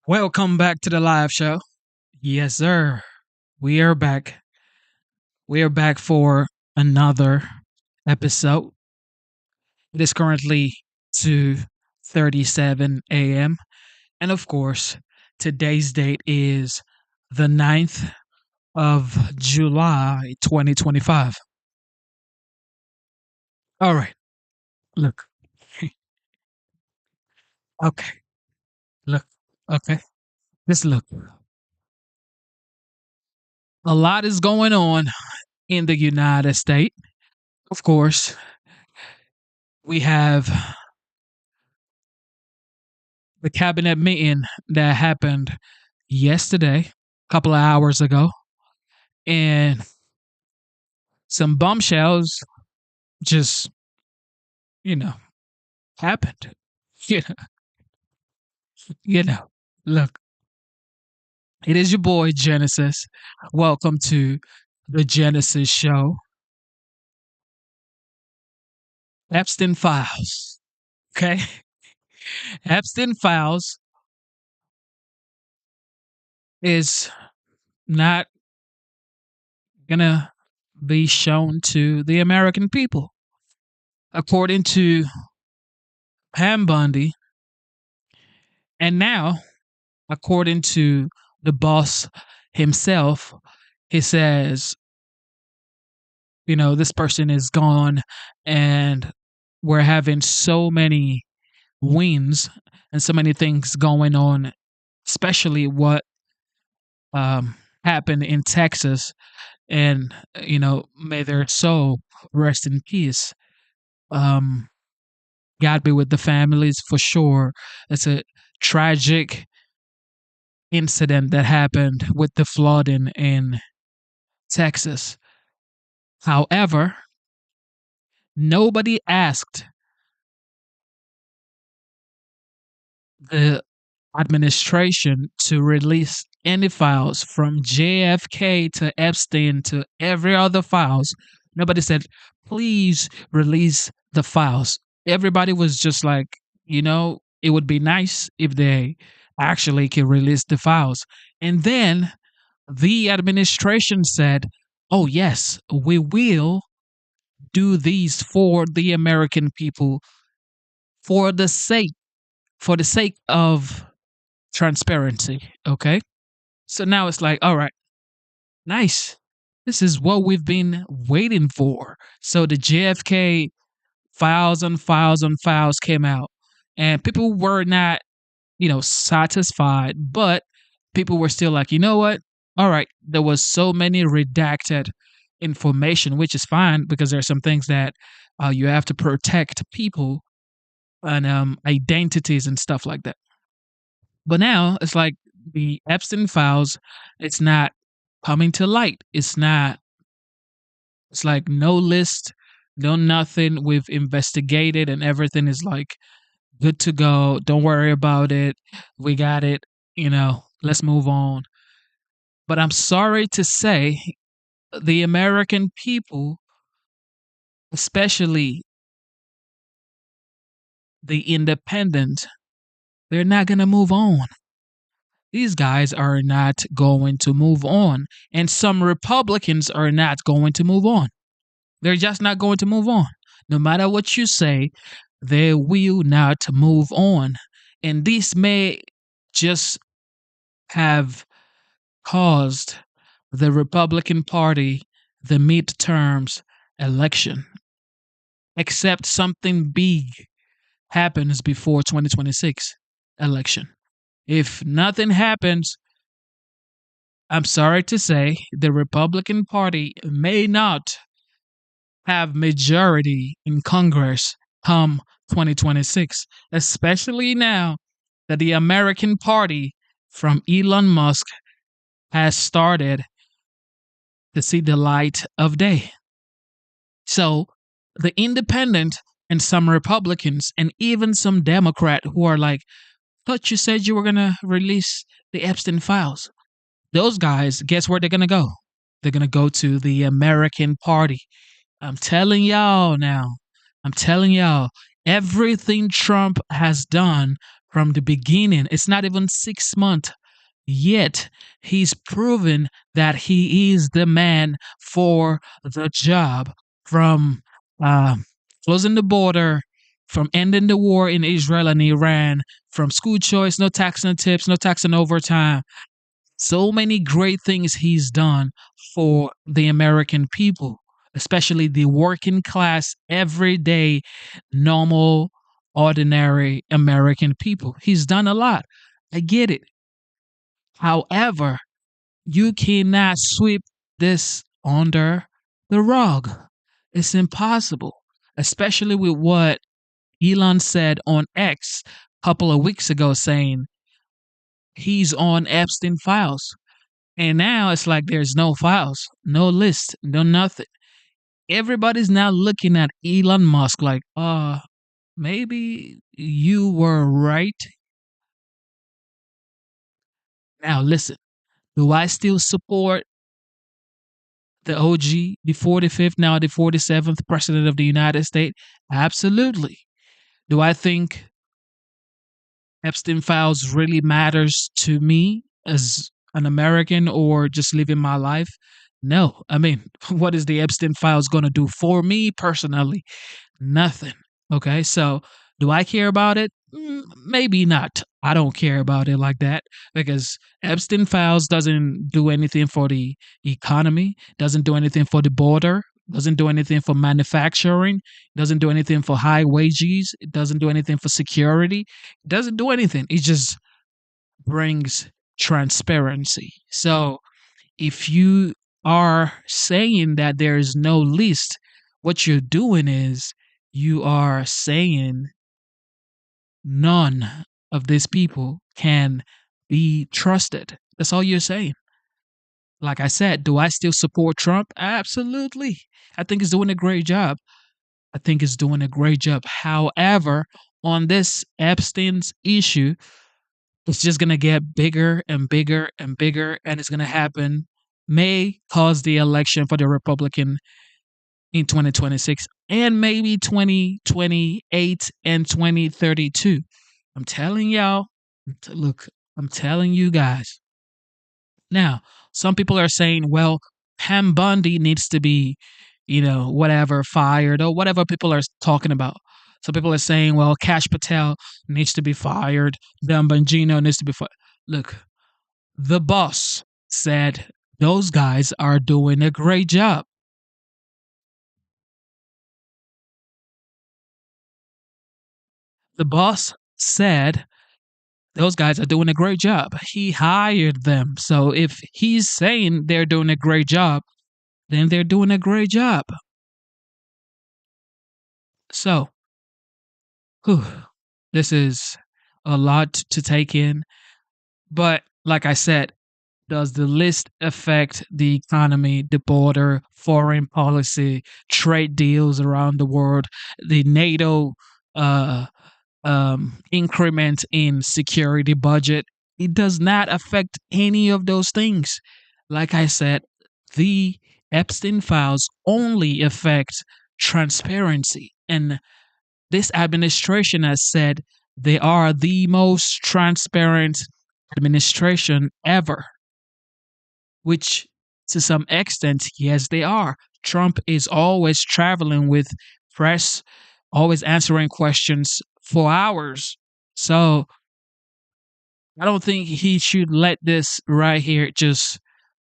Welcome back to the live show. Yes, sir. We are back. We are back for another episode. It is currently 2:37 a.m. And of course, today's date is the 9th of July 2025. All right. Look. Okay. Look. Okay. Just look. A lot is going on in the United States. Of course, we have the cabinet meeting that happened yesterday, a couple of hours ago, and some bombshells just, you know, happened. You know, you know. Look, it is your boy Genesis. Welcome to the Genesis Show. Epstein Files. Okay, Epstein Files is not gonna be shown to the American people, according to Pam Bundy, and now according to the boss himself, he says, this person is gone and we're having so many wins and so many things going on, especially what happened in Texas. And, may their soul rest in peace. Um, God be with the families for sure. It's a tragic incident that happened with the flooding in Texas. However, nobody asked the administration to release any files from JFK to Epstein to every other files. Nobody said, please release the files. Everybody was just like, it would be nice if they actually can release the files. And then the administration said, oh, yes, we will do these for the American people for the sake of transparency. Okay. So now it's like, all right, nice. This is what we've been waiting for. So the JFK files on files on files came out, and people were not, satisfied, but people were still like, you know what? All right, there was so many redacted information, which is fine because there are some things that you have to protect people and identities and stuff like that. But now it's like the Epstein files, it's not coming to light. It's like no list, no nothing. We've investigated and everything is like good to go. Don't worry about it. We got it. Let's move on. But I'm sorry to say, the American people, especially the independent, they're not going to move on. These guys are not going to move on. And some Republicans are not going to move on. They're just not going to move on. No matter what you say, they will not move on. And this may just have caused the Republican Party the midterms election, except something big happens before 2026 election. If nothing happens, I'm sorry to say the Republican Party may not have majority in Congress come 2026, especially now that the American Party from Elon Musk has started to see the light of day. So the independent and some Republicans and even some Democrat who are like, thought you said you were going to release the Epstein files. Those guys, guess where they're going to go? They're going to go to the American Party. I'm telling y'all now. I'm telling y'all, everything Trump has done from the beginning. It's not even 6 months yet. He's proven that he is the man for the job from uh, closing the border, from ending the war in Israel and Iran, from school choice, no tax on tips, no tax on overtime. So many great things he's done for the American people, especially the working class, everyday, normal, ordinary American people. He's done a lot. I get it. However, you cannot sweep this under the rug. It's impossible, especially with what Elon said on X a couple of weeks ago, saying he's on Epstein files. And now it's like there's no files, no list, no nothing. Everybody's now looking at Elon Musk like, maybe you were right. Now listen, do I still support the OG, the 45th, now the 47th president of the United States? Absolutely. Do I think Epstein files really matters to me as an American or just living my life? No. I mean, what is the Epstein files going to do for me personally? Nothing. Okay. So, do I care about it? Maybe not. I don't care about it like that because Epstein files doesn't do anything for the economy, doesn't do anything for the border, doesn't do anything for manufacturing, doesn't do anything for high wages, it doesn't do anything for security, it doesn't do anything. It just brings transparency. So if you are saying that there is no list, what you're doing is you are saying none of these people can be trusted. That's all you're saying. Like I said, do I still support Trump? Absolutely. I think he's doing a great job. I think he's doing a great job. However, on this Epstein's issue, it's just going to get bigger and bigger and bigger, and it's going to happen. May cause the election for the Republican in 2026 and maybe 2028 and 2032. I'm telling y'all, look, I'm telling you guys. Now, some people are saying, well, Pam Bundy needs to be, whatever, fired or whatever people are talking about. Some people are saying, well, Cash Patel needs to be fired. Dan Bongino needs to be fired. Look, the boss said those guys are doing a great job. The boss said those guys are doing a great job. He hired them. So if he's saying they're doing a great job, then they're doing a great job. So, whew, this is a lot to take in. But like I said, does the list affect the economy, the border, foreign policy, trade deals around the world, the NATO uh, increment in security budget? It does not affect any of those things. Like I said, the Epstein files only affect transparency. And this administration has said they are the most transparent administration ever, which to some extent, yes, they are. Trump is always traveling with press, always answering questions for hours. So I don't think he should let this right here just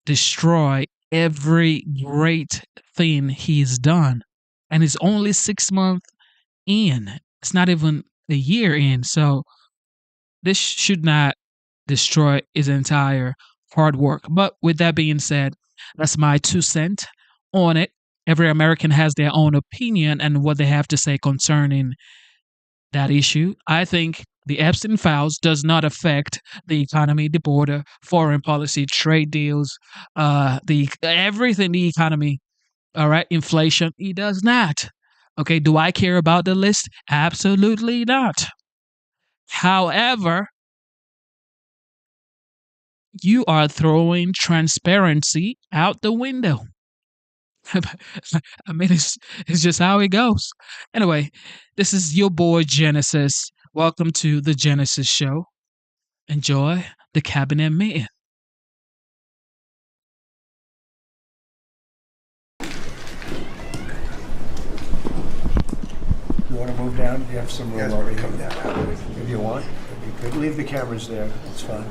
destroy every great thing he's done. And it's only 6 months in. It's not even a year in. So this should not destroy his entire hard work. But with that being said, that's my 2 cents on it. Every American has their own opinion and what they have to say concerning that issue. I think the Epstein files does not affect the economy, the border, foreign policy, trade deals, the everything the economy. All right, inflation. It does not. Okay, do I care about the list? Absolutely not. However, you are throwing transparency out the window. I mean, it's just how it goes. Anyway, this is your boy Genesis Welcome to the Genesis Show. Enjoy the cabinet meeting. You want to move down? You have some room Yes, over we here. come down. If you want, you could leave the cameras there. It's fine.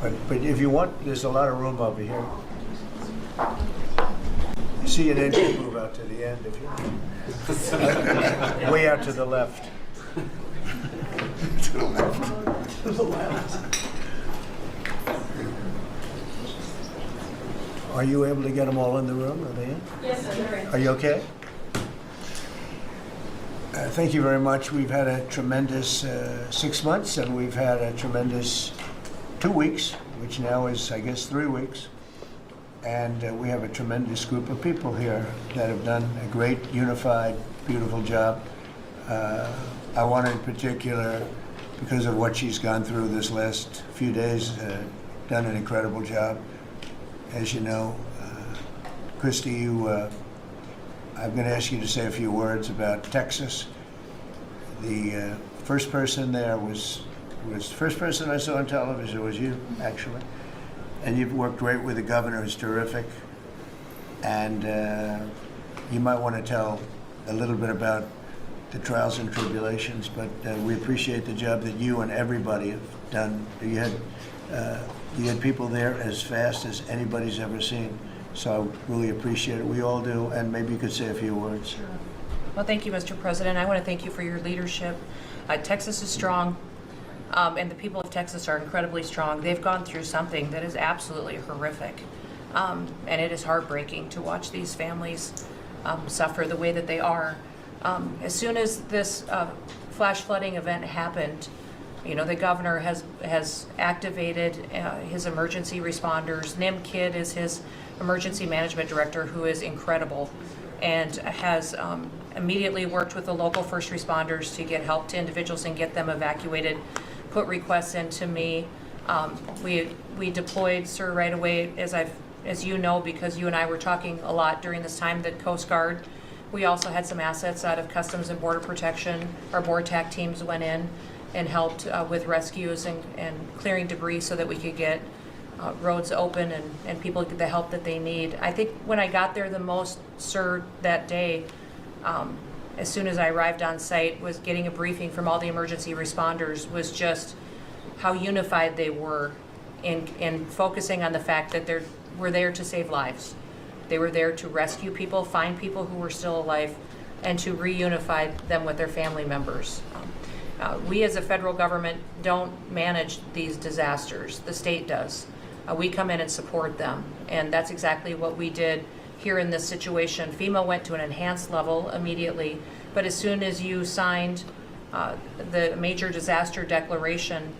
But if you want, there's a lot of room over here. See, and then you can move out to the end if you want. Way out to the left. To the left. To the left. Are you able to get them all in the room? Are they in? Yes, sir, they're in. Are you okay? Thank you very much. We've had a tremendous 6 months, and we've had a tremendous 2 weeks, which now is, I guess, 3 weeks. And we have a tremendous group of people here that have done a great, unified, beautiful job. I want to, in particular, because of what she's gone through this last few days, done an incredible job. As you know, Christy, I'm going to ask you to say a few words about Texas. The first person there was the first person I saw on television was you, actually. And you've worked great with the governor, who's terrific. And you might want to tell a little bit about the trials and tribulations, but we appreciate the job that you and everybody have done. You had people there as fast as anybody's ever seen. So I really appreciate it. We all do. And maybe you could say a few words. Sure. Well, thank you, Mr. President. I want to thank you for your leadership. Texas is strong, and the people of Texas are incredibly strong. They've gone through something that is absolutely horrific, and it is heartbreaking to watch these families suffer the way that they are. As soon as this flash flooding event happened, you know, the governor has activated his emergency responders. Nim Kidd is his emergency management director, who is incredible, and has immediately worked with the local first responders to get help to individuals and get them evacuated, put requests into me. We deployed, sir, right away, as you know, because you and I were talking a lot during this time, the Coast Guard. We also had some assets out of Customs and Border Protection. Our BORTAC teams went in and helped with rescues and clearing debris so that we could get roads open and people get the help that they need. I think when I got there the most, sir, that day, as soon as I arrived on site, was getting a briefing from all the emergency responders, was just how unified they were in focusing on the fact that we're there to save lives. They were there to rescue people, find people who were still alive, and to reunify them with their family members. We as a federal government don't manage these disasters. The state does. We come in and support them, and that's exactly what we did here in this situation. FEMA went to an enhanced level immediately, but as soon as you signed the major disaster declaration,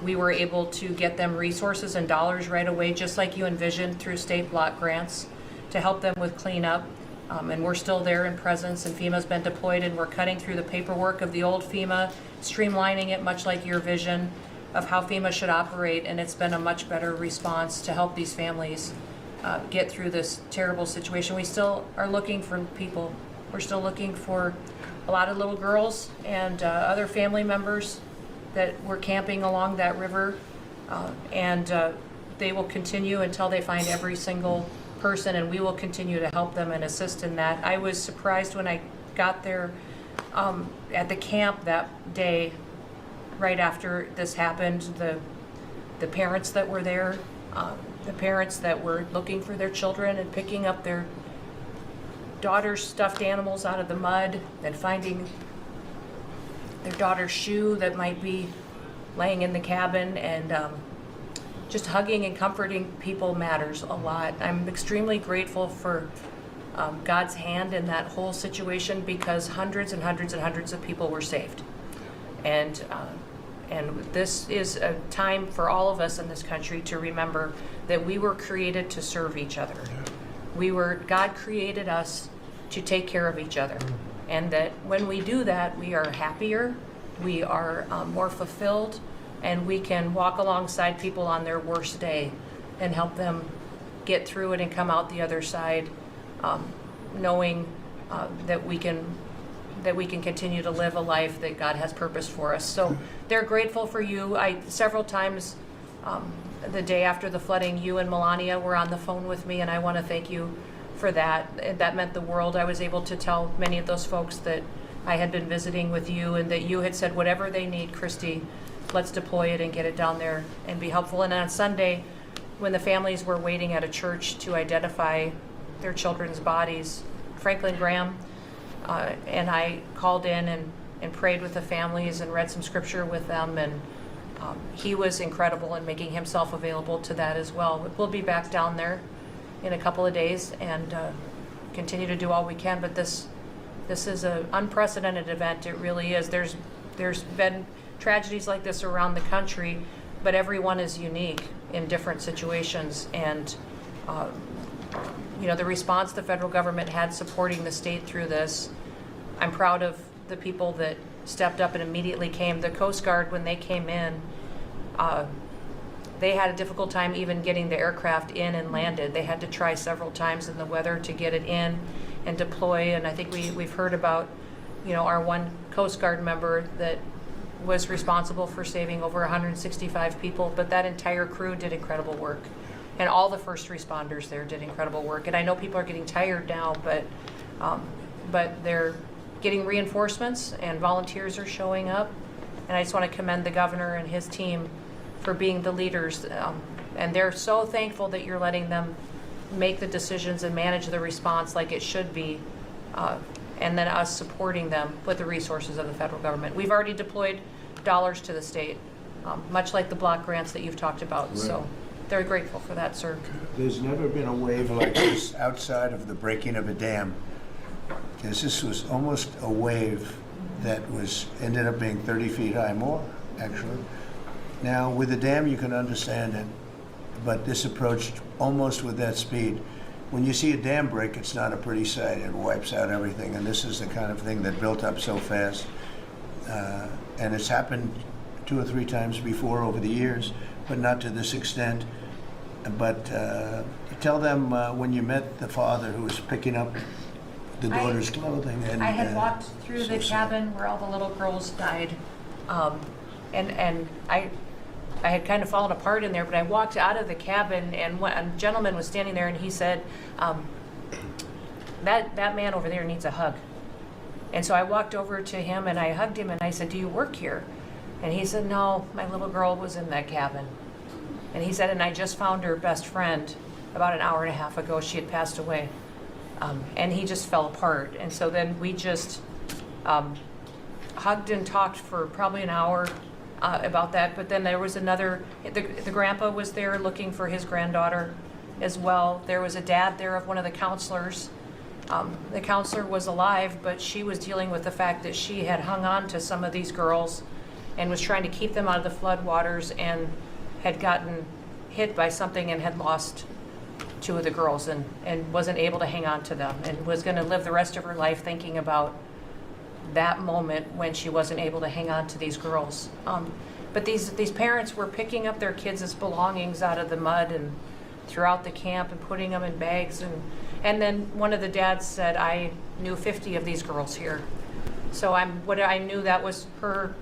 we were able to get them resources and dollars right away, just like you envisioned, through state block grants to help them with cleanup. And we're still there in presence, and FEMA's been deployed, and we're cutting through the paperwork of the old FEMA, streamlining it much like your vision of how FEMA should operate, and it's been a much better response to help these families get through this terrible situation. We still are looking for people. We're still looking for a lot of little girls and other family members that were camping along that river, and they will continue until they find every single person, and we will continue to help them and assist in that. I was surprised when I got there at the camp that day, right after this happened, the parents that were there, the parents that were looking for their children and picking up their daughter's stuffed animals out of the mud and finding their daughter's shoe that might be laying in the cabin, and just hugging and comforting people matters a lot. I'm extremely grateful for God's hand in that whole situation, because hundreds and hundreds and hundreds of people were saved. And this is a time for all of us in this country to remember that we were created to serve each other. God created us to take care of each other. And that when we do that, we are happier, we are more fulfilled, and we can walk alongside people on their worst day and help them get through it and come out the other side, knowing that we can that we can continue to live a life that God has purposed for us. So they're grateful for you. Several times the day after the flooding, you and Melania were on the phone with me, and I want to thank you for that. That meant the world. I was able to tell many of those folks that I had been visiting with you, and that you had said, whatever they need, Christy, let's deploy it and get it down there and be helpful. And on Sunday, when the families were waiting at a church to identify their children's bodies, Franklin Graham and I called in and prayed with the families and read some scripture with them, and he was incredible in making himself available to that as well. We'll be back down there in a couple of days and continue to do all we can, but this is an unprecedented event. It really is. There's been tragedies like this around the country, but everyone is unique in different situations, and the response the federal government had supporting the state through this, I'm proud of the people that stepped up and immediately came. The Coast Guard, when they came in, they had a difficult time even getting the aircraft in and landed. They had to try several times in the weather to get it in and deploy, and I think we've heard about, our one Coast Guard member that was responsible for saving over 165 people, but that entire crew did incredible work. And all the first responders there did incredible work. And I know people are getting tired now, but they're getting reinforcements and volunteers are showing up. And I just want to commend the governor and his team for being the leaders. And they're so thankful that you're letting them make the decisions and manage the response like it should be. And then us supporting them with the resources of the federal government. We've already deployed dollars to the state, much like the block grants that you've talked about. Right. So they're grateful for that, sir. There's never been a wave like this outside of the breaking of a dam. Because this was almost a wave that ended up being 30 feet high, more actually. Now with the dam you can understand it, but this approached almost with that speed. When you see a dam break, it's not a pretty sight. It wipes out everything, and this is the kind of thing that built up so fast. And it's happened 2 or 3 times before over the years, but not to this extent. But tell them when you met the father who was picking up the daughter's clothing. And I had walked through so the sad. cabin where all the little girls died, and I had kind of fallen apart in there, but I walked out of the cabin, and a gentleman was standing there, and he said, that man over there needs a hug. And so I walked over to him, and I hugged him, and I said, do you work here? And he said, no, my little girl was in that cabin. And he said, and I just found her best friend about an hour and a half ago. She had passed away. And he just fell apart. And so then we just hugged and talked for probably an hour about that. But then there was the grandpa was there looking for his granddaughter as well. There was a dad there of one of the counselors. The counselor was alive, but she was dealing with the fact that she had hung on to some of these girls and was trying to keep them out of the floodwaters, and had gotten hit by something and had lost 2 of the girls and wasn't able to hang on to them, and was going to live the rest of her life thinking about that moment when she wasn't able to hang on to these girls. But these parents were picking up their kids' belongings out of the mud and throughout the camp and putting them in bags. And then one of the dads said, I knew 50 of these girls here. So I knew that was her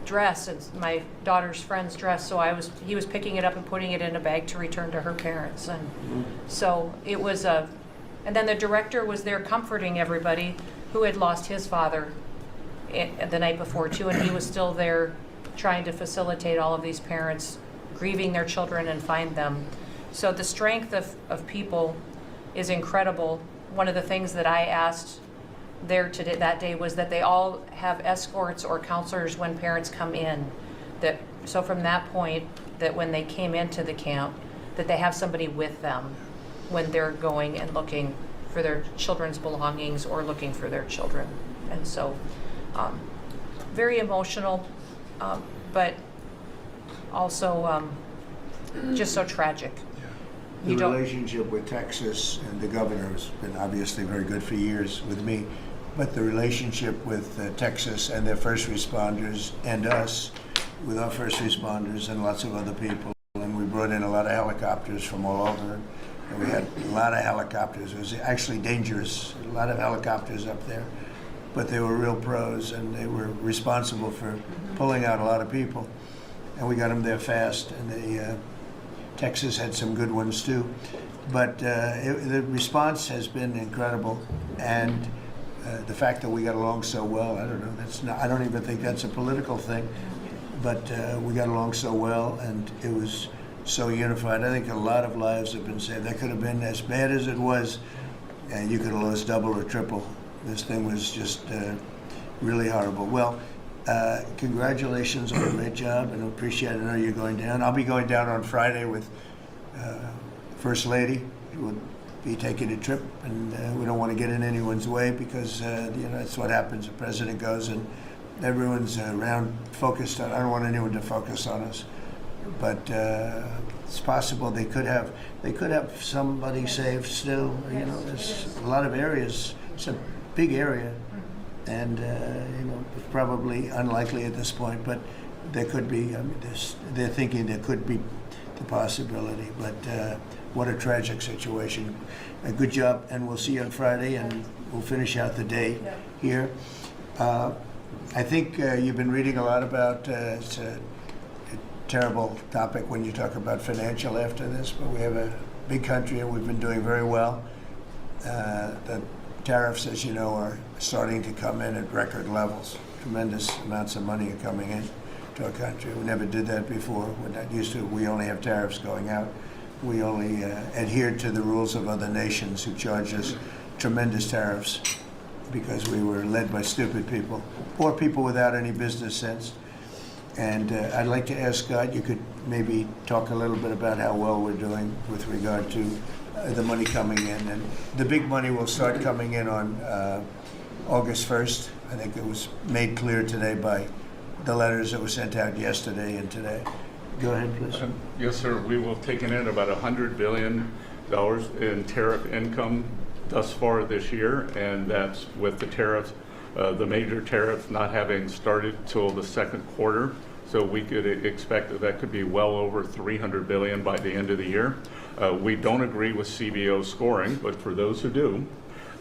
dress, and my daughter's friend's dress. So he was picking it up and putting it in a bag to return to her parents. And so it was and then the director was there comforting everybody who had lost his father the night before too, and he was still there trying to facilitate all of these parents grieving their children and find them. So the strength of people is incredible. One of the things that I asked there today, that day, was that they all have escorts or counselors when parents come in. So from that point, that when they came into the camp, that they have somebody with them when they're going and looking for their children's belongings or looking for their children. And so very emotional, but also just so tragic. The relationship with Texas and the governor has been obviously very good for years with me, but the relationship with Texas and their first responders and us with our first responders and lots of other people, and we brought in a lot of helicopters from all over, and we had a lot of helicopters. It was actually dangerous, a lot of helicopters up there, but they were real pros, and they were responsible for pulling out a lot of people. And we got them there fast, and Texas had some good ones too. But the response has been incredible, and the fact that we got along so well, I don't know, I don't even think that's a political thing, but we got along so well, and it was so unified. I think a lot of lives have been saved. That could have been as bad as it was, and you could have lost double or triple. This thing was just really horrible. Well, congratulations on a great job, and I appreciate it. I know you're going down. I'll be going down on Friday with First Lady. We'll be taking a trip, and we don't want to get in anyone's way because that's what happens. The president goes, and everyone's around focused on. I don't want anyone to focus on us, but it's possible they could have somebody saved still. There's a lot of areas. It's a big area, and it's probably unlikely at this point, but there could be. I mean, they're thinking there could be the possibility, but what a tragic situation. A good job, and we'll see you on Friday, and we'll finish out the day here. I think you've been reading a lot about, it's a terrible topic when you talk about financial after this, but we have a big country and we've been doing very well. The tariffs, as you know, are starting to come in at record levels. Tremendous amounts of money are coming in to our country. We never did that before. We're not used to it. We only have tariffs going out. We only adhered to the rules of other nations who charged us tremendous tariffs because we were led by stupid people or people without any business sense. And I'd like to ask Scott, you could maybe talk a little bit about how well we're doing with regard to the money coming in. And the big money will start coming in on August 1st. I think it was made clear today by the letters that were sent out yesterday and today. Go ahead, please. Yes, sir. We will have taken in about $100 billion in tariff income thus far this year, and that's with the tariffs, the major tariffs not having started till the second quarter. So we could expect that could be well over $300 billion by the end of the year. We don't agree with CBO scoring, but for those who do,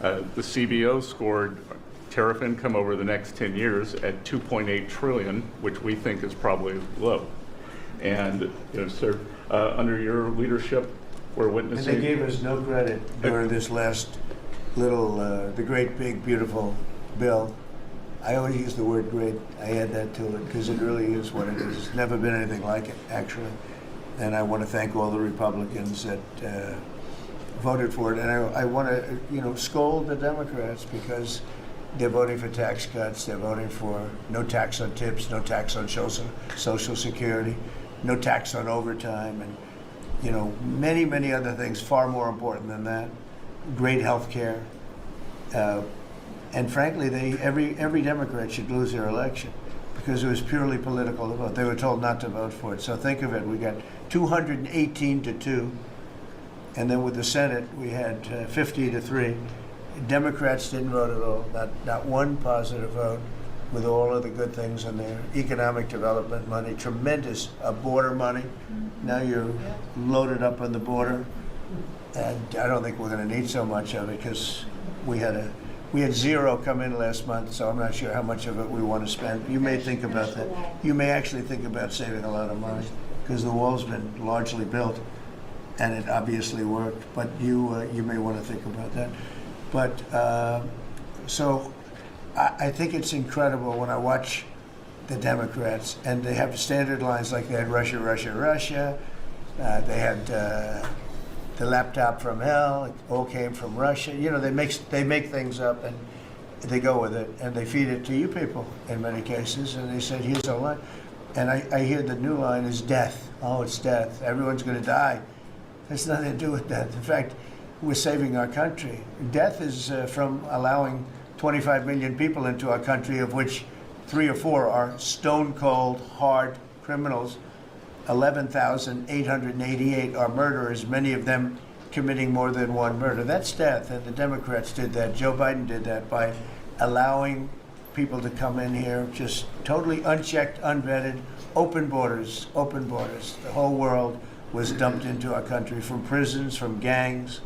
the CBO scored tariff income over the next 10 years at $2.8 trillion, which we think is probably low. And sir, under your leadership, we're witnessing. And they gave us no credit during this last little, the great, big, beautiful bill. I always use the word great. I add that to it because it really is what it is. It's never been anything like it, actually. And I want to thank all the Republicans that voted for it. And I want to, scold the Democrats because they're voting for tax cuts. They're voting for no tax on tips, no tax on Social Security, no tax on overtime, and many, many other things far more important than that. Great health care. And frankly, every Democrat should lose their election because it was purely political to vote. They were told not to vote for it. So think of it, we got 218 to 2, and then with the Senate, we had 50 to 3. Democrats didn't vote at all, not one positive vote, with all of the good things in there. Economic development money, tremendous border money. Now you're loaded up on the border, and I don't think we're going to need so much of it because we had zero come in last month, so I'm not sure how much of it we want to spend. You may think about that. You may actually think about saving a lot of money because the wall's been largely built, and it obviously worked. But you may want to think about that. But so I think it's incredible when I watch the Democrats, and they have standard lines like they had Russia, Russia, Russia. They had the laptop from hell. It all came from Russia. They make things up and they go with it, and they feed it to you people in many cases. And they said, here's a line. And I hear the new line is death. Oh, it's death. Everyone's going to die. There's nothing to do with death. In fact, we're saving our country. Death is from allowing 25 million people into our country, of which 3 or 4 are stone-cold, hard criminals. 11,888 are murderers, many of them committing more than one murder. That's death, and the Democrats did that. Joe Biden did that by allowing people to come in here just totally unchecked, unvetted, open borders, open borders. The whole world was dumped into our country from prisons, from gangs,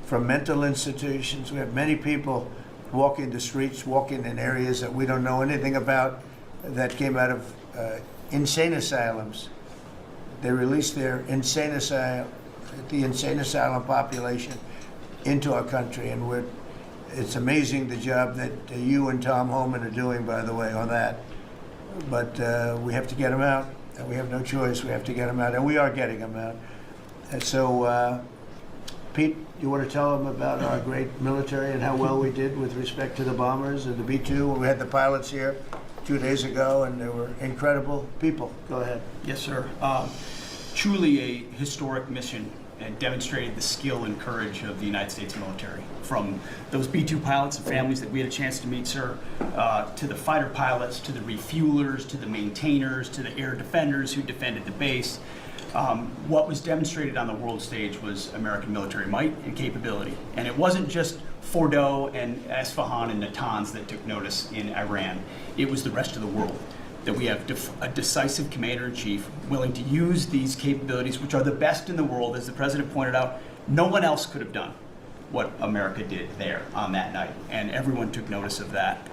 from mental institutions. We have many people walking the streets, walking in areas that we don't know anything about, that came out of insane asylums. They released the insane asylum population into our country, and it's amazing the job that you and Tom Homan are doing, by the way, on that. But we have to get them out. We have no choice. We have to get them out, and we are getting them out. And so, Pete, you want to tell them about our great military and how well we did with respect to the bombers and the B-2? We had the pilots here 2 days ago, and they were incredible people. Go ahead. Yes, sir. Truly a historic mission, and demonstrated the skill and courage of the United States military. From those B-2 pilots and families that we had a chance to meet, sir, to the fighter pilots, to the refuelers, to the maintainers, to the air defenders who defended the base. What was demonstrated on the world stage was American military might and capability. And it wasn't just Fordo and Esfahan and Natanz that took notice in Iran. It was the rest of the world, that we have a decisive commander-in-chief willing to use these capabilities, which are the best in the world. As the president pointed out, no one else could have done what America did there on that night, and everyone took notice of that.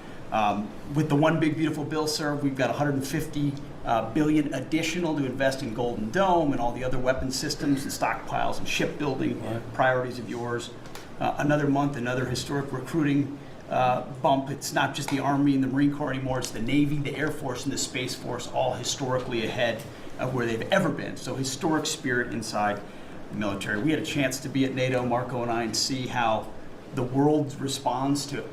With the One Big Beautiful Bill, sir, we've got $150 billion additional to invest in Golden Dome and all the other weapons systems and stockpiles and shipbuilding priorities of yours. Another month, another historic recruiting bump. It's not just the Army and the Marine Corps anymore, it's the Navy, the Air Force, and the Space Force, all historically ahead of where they've ever been. So historic spirit inside the military. We had a chance to be at NATO, Marco and I, and see how the world responds to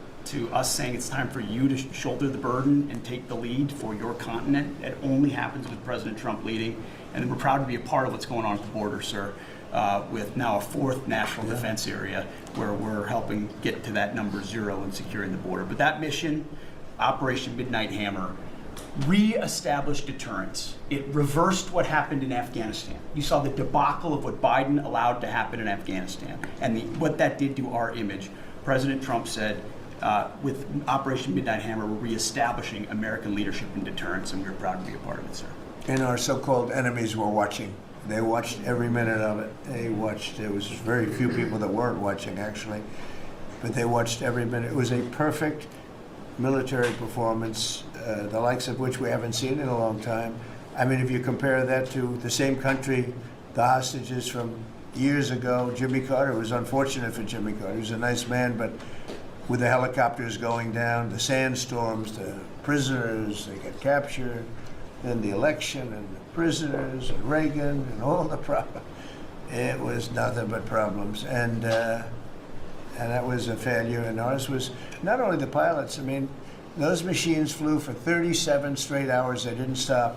us saying it's time for you to shoulder the burden and take the lead for your continent. It only happens with President Trump leading. And we're proud to be a part of what's going on at the border, sir, with now a 4th national defense area where we're helping get to that number 0 and securing the border. But that mission, Operation Midnight Hammer, re-established deterrence. It reversed what happened in Afghanistan. You saw the debacle of what Biden allowed to happen in Afghanistan and what that did to our image. President Trump said, with Operation Midnight Hammer, we're reestablishing American leadership and deterrence, and we're proud to be a part of it, sir. And our so-called enemies were watching. They watched every minute of it. They watched. There was very few people that weren't watching, actually, but they watched every minute. It was a perfect military performance, the likes of which we haven't seen in a long time. I mean, if you compare that to the same country, the hostages from years ago, Jimmy Carter, it was unfortunate for Jimmy Carter. He was a nice man, but with the helicopters going down, the sandstorms, the prisoners, they get captured, then the election and the prisoners and Reagan and all the problems. It was nothing but problems. And that was a failure. And ours was not only the pilots. I mean, those machines flew for 37 straight hours. They didn't stop.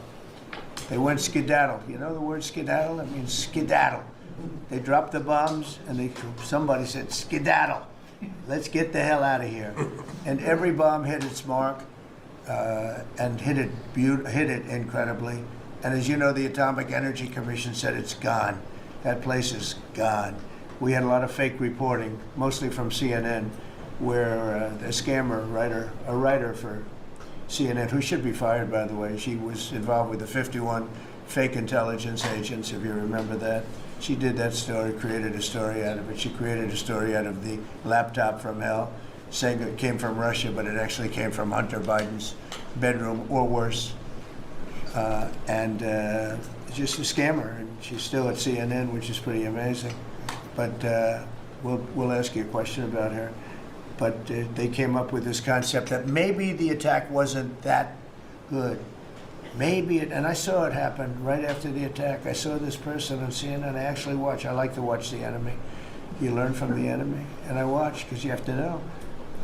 They went skedaddle. You know the word skedaddle? It means skedaddle. They dropped the bombs and somebody said, skedaddle. Let's get the hell out of here. And every bomb hit its mark and hit it incredibly. And as you know, the Atomic Energy Commission said it's gone. That place is gone. We had a lot of fake reporting, mostly from CNN, where the scammer writer, a writer for CNN, who should be fired, by the way, she was involved with the 51 fake intelligence agents, if you remember that. She did that story, created a story out of it. She created a story out of the laptop from hell, saying it came from Russia, but it actually came from Hunter Biden's bedroom, or worse. Just a scammer, and she's still at CNN, which is pretty amazing. But we'll ask you a question about her. But they came up with this concept that maybe the attack wasn't that good. Maybe it, and I saw it happen right after the attack. I saw this person on CNN. I actually watch. I like to watch the enemy. You learn from the enemy, and I watch because you have to know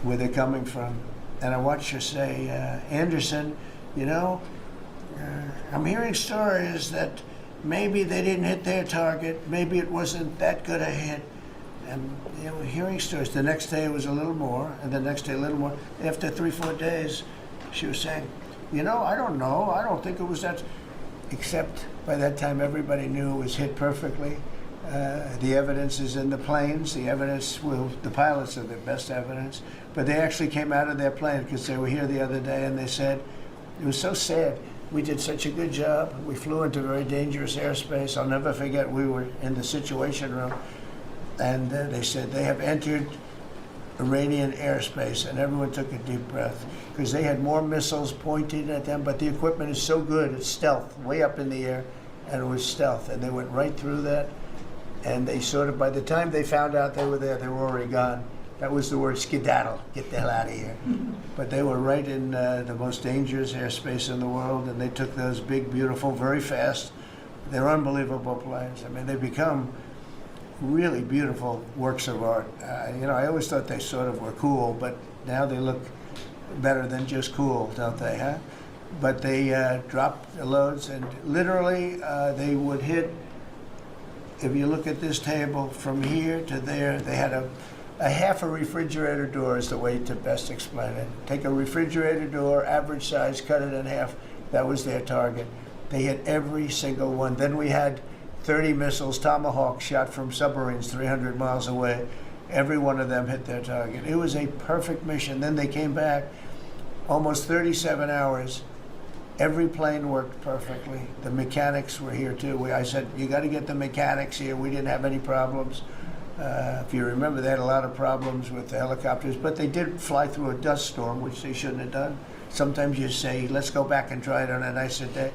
where they're coming from. And I watched her say, Anderson, you know, I'm hearing stories that maybe they didn't hit their target. Maybe it wasn't that good a hit. And you know, hearing stories. The next day it was a little more, and the next day a little more. After 3-4 days, she was saying, you know, I don't know. I don't think it was that. Except by that time, everybody knew it was hit perfectly. The evidence is in the planes. The evidence, well, the pilots are the best evidence. But they actually came out of their plane because they were here the other day, and they said, it was so sad. We did such a good job. We flew into very dangerous airspace. I'll never forget, we were in the Situation Room, and they said they have entered Iranian airspace, and everyone took a deep breath because they had more missiles pointed at them, but the equipment is so good, it's stealth, way up in the air, and it was stealth, and they went right through that, and they sort of, by the time they found out they were there, they were already gone. That was the word skedaddle, get the hell out of here. But they were right in the most dangerous airspace in the world, and they took those big, beautiful, very fast, they're unbelievable planes. I mean, they become really beautiful works of art. You know, I always thought they sort of were cool, but now they look better than just cool, don't they, huh? But they dropped the loads, and literally they would hit, if you look at this table, from here to there, they had a half a refrigerator door is the way to best explain it. Take a refrigerator door, average size, cut it in half, that was their target. They hit every single one. Then we had 30 missiles, Tomahawk, shot from submarines 300 miles away. Every one of them hit their target. It was a perfect mission. Then they came back, almost 37 hours. Every plane worked perfectly. The mechanics were here too. I said, you got to get the mechanics here. We didn't have any problems. If you remember, they had a lot of problems with the helicopters, but they did fly through a dust storm, which they shouldn't have done. Sometimes you say, let's go back and try it on a nicer day.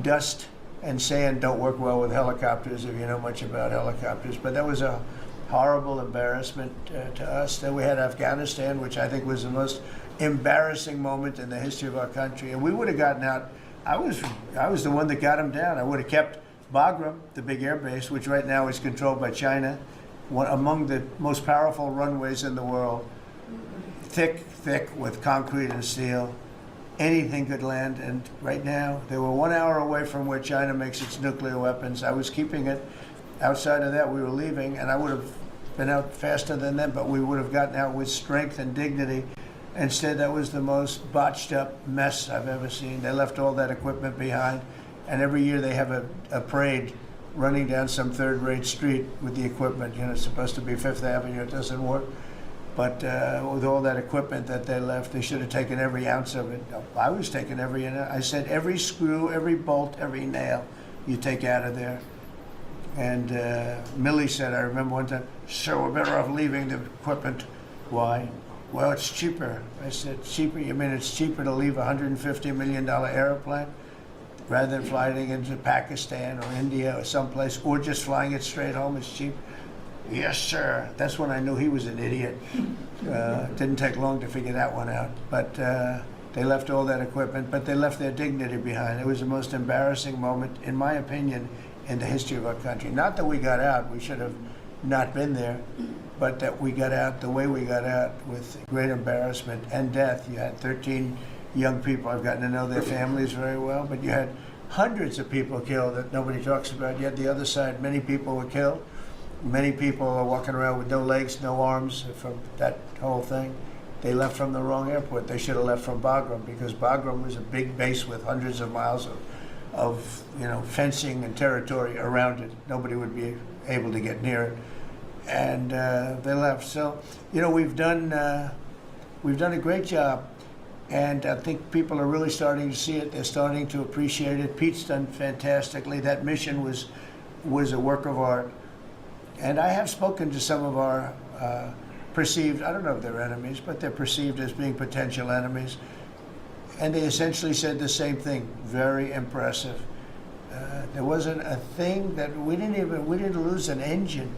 Dust and sand don't work well with helicopters if you know much about helicopters, but that was a horrible embarrassment to us. Then we had Afghanistan, which I think was the most embarrassing moment in the history of our country, and we would have gotten out. I was the one that got them down. I would have kept Bagram, the big air base, which right now is controlled by China, one among the most powerful runways in the world, thick with concrete and steel. Anything could land, and right now they were 1 hour away from where China makes its nuclear weapons. I was keeping it. Outside of that, we were leaving, and I would have been out faster than them, but we would have gotten out with strength and dignity. Instead, that was the most botched up mess I've ever seen. They left all that equipment behind, and every year they have a parade running down some third-rate street with the equipment. You know, it's supposed to be Fifth Avenue. It doesn't work. But with all that equipment that they left, they should have taken every ounce of it. I was taking every ounce. I said every screw, every bolt, every nail you take out of there. And Millie said, I remember one time, sir, we're better off leaving the equipment. Why? Well, it's cheaper. I said, cheaper? You mean it's cheaper to leave a $150 million airplane rather than flying it into Pakistan or India or someplace, or just flying it straight home? It's cheap. Yes, sir. That's when I knew he was an idiot. Didn't take long to figure that one out. But they left all that equipment, but they left their dignity behind. It was the most embarrassing moment, in my opinion, in the history of our country. Not that we got out. We should have not been there, but that we got out the way we got out, with great embarrassment and death. You had 13 young people. I've gotten to know their families very well, but you had hundreds of people killed that nobody talks about. Yet the other side, many people were killed. Many people are walking around with no legs, no arms from that whole thing. They left from the wrong airport. They should have left from Bagram, because Bagram was a big base with hundreds of miles of fencing and territory around it. Nobody would be able to get near it. And they left. So, we've done a great job. And I think people are really starting to see it. They're starting to appreciate it. Pete's done fantastically. That mission was a work of art. And I have spoken to some of our perceived, I don't know if they're enemies, but they're perceived as being potential enemies. And they essentially said the same thing. Very impressive. There wasn't a thing that we didn't lose an engine.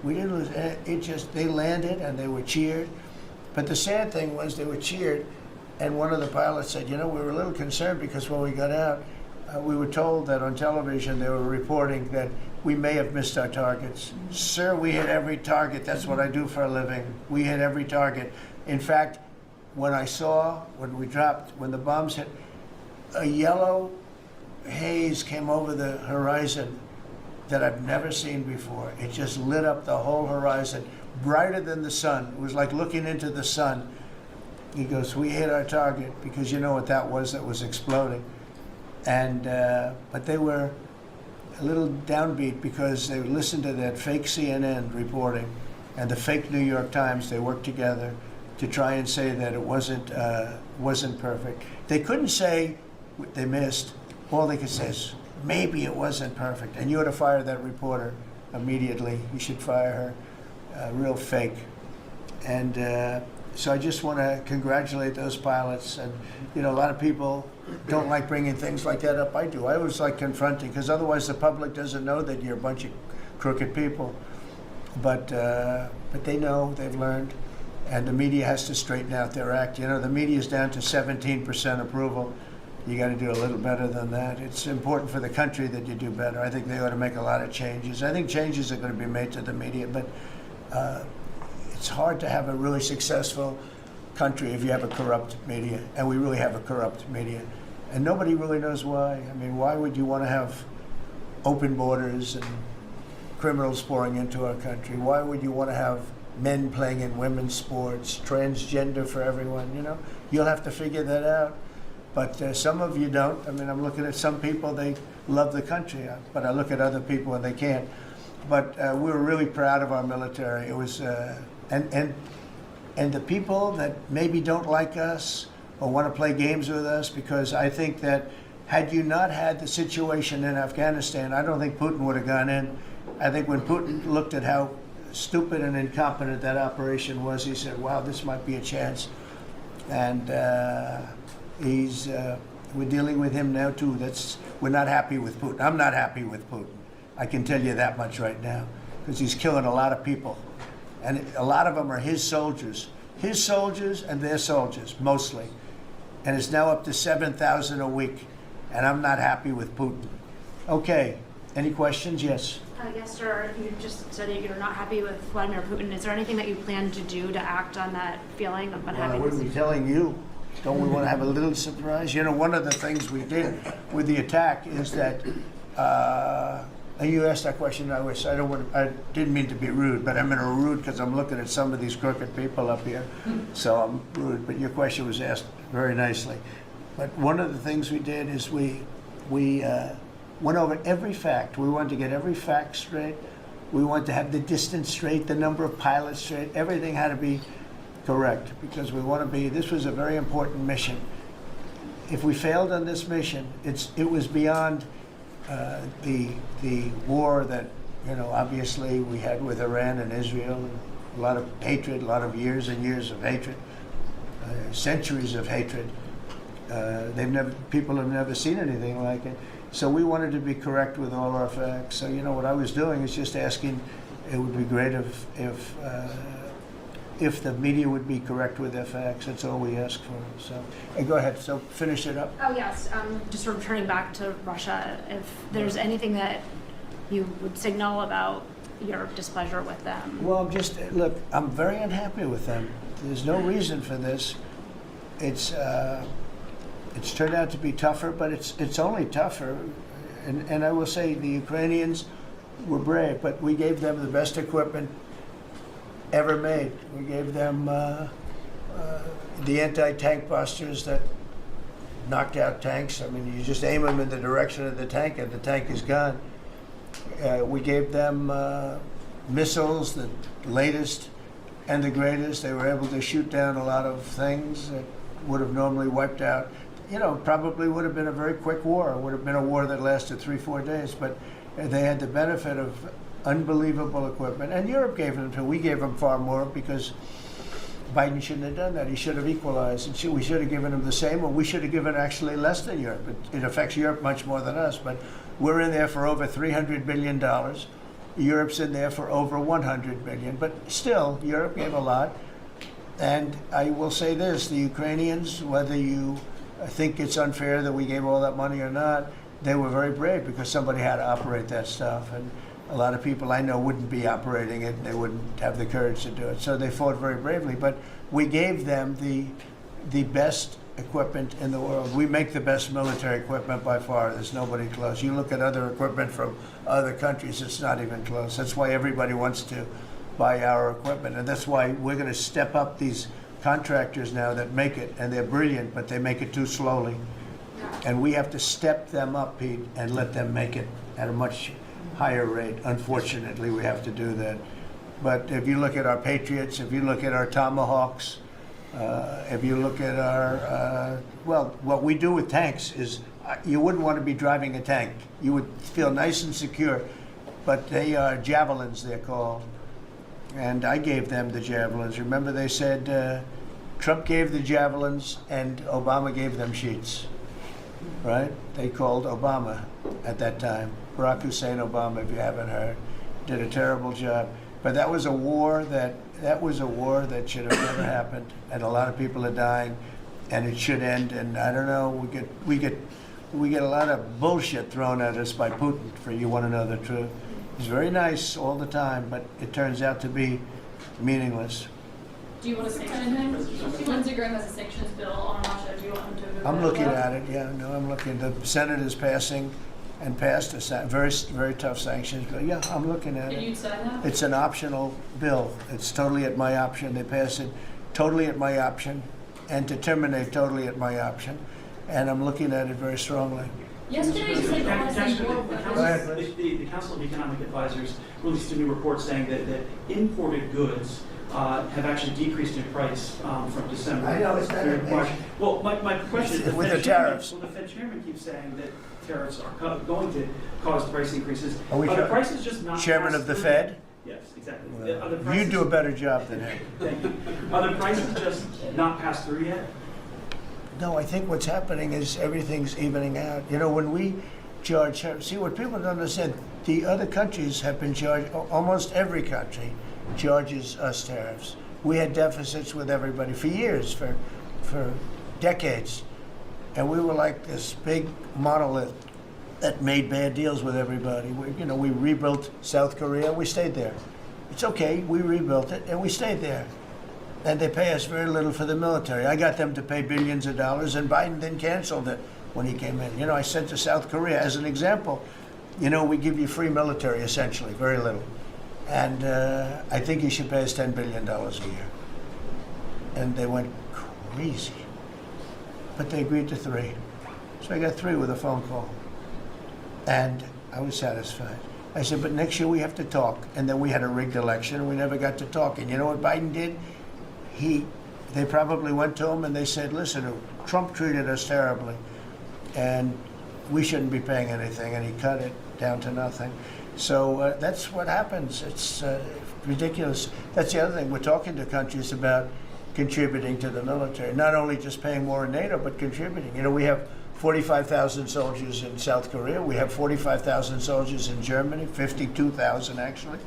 We didn't lose it. They landed and they were cheered. But the sad thing was they were cheered, and one of the pilots said, we were a little concerned because when we got out, we were told that on television they were reporting that we may have missed our targets. Sir, we hit every target. That's what I do for a living. We hit every target. In fact, when the bombs hit, a yellow haze came over the horizon that I've never seen before. It just lit up the whole horizon, brighter than the sun. It was like looking into the sun. He goes, we hit our target, because you know what that was exploding. And but they were a little downbeat because they listened to that fake CNN reporting and the fake New York Times. They worked together to try and say that it wasn't perfect. They couldn't say they missed. All they could say is, maybe it wasn't perfect. And you ought to fire that reporter immediately. You should fire her. Real fake. And so I just want to congratulate those pilots. And, you know, a lot of people don't like bringing things like that up. I do. I always like confronting, because otherwise the public doesn't know that you're a bunch of crooked people. But they know, they've learned, and the media has to straighten out their act. You know, the media's down to 17% approval. You got to do a little better than that. It's important for the country that you do better. I think they ought to make a lot of changes. I think changes are going to be made to the media, but it's hard to have a really successful country if you have a corrupt media, and we really have a corrupt media. And nobody really knows why. I mean, why would you want to have open borders and criminals pouring into our country? Why would you want to have men playing in women's sports, transgender for everyone? You know, you'll have to figure that out. But some of you don't. I mean, I'm looking at some people, they love the country, but I look at other people and they can't. But we were really proud of our military. It was, and the people that maybe don't like us or want to play games with us, because I think that had you not had the situation in Afghanistan, I don't think Putin would have gone in. I think when Putin looked at how stupid and incompetent that operation was, he said, wow, this might be a chance. And we're dealing with him now too. We're not happy with Putin. I'm not happy with Putin. I can tell you that much right now, because he's killing a lot of people. And a lot of them are his soldiers and their soldiers, mostly. And it's now up to 7,000 a week. And I'm not happy with Putin. Okay, any questions? Yes. Yes, sir. You just said that you're not happy with Vladimir Putin. Is there anything that you plan to do to act on that feeling of Well, I unhappiness? wouldn't be telling you. Don't we want to have a little surprise? You know, one of the things we did with the attack is that, and you asked that question, I didn't mean to be rude, but I'm in a rude because I'm looking at some of these crooked people up here, so I'm rude, but your question was asked very nicely. But one of the things we did is we went over every fact. We wanted to get every fact straight. We wanted to have the distance straight, the number of pilots straight. Everything had to be correct, because we want to be, this was a very important mission. If we failed on this mission, it was beyond the war that, you know, obviously we had with Iran and Israel, and a lot of hatred, a lot of years and years of hatred, centuries of hatred. People have never seen anything like it. So we wanted to be correct with all our facts. So, you know, what I was doing is just asking, it would be great if the media would be correct with their facts. That's all we ask for. So, hey, go ahead. So finish it up. Oh, yes. Just returning back to Russia, if there's anything that you would signal about your displeasure with them. Well, look, I'm very unhappy with them. There's no reason for this. It's turned out to be tougher, but it's only tougher. And I will say the Ukrainians were brave, but we gave them the best equipment ever made. We gave them the anti-tank busters that knocked out tanks. I mean, you just aim them in the direction of the tank and the tank is gone. We gave them missiles, the latest and the greatest. They were able to shoot down a lot of things that would have normally wiped out. You know, probably would have been a very quick war. It would have been a war that lasted 3-4 days, but they had the benefit of unbelievable equipment. And Europe gave them too. We gave them far more, because Biden shouldn't have done that. He should have equalized. And we should have given him the same, or we should have given actually less than Europe. It affects Europe much more than us, but we're in there for over $300 billion. Europe's in there for over $100 billion, but still, Europe gave a lot. And I will say this, the Ukrainians, whether you think it's unfair that we gave all that money or not, they were very brave, because somebody had to operate that stuff. And a lot of people I know wouldn't be operating it, and they wouldn't have the courage to do it. So they fought very bravely, but we gave them the best equipment in the world. We make the best military equipment by far. There's nobody close. You look at other equipment from other countries, it's not even close. That's why everybody wants to buy our equipment, and that's why we're going to step up these contractors now that make it, and they're brilliant, but they make it too slowly. And we have to step them up, Pete, and let them make it at a much higher rate. Unfortunately, we have to do that. But if you look at our Patriots, if you look at our Tomahawks, if you look at our, well, what we do with tanks is, you wouldn't want to be driving a tank. You would feel nice and secure, but they are javelins, they're called. and I gave them the javelins. Remember they said Trump gave the javelins and Obama gave them sheets, right? They called Obama at that time. Barack Hussein Obama, if you haven't heard, did a terrible job. But that was a war that should have never happened, and a lot of people are dying, and it should end. And I don't know, we get a lot of bullshit thrown at us by Putin. For you want to know the truth, he's very nice all the time, but it turns out to be meaningless. Do you want to sanctions? Lindsey Graham has a sanctions bill on Russia. Do you want him to move I'm that looking well? at it. Yeah, no, I'm looking. The Senate is passing and passed a very tough sanctions bill. Yeah, I'm looking at And it. you'd sign that? It's an optional bill. It's totally at my option. They pass it totally at my option, and to terminate totally at my option. And I'm looking at it very strongly. Yesterday you said you want to see more weapons. Go ahead, please. The Council of Economic Advisors released a new report saying that imported goods have actually decreased in price from December. I know, it's not through a- March. Well, my question is, With the tariffs. Well, the Fed chairman keeps saying that tariffs are going to cause price increases. Are we the sure? prices just not Chairman passed of the through? Fed? Yes, exactly. Well, Are the you prices- do a better job than him. Thank you. Are the prices just not passed through yet? No, I think what's happening is everything's evening out. You know, when we charge, see what people don't understand, the other countries have been charged, almost every country charges us tariffs. We had deficits with everybody for years, for decades. And we were like this big monolith that made bad deals with everybody. We rebuilt South Korea, we stayed there. It's okay, we rebuilt it and we stayed there. And they pay us very little for the military. I got them to pay billions of dollars, and Biden then canceled it when he came in. I sent to South Korea as an example. We give you free military, essentially, very little. And I think you should pay us $10 billion a year. And they went crazy. But they agreed to 3. So I got 3 with a phone call. And I was satisfied. I said, but next year we have to talk. And then we had a rigged election, and we never got to talk. And you know what Biden did? They probably went to him and they said, listen, Trump treated us terribly, and we shouldn't be paying anything, and he cut it down to nothing. So that's what happens. It's ridiculous. That's the other thing. We're talking to countries about contributing to the military, not only just paying more in NATO, but contributing. We have 45,000 soldiers in South Korea. We have 45,000 soldiers in Germany, 52,000 actually.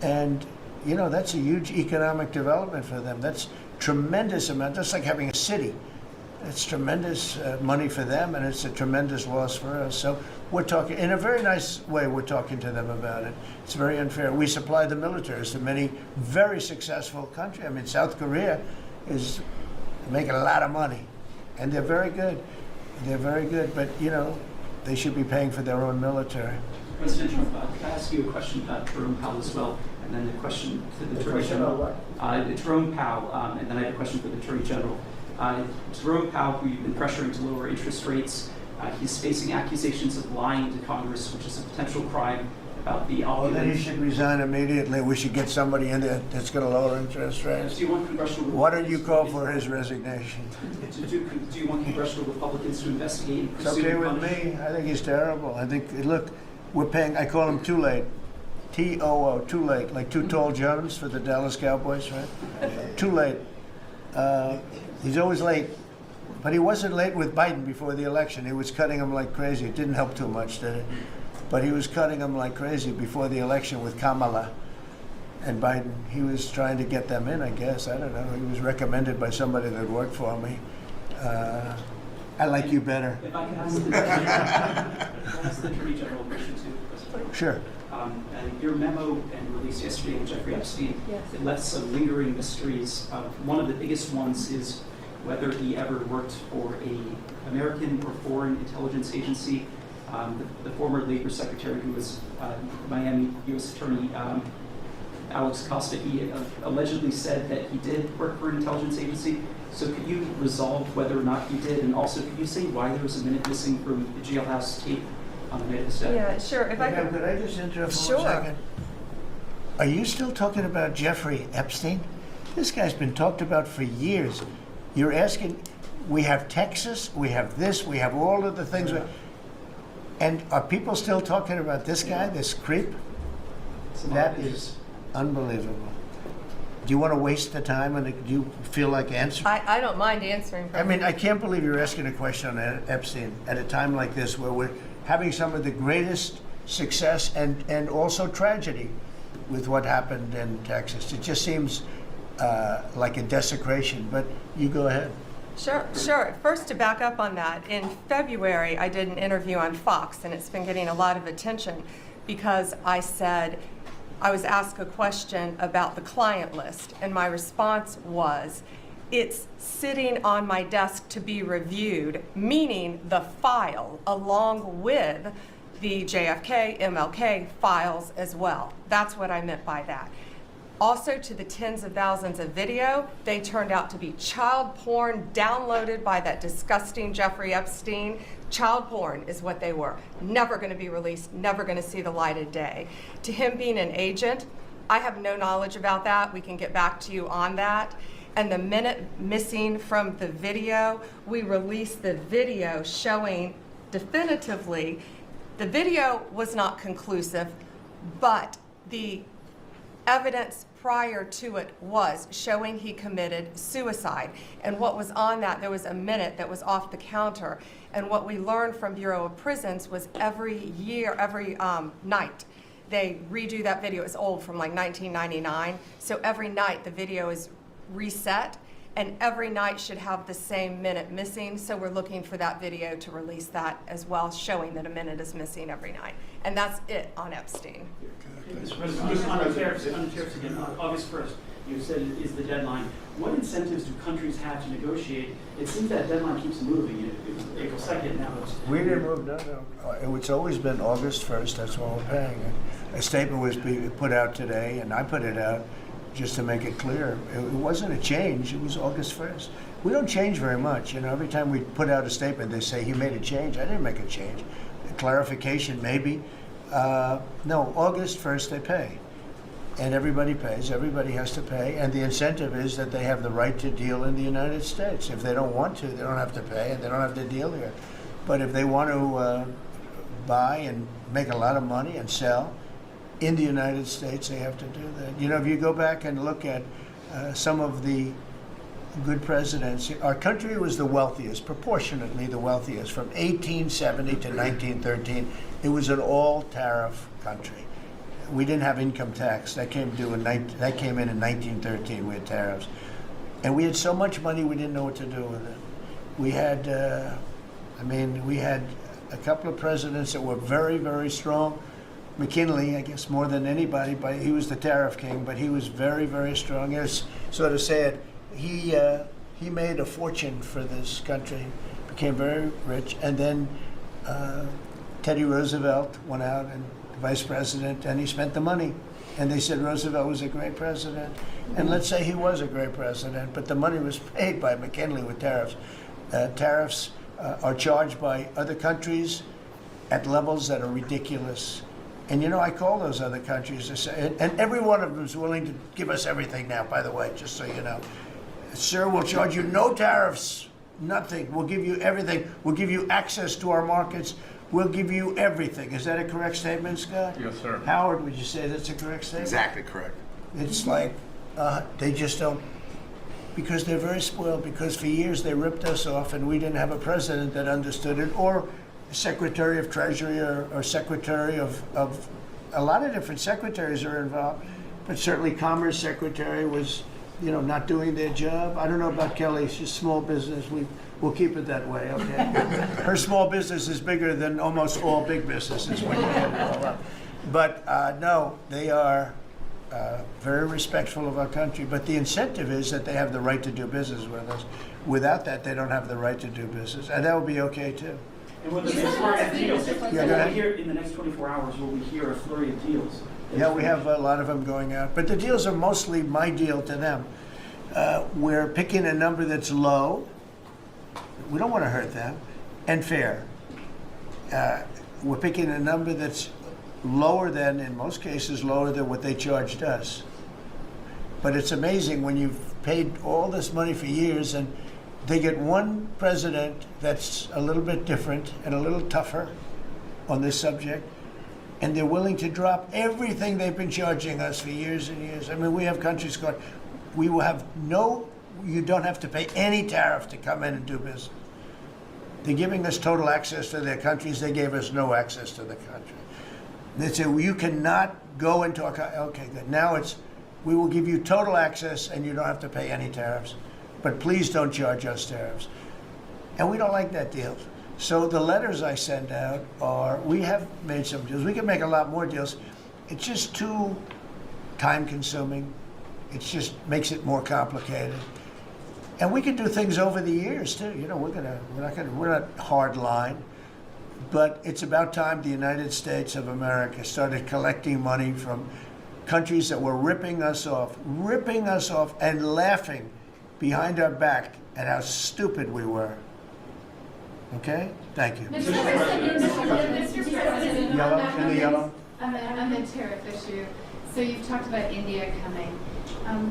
And that's a huge economic development for them. That's tremendous amount, just like having a city. It's tremendous money for them, and it's a tremendous loss for us. So we're talking, in a very nice way, we're talking to them about it. It's very unfair. We supply the militaries to many very successful countries. I mean, South Korea is making a lot of money, and they're very good. They're very good, but, they should be paying for their own military. President Trump, could I ask you a question about Jerome Powell as well, and then a question to the Attorney General? Jerome Powell, and then I have a question for the Attorney General. Jerome Powell, who you've been pressuring to lower interest rates, he's facing accusations of lying to Congress, which is a potential crime about the Well, then he opulence. should resign immediately. We should get somebody in there that's going to lower interest rates. Do you want congressional Why don't you Republicans call to for his resignation? Do you want congressional Republicans to investigate and It's pursue okay and with punish? me. I think he's terrible. I think, look, we're paying, I call him Too Late. T-O-O, Too Late, like Too Tall Jones for the Dallas Cowboys, right? Too late. He's always late. But he wasn't late with Biden before the election. He was cutting him like crazy. It didn't help too much, did it? But he was cutting him like crazy before the election with Kamala and Biden. He was trying to get them in, I guess. I don't know. He was recommended by somebody that worked for me. I like you better. If I could ask the Attorney General a question too, President. Sure. Your memo and release yesterday on Jeffrey Epstein, it left some lingering mysteries. One of the biggest ones is whether he ever worked for a American or foreign intelligence agency. The former Labor Secretary, who was Miami U.S. Attorney Alex Acosta, he allegedly said that he did work for an intelligence agency. So could you resolve whether or not he did? And also, could you say why there was a minute missing from the jailhouse tape on the night of the step? Yeah, sure. If I Ma'am, could, could I just interrupt for Sure. 1 second? Are you still talking about Jeffrey Epstein? This guy's been talked about for years. You're asking, we have Texas, we have this, we have all of the things. And are people still talking about this guy, this creep? That is unbelievable. Do you want to waste the time, and do you feel like answering? I don't mind answering. I mean, I can't believe you're asking a question on Epstein at a time like this where we're having some of the greatest success and also tragedy with what happened in Texas. It just seems like a desecration, but you go ahead. Sure. First, to back up on that, in February, I did an interview on Fox, and it's been getting a lot of attention because I said, I was asked a question about the client list, and my response was, it's sitting on my desk to be reviewed, meaning the file along with the JFK, MLK files as well. That's what I meant by that. Also, to the tens of thousands of video, they turned out to be child porn downloaded by that disgusting Jeffrey Epstein. Child porn is what they were. Never going to be released, never going to see the light of day. To him being an agent, I have no knowledge about that. We can get back to you on that. And the minute missing from the video, we released the video showing definitively the video was not conclusive, but the evidence prior to it was showing he committed suicide. And what was on that, there was a minute that was off the counter. And what we learned from Bureau of Prisons was every night, they redo that video. It's old, from like 1999. So every night the video is reset, and every night should have the same minute missing. So we're looking for that video to release that as well, showing that a minute is missing every night. And that's it on Epstein. Mr. President, just on the tariffs again, August 1st, you said is the deadline. What incentives do countries have to negotiate? It seems that deadline keeps moving. It was April 2nd, now it's... We didn't move, no. It's always been August 1st, that's what we're paying. A statement was put out today, and I put it out just to make it clear. It wasn't a change, it was August 1st. We don't change very much. Every time we put out a statement, they say, he made a change. I didn't make a change. A clarification, maybe. No, August 1st they pay. And everybody pays, everybody has to pay, and the incentive is that they have the right to deal in the United States. If they don't want to, they don't have to pay, and they don't have to deal here. But if they want to buy and make a lot of money and sell in the United States, they have to do that. If you go back and look at some of the good presidents, our country was the wealthiest, proportionately the wealthiest, from 1870 to 1913. It was an all-tariff country. We didn't have income tax. That came in in 1913. We had tariffs. And we had so much money we didn't know what to do with it. We had, we had a couple of presidents that were very, very strong. McKinley, I guess more than anybody, but he was the tariff king, but he was very, very strong. As sort of said, he made a fortune for this country, became very rich, and then Teddy Roosevelt went out and vice president, and he spent the money. And they said Roosevelt was a great president. And let's say he was a great president, but the money was paid by McKinley with tariffs. Tariffs are charged by other countries at levels that are ridiculous. And I call those other countries to say, and every one of them is willing to give us everything now, by the way, just so you know. Sir, we'll charge you no tariffs, nothing. We'll give you everything. We'll give you access to our markets. We'll give you everything. Is that a correct statement, Scott? Yes, sir. Howard, would you say that's a correct statement? Exactly correct. It's like they just don't, because they're very spoiled, because for years they ripped us off and we didn't have a president that understood it, or Secretary of Treasury or Secretary of a lot of different secretaries are involved, but certainly Commerce Secretary was, not doing their job. I don't know about Kelly, she's small business. We'll keep it that way, okay? Her small business is bigger than almost all big businesses when you add it all up. But no, they are very respectful of our country. But the incentive is that they have the right to do business with us. Without that, they don't have the right to do business. And that would be okay, too. And with the next flurry of deals, Yeah, go ahead. in the next 24 hours, will we hear a flurry of deals? Yeah, we have a lot of them going out. But the deals are mostly my deal to them. We're picking a number that's low. We don't want to hurt them, and fair. We're picking a number that's lower than, in most cases, lower than what they charged us. But it's amazing when you've paid all this money for years and they get one president that's a little bit different and a little tougher on this subject, and they're willing to drop everything they've been charging us for years and years. I mean, we have countries going, we will have you don't have to pay any tariff to come in and do business. They're giving us total access to their countries. They gave us no access to the country. They say, well, you cannot go into our country. Okay, good. Now we will give you total access and you don't have to pay any tariffs. But please don't charge us tariffs. And we don't like that deal. So the letters I send out we have made some deals. We can make a lot more deals. It's just too time consuming. It just makes it more complicated. And we can do things over the years too. You know, we're not hard line, but it's about time the United States of America started collecting money from countries that were ripping us off and laughing behind our back at how stupid we were. Okay? Thank you. Mr. President, Yellow, in the yellow. on the tariff issue, so you've talked about India coming,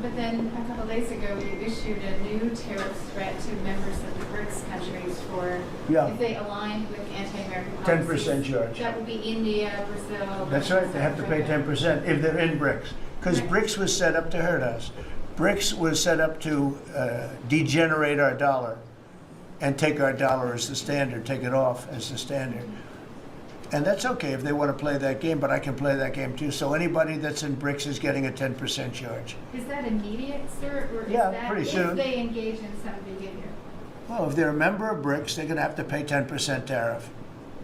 but then a couple days ago you issued a new tariff threat to members of the BRICS countries for if they aligned with anti-American policies. 10% charge. That would be India, Brazil. That's Russia, right. They have to pay South Africa. 10% if they're in BRICS. Because Right. BRICS was set up to hurt us. BRICS was set up to degenerate our dollar and take our dollar as the standard, take it off as the standard. And that's okay if they want to play that game, but I can play that game too. So anybody that's in BRICS is getting a 10% charge. Is that immediate, sir, or Yeah, is that pretty soon. if they engage in some behavior? Well, if they're a member of BRICS, they're going to have to pay 10% tariff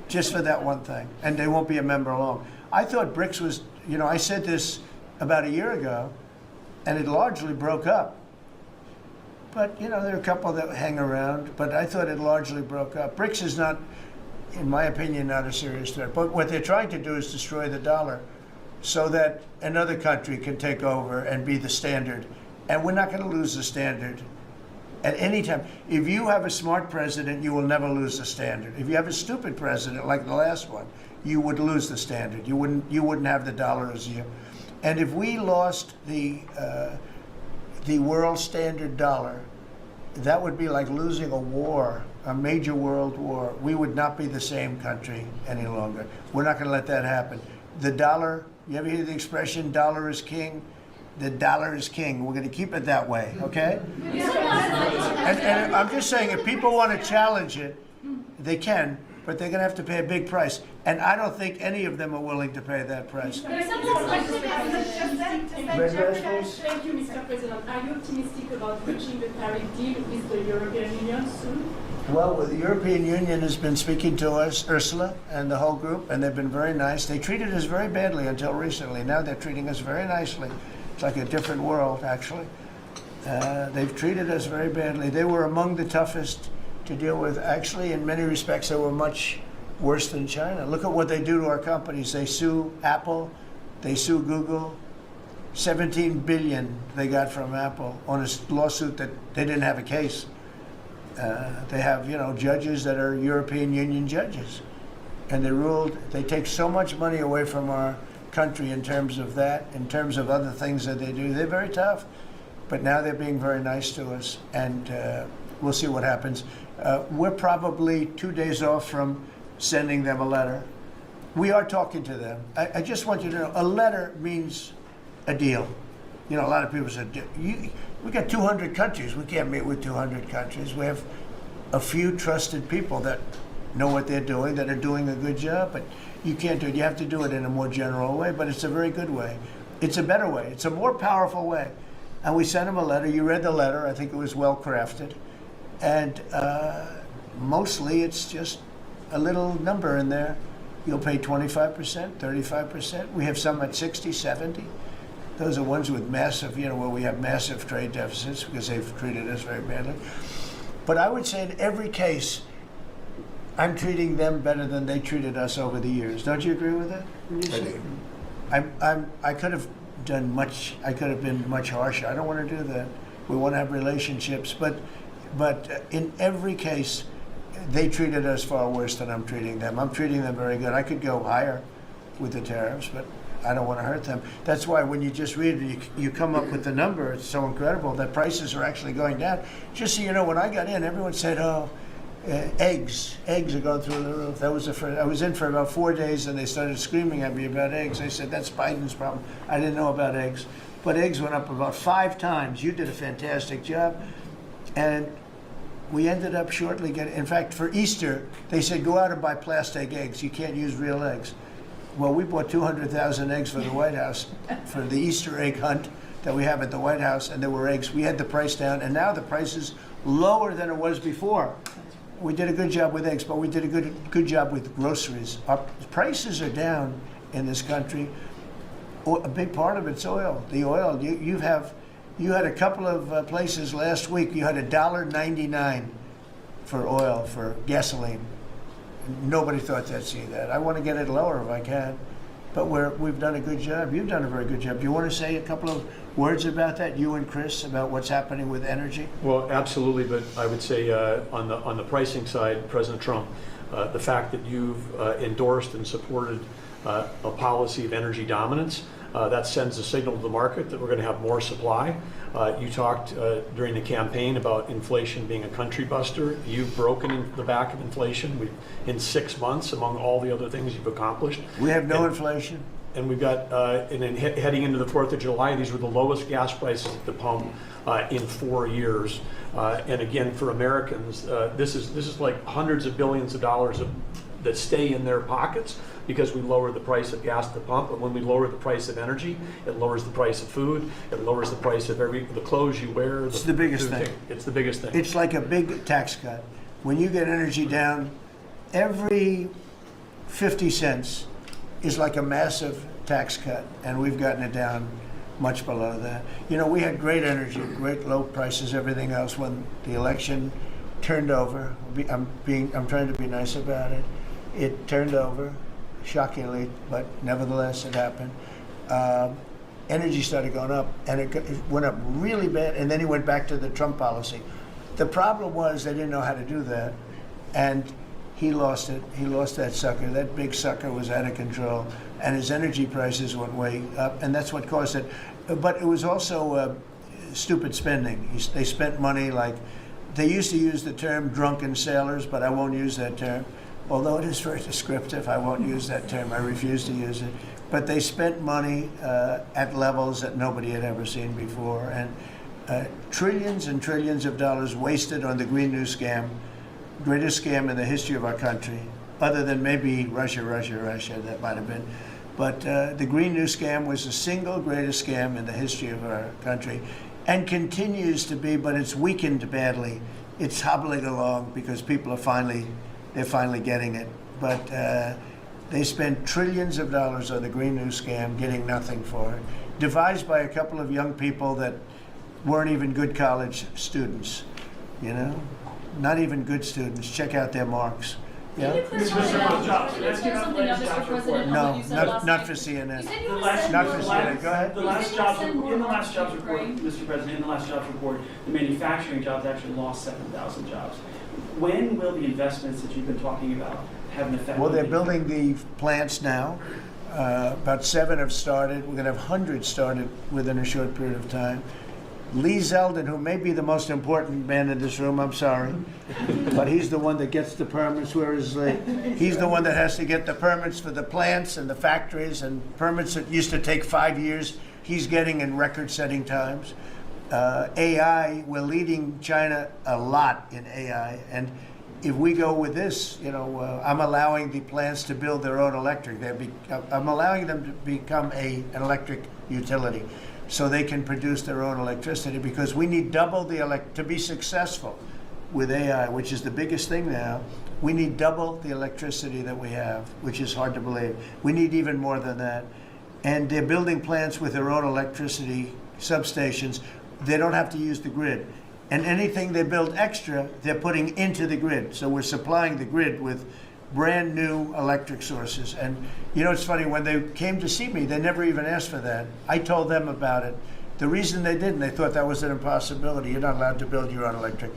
just for that one thing. And they won't be a member long. I thought BRICS was, I said this about a year ago, and it largely broke up. But, there are a couple that hang around, but I thought it largely broke up. BRICS is not, in my opinion, not a serious threat. But what they're trying to do is destroy the dollar so that another country can take over and be the standard. And we're not going to lose the standard at any time. If you have a smart president, you will never lose the standard. If you have a stupid president like the last one, you would lose the standard. You wouldn't have the dollar as you. And if we lost the world standard dollar, that would be like losing a war, a major world war. We would not be the same country any longer. We're not going to let that happen. The dollar, you ever hear the expression, dollar is king? The dollar is king. We're going to keep it that way, okay? And I'm just saying, if people want to challenge it, they can, but they're going to have to pay a big price. And I don't think any of them are willing to pay that price. There's some question Thank you, Mr. President. Are you optimistic about reaching the tariff deal with the European Union soon? Well, the European Union has been speaking to us, Ursula and the whole group, and they've been very nice. They treated us very badly until recently. Now they're treating us very nicely. It's like a different world, actually. They've treated us very badly. They were among the toughest to deal with. Actually, in many respects, they were much worse than China. Look at what they do to our companies. They sue Apple. They sue Google. $17 billion they got from Apple on a lawsuit that they didn't have a case. They have, judges that are European Union judges. And they take so much money away from our country in terms of that, in terms of other things that they do. They're very tough. But now they're being very nice to us, and we'll see what happens. We're probably 2 days off from sending them a letter. We are talking to them. I just want you to know, a letter means a deal. A lot of people said, we got 200 countries. We can't meet with 200 countries. We have a few trusted people that know what they're doing, that are doing a good job, but you can't do it. You have to do it in a more general way, but it's a very good way. It's a better way. It's a more powerful way. And we sent them a letter. You read the letter. I think it was well crafted. And mostly it's just a little number in there. You'll pay 25%, 35%. We have some at 60, 70. Those are ones with massive, where we have massive trade deficits because they've treated us very badly. But I would say in every case, I'm treating them better than they treated us over the years. Don't you agree with that? I could have done much. I could have been much harsher. I don't want to do that. We want to have relationships, but in every case, they treated us far worse than I'm treating them. I'm treating them very good. I could go higher with the tariffs, but I don't want to hurt them. That's why when you just read it, you come up with the number. It's so incredible that prices are actually going down. Just so you know, when I got in, everyone said, "Oh, eggs are going through the roof." That was the first. I was in for about 4 days, and they started screaming at me about eggs. I said, "That's Biden's problem." I didn't know about eggs. but eggs went up about 5 times. You did a fantastic job. And we ended up shortly getting, in fact, for Easter, they said, go out and buy plastic eggs. You can't use real eggs. Well, we bought 200,000 eggs for the White House for the Easter egg hunt that we have at the White House, and there were eggs. We had the price down, and now the price is lower than it was before. We did a good job with eggs, but we did a good job with groceries. Our prices are down in this country. A big part of it's oil. The oil, you had a couple of places last week, you had $1.99 for oil, for gasoline. Nobody thought they'd see that. I want to get it lower if I can, but we've done a good job. You've done a very good job. Do you want to say a couple of words about that, you and Chris, about what's happening with energy? Well, absolutely, but I would say on the pricing side, President Trump, the fact that you've endorsed and supported a policy of energy dominance, that sends a signal to the market that we're going to have more supply. You talked during the campaign about inflation being a country buster. You've broken in the back of inflation in 6 months, among all the other things you've accomplished. We have no inflation. And we've got, and then heading into the 4th of July, these were the lowest gas prices at the pump in 4 years. And again, for Americans, this is like hundreds of billions of dollars that stay in their pockets because we lower the price of gas at the pump. And when we lower the price of energy, it lowers the price of food, it lowers the price of the clothes you wear. It's the biggest thing. It's the biggest thing. It's like a big tax cut. When you get energy down, every 50 cents is like a massive tax cut, and we've gotten it down much below that. You know, we had great energy, great low prices, everything else. When the election turned over, I'm trying to be nice about it. It turned over, shockingly, but nevertheless it happened. Energy started going up, and it went up really bad, and then he went back to the Trump policy. The problem was they didn't know how to do that, and he lost it. He lost that sucker. That big sucker was out of control, and his energy prices went way up, and that's what caused it. But it was also stupid spending. They spent money like, they used to use the term drunken sailors, but I won't use that term. Although it is very descriptive, I won't use that term. I refuse to use it. But they spent money at levels that nobody had ever seen before, and trillions and trillions of dollars wasted on the Green New Scam, greatest scam in the history of our country, other than maybe Russia, that might have been. But the Green New Scam was the single greatest scam in the history of our country, and continues to be, but it's weakened badly. It's hobbling along because people are they're finally getting it. But they spent trillions of dollars on the Green New Scam, getting nothing for it. Devised by a couple of young people that weren't even good college students, you know? Not even good students. Check out their marks. Yeah? Can you clear something up, Mr. President, on what you said last not night? for CNN. You said you Not for CNN. Go ahead. In the last jobs report, Mr. President, in the last jobs report, the manufacturing jobs actually lost 7,000 jobs. When will the investments that you've been talking about have an effect? Well, they're building the plants now. About 7 have started. We're going to have hundreds started within a short period of time. Lee Zeldin, who may be the most important man in this room, I'm sorry, but he's the one that gets the permits, whereas he's the one that has to get the permits for the plants and the factories, and permits that used to take 5 years, he's getting in record-setting times. AI, we're leading China a lot in AI, and if we go with this, you know, I'm allowing the plants to build their own electric. I'm allowing them to become an electric utility, so they can produce their own electricity, because we need double to be successful with AI, which is the biggest thing now. We need double the electricity that we have, which is hard to believe. We need even more than that. And they're building plants with their own electricity substations. They don't have to use the grid. And anything they build extra, they're putting into the grid. So we're supplying the grid with brand new electric sources. And you know, it's funny, when they came to see me, they never even asked for that. I told them about it. The reason they didn't, they thought that was an impossibility. You're not allowed to build your own electric.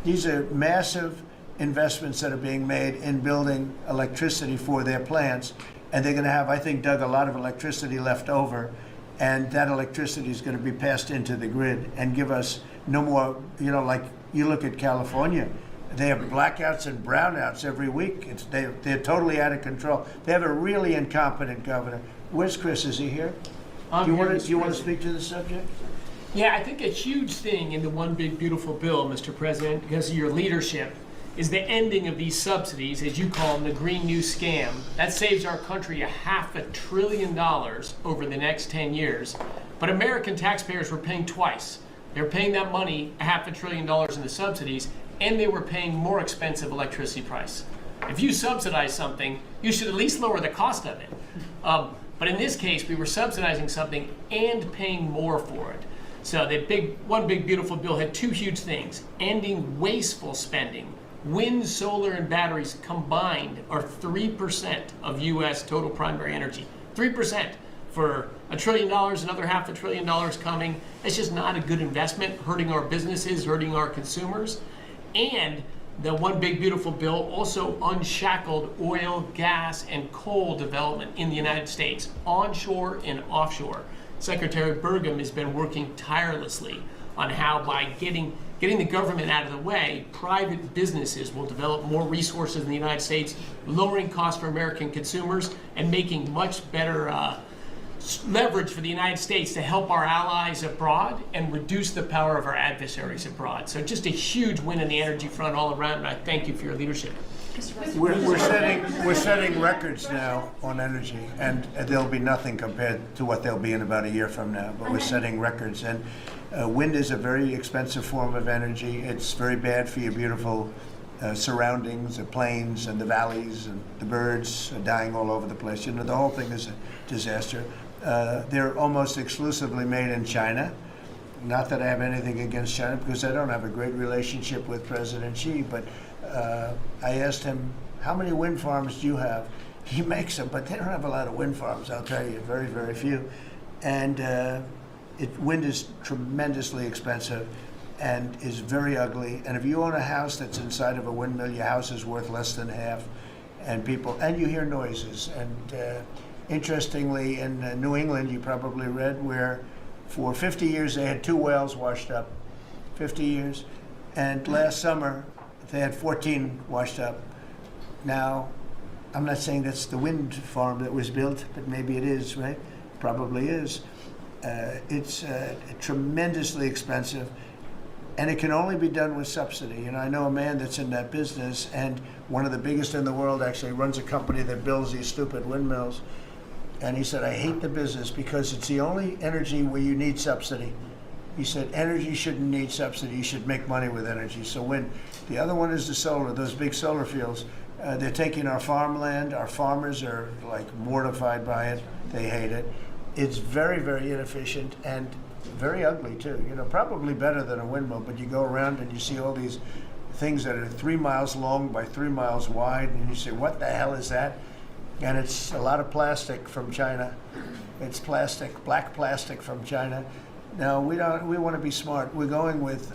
These are massive investments that are being made in building electricity for their plants. And they're going to have, I think, Doug, a lot of electricity left over. And that electricity is going to be passed into the grid and give us no more, you know, like you look at California. They have blackouts and brownouts every week. They're totally out of control. They have a really incompetent governor. Where's Chris? Is he here? Do you want to speak to the subject? Yeah, I think a huge thing in the One Big Beautiful Bill, Mr. President, because of your leadership, is the ending of these subsidies, as you call them, the Green New Scam. That saves our country $500 billion over the next 10 years. But American taxpayers were paying twice. They were paying that money, $500 billion in the subsidies, and they were paying more expensive electricity price. If you subsidize something, you should at least lower the cost of it. But in this case, we were subsidizing something and paying more for it. So the One Big Beautiful Bill had two huge things: ending wasteful spending. Wind, solar, and batteries combined are 3% of U.S. total primary energy. 3% for $1 trillion, another $500 billion coming. It's just not a good investment, hurting our businesses, hurting our consumers. And the One Big Beautiful Bill also unshackled oil, gas, and coal development in the United States, onshore and offshore. Secretary Burgum has been working tirelessly on how, by getting the government out of the way, private businesses will develop more resources in the United States, lowering costs for American consumers and making much better leverage for the United States to help our allies abroad and reduce the power of our adversaries abroad. So just a huge win on the energy front all around, and I thank you for your leadership. We're setting records now on energy, and there'll be nothing compared to what they'll be in about a year from now. But we're setting records, and wind is a very expensive form of energy. It's very bad for your beautiful surroundings, the plains and the valleys, and the birds are dying all over the place. You know, the whole thing is a disaster. They're almost exclusively made in China. Not that I have anything against China, because I don't have a great relationship with President Xi, but I asked him, how many wind farms do you have? He makes them, but they don't have a lot of wind farms, I'll tell you, very, very few. And wind is tremendously expensive and is very ugly. And if you own a house that's inside of a windmill, your house is worth less than half. And you hear noises. And interestingly, in New England, you probably read, where for 50 years they had 2 wells washed up, 50 years. And last summer, they had 14 washed up. Now, I'm not saying that's the wind farm that was built, but maybe it is, right? Probably is. It's tremendously expensive, and it can only be done with subsidy. And I know a man that's in that business, and one of the biggest in the world actually runs a company that builds these stupid windmills. And he said, I hate the business because it's the only energy where you need subsidy. He said, energy shouldn't need subsidy. You should make money with energy. So wind. The other one is the solar, those big solar fields. They're taking our farmland. Our farmers are like mortified by it. They hate it. It's very, very inefficient and very ugly too. You know, probably better than a windmill, but you go around and you see all these things that are 3 miles long by 3 miles wide, and you say, what the hell is that? And it's a lot of plastic from China. It's plastic, black plastic from China. Now, we want to be smart. We're going with,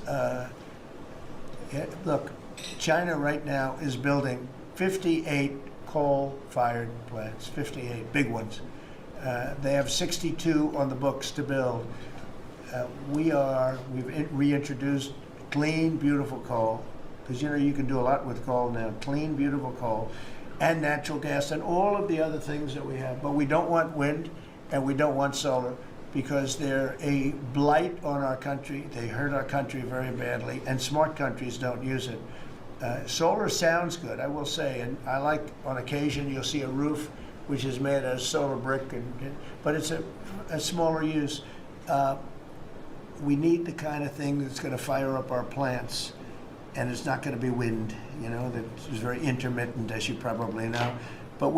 look, China right now is building 58 coal-fired plants, 58 big ones. They have 62 on the books to build. We've reintroduced clean, beautiful coal, because you know you can do a lot with coal now. Clean, beautiful coal, and natural gas, and all of the other things that we have. But we don't want wind, and we don't want solar, because they're a blight on our country. They hurt our country very badly, and smart countries don't use it. Solar sounds good, I will say, and I like, on occasion, you'll see a roof which is made out of solar brick, but it's a smaller use. We need the kind of thing that's going to fire up our plants, and it's not going to be wind, you know, that is very intermittent, as you probably know. But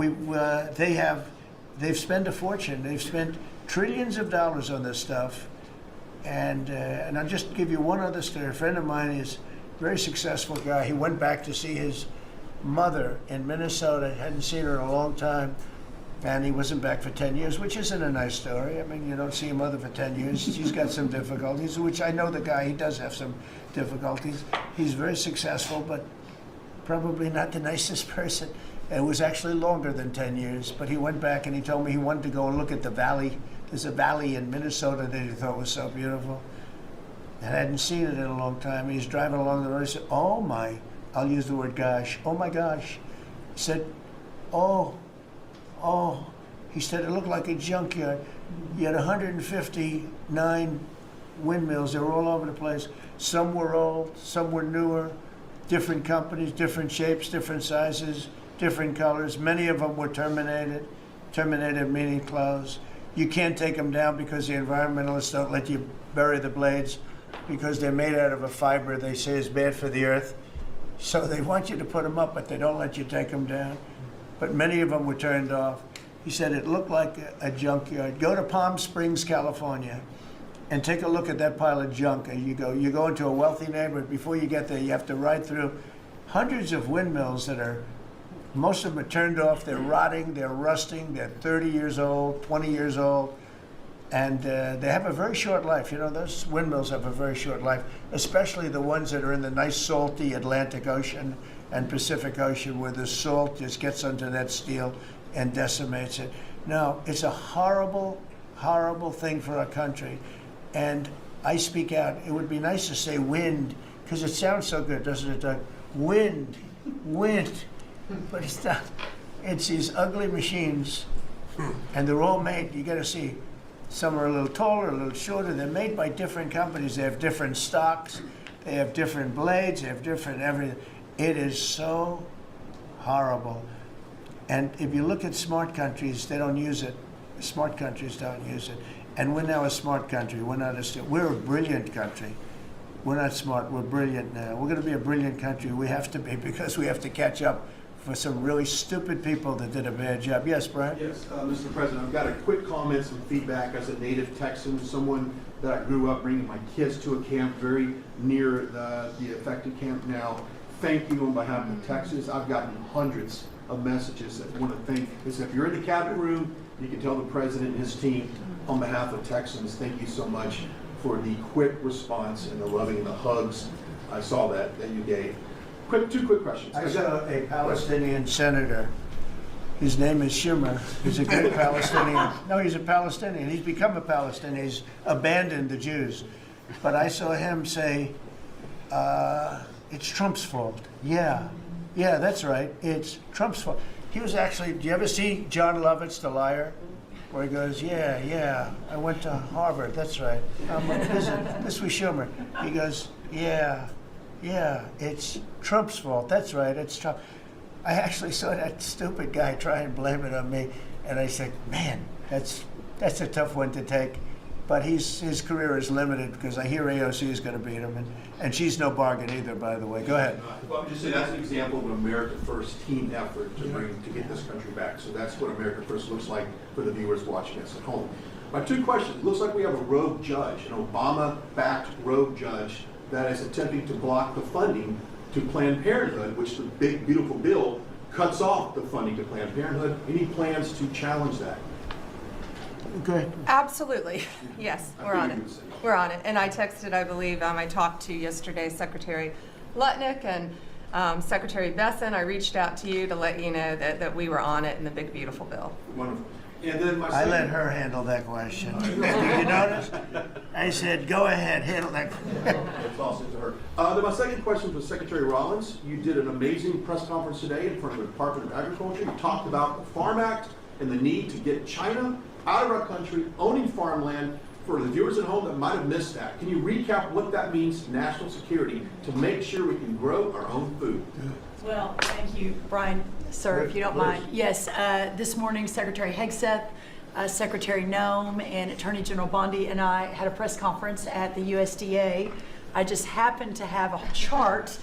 they've spent a fortune. They've spent trillions of dollars on this stuff, and I'll just give you one other story. A friend of mine is a very successful guy. He went back to see his mother in Minnesota. Hadn't seen her in a long time, and he wasn't back for 10 years, which isn't a nice story. I mean, you don't see your mother for 10 years. She's got some difficulties, which I know the guy. He does have some difficulties. He's very successful, but probably not the nicest person. It was actually longer than 10 years, but he went back and he told me he wanted to go and look at the valley. There's a valley in Minnesota that he thought was so beautiful. And I hadn't seen it in a long time. He's driving along the road. He said, oh my, I'll use the word gosh, oh my gosh. He said, oh. He said, it looked like a junkyard. You had 159 windmills. They were all over the place. Some were old, some were newer, different companies, different shapes, different sizes, different colors. Many of them were terminated. Terminated meaning closed. You can't take them down because the environmentalists don't let you bury the blades because they're made out of a fiber they say is bad for the earth. So they want you to put them up, but they don't let you take them down. But many of them were turned off. He said it looked like a junkyard. Go to Palm Springs, California, and take a look at that pile of junk. And you go into a wealthy neighborhood. Before you get there, you have to ride through hundreds of windmills that are, most of them are turned off. They're rotting, they're rusting, they're 30 years old, 20 years old. And they have a very short life. You know, those windmills have a very short life, especially the ones that are in the nice salty Atlantic Ocean and Pacific Ocean where the salt just gets under that steel and decimates it. No, it's a horrible, horrible thing for our country. And I speak out. It would be nice to say wind, because it sounds so good, doesn't it, Doug? Wind, wind. But it's not. It's these ugly machines, and they're all made, you gotta see, some are a little taller, a little shorter. They're made by different companies. They have different stocks. They have different blades. They have different everything. It is so horrible. And if you look at smart countries, they don't use it. Smart countries don't use it. And we're now a smart country. We're a brilliant country. We're not smart. We're brilliant now. We're going to be a brilliant country. We have to be, because we have to catch up for some really stupid people that did a bad job. Yes, Brian? Yes, Mr. President, I've got a quick comment, some feedback as a native Texan, someone that I grew up bringing my kids to a camp very near the affected camp now. Thank you on behalf of Texas. I've gotten hundreds of messages that want to thank. If you're in the cabinet room, you can tell the president and his team on behalf of Texans, thank you so much for the quick response and the loving and the hugs. I saw that you gave. Two quick questions. I saw a Palestinian senator. His name is Schumer. He's a great Palestinian. No, he's a Palestinian. He's become a Palestinian. He's abandoned the Jews. But I saw him say, it's Trump's fault. Yeah, that's right. It's Trump's fault. He was actually, do you ever see John Lovitz, The Liar? Where he goes, yeah, I went to Harvard. That's right. This was Schumer. He goes, yeah, it's Trump's fault. That's right, it's Trump. I actually saw that stupid guy try and blame it on me, and I said, man, that's a tough one to take. But his career is limited because I hear AOC is going to beat him, and she's no bargain either, by the way. Go ahead. Well, I'm just saying that's an example of an America First team effort to get this country back. So that's what America First looks like for the viewers watching us at home. My two questions. It looks like we have a rogue judge, an Obama-backed rogue judge that is attempting to block the funding to Planned Parenthood, which the big, beautiful bill cuts off the funding to Planned Parenthood. Any plans to challenge that? Okay. Absolutely. Yes, we're on it. We're on it. And I texted, I believe, I talked to yesterday Secretary Lutnick and Secretary Besson. I reached out to you to let you know that we were on it in the big, beautiful bill. Wonderful. And then I let her handle that question. Did you notice? I said, go ahead, handle that question. It's all sent to her. Then my second question was Secretary Rollins. You did an amazing press conference today in front of the Department of Agriculture. You talked about the Farm Act and the need to get China out of our country, owning farmland. For the viewers at home that might have missed that, can you recap what that means to national security to make sure we can grow our own food? Well, thank you, Brian. Sir, if you don't mind. Yes, this morning Secretary Hegseth, Secretary Noem, and Attorney General Bondi and I had a press conference at the USDA. I just happened to have a chart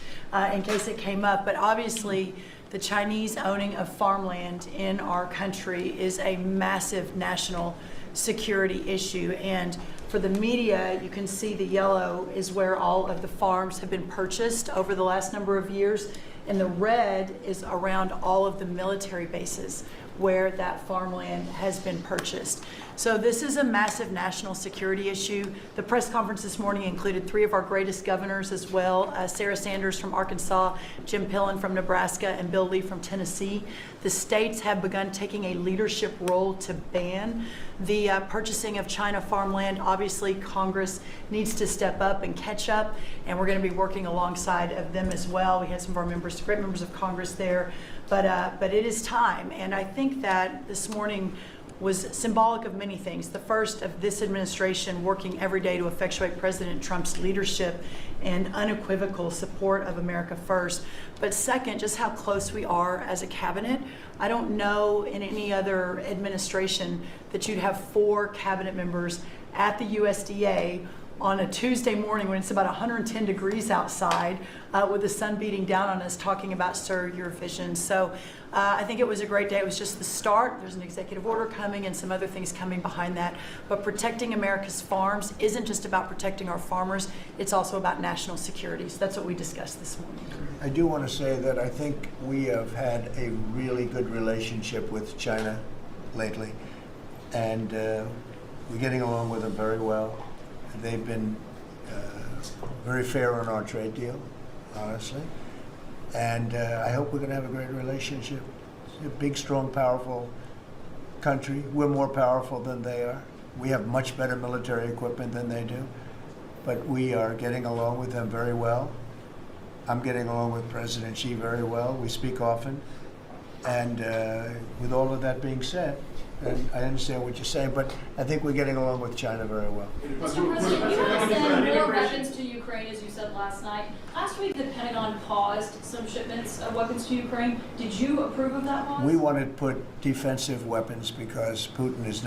in case it came up, but obviously the Chinese owning of farmland in our country is a massive national security issue. And for the media, you can see the yellow is where all of the farms have been purchased over the last number of years. And the red is around all of the military bases where that farmland has been purchased. So this is a massive national security issue. The press conference this morning included 3 of our greatest governors as well, Sarah Sanders from Arkansas, Jim Pillen from Nebraska, and Bill Lee from Tennessee. The states have begun taking a leadership role to ban the purchasing of China farmland. Obviously, Congress needs to step up and catch up, and we're going to be working alongside of them as well. We had some of our members, great members of Congress there, but it is time. And I think that this morning, was symbolic of many things. The first of this administration working every day to effectuate President Trump's leadership and unequivocal support of America First. But second, just how close we are as a cabinet. I don't know in any other administration that you'd have 4 cabinet members at the USDA on a Tuesday morning when it's about 110 degrees outside with the sun beating down on us talking about, sir, your vision. So I think it was a great day. It was just the start. There's an executive order coming and some other things coming behind that. But protecting America's farms isn't just about protecting our farmers. It's also about national security. So that's what we discussed this morning. I do want to say that I think we have had a really good relationship with China lately. And we're getting along with them very well. They've been very fair on our trade deal, honestly. And I hope we're going to have a great relationship. It's a big, strong, powerful country. We're more powerful than they are. We have much better military equipment than they do. But we are getting along with them very well. I'm getting along with President Xi very well. We speak often. And with all of that being said, and I understand what you're saying, but I think we're getting along with China very well. Mr. President, you have sent more weapons to Ukraine, as you said last night. Last week, the Pentagon paused some shipments of weapons to Ukraine. Did you approve of that pause? We wanted to put defensive weapons because Putin is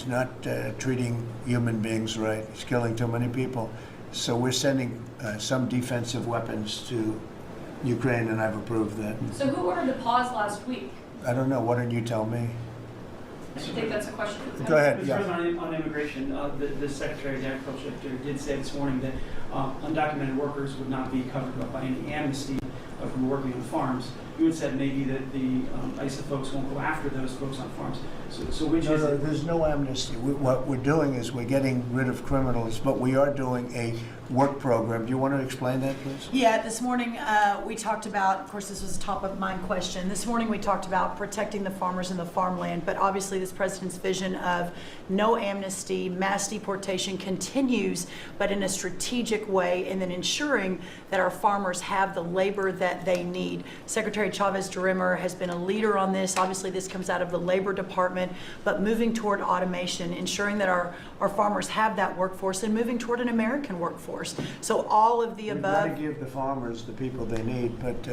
not treating human beings right. He's killing too many people. So we're sending some defensive weapons to Ukraine, and I've approved that. So who ordered the pause last week? I don't know. Why don't you tell me? I think that's a question for the Go ahead. Mr. Yeah. President, on immigration, the Secretary of Agriculture did say this morning that undocumented workers would not be covered by any amnesty who are working on farms. You had said maybe that the ISA folks won't go after those folks on farms. So which is it? There's no amnesty. What we're doing is we're getting rid of criminals, but we are doing a work program. Do you want to explain that, please? Yeah, this morning we talked about, of course, this was a top of mind question. This morning we talked about protecting the farmers and the farmland, but obviously this president's vision of no amnesty, mass deportation continues, but in a strategic way, and then ensuring that our farmers have the labor that they need. Secretary Chavez-DeRimmer has been a leader on this. Obviously this comes out of the Labor Department, but moving toward automation, ensuring that our farmers have that workforce, and moving toward an American workforce. So all of the above. We've got to give the farmers the people they need, but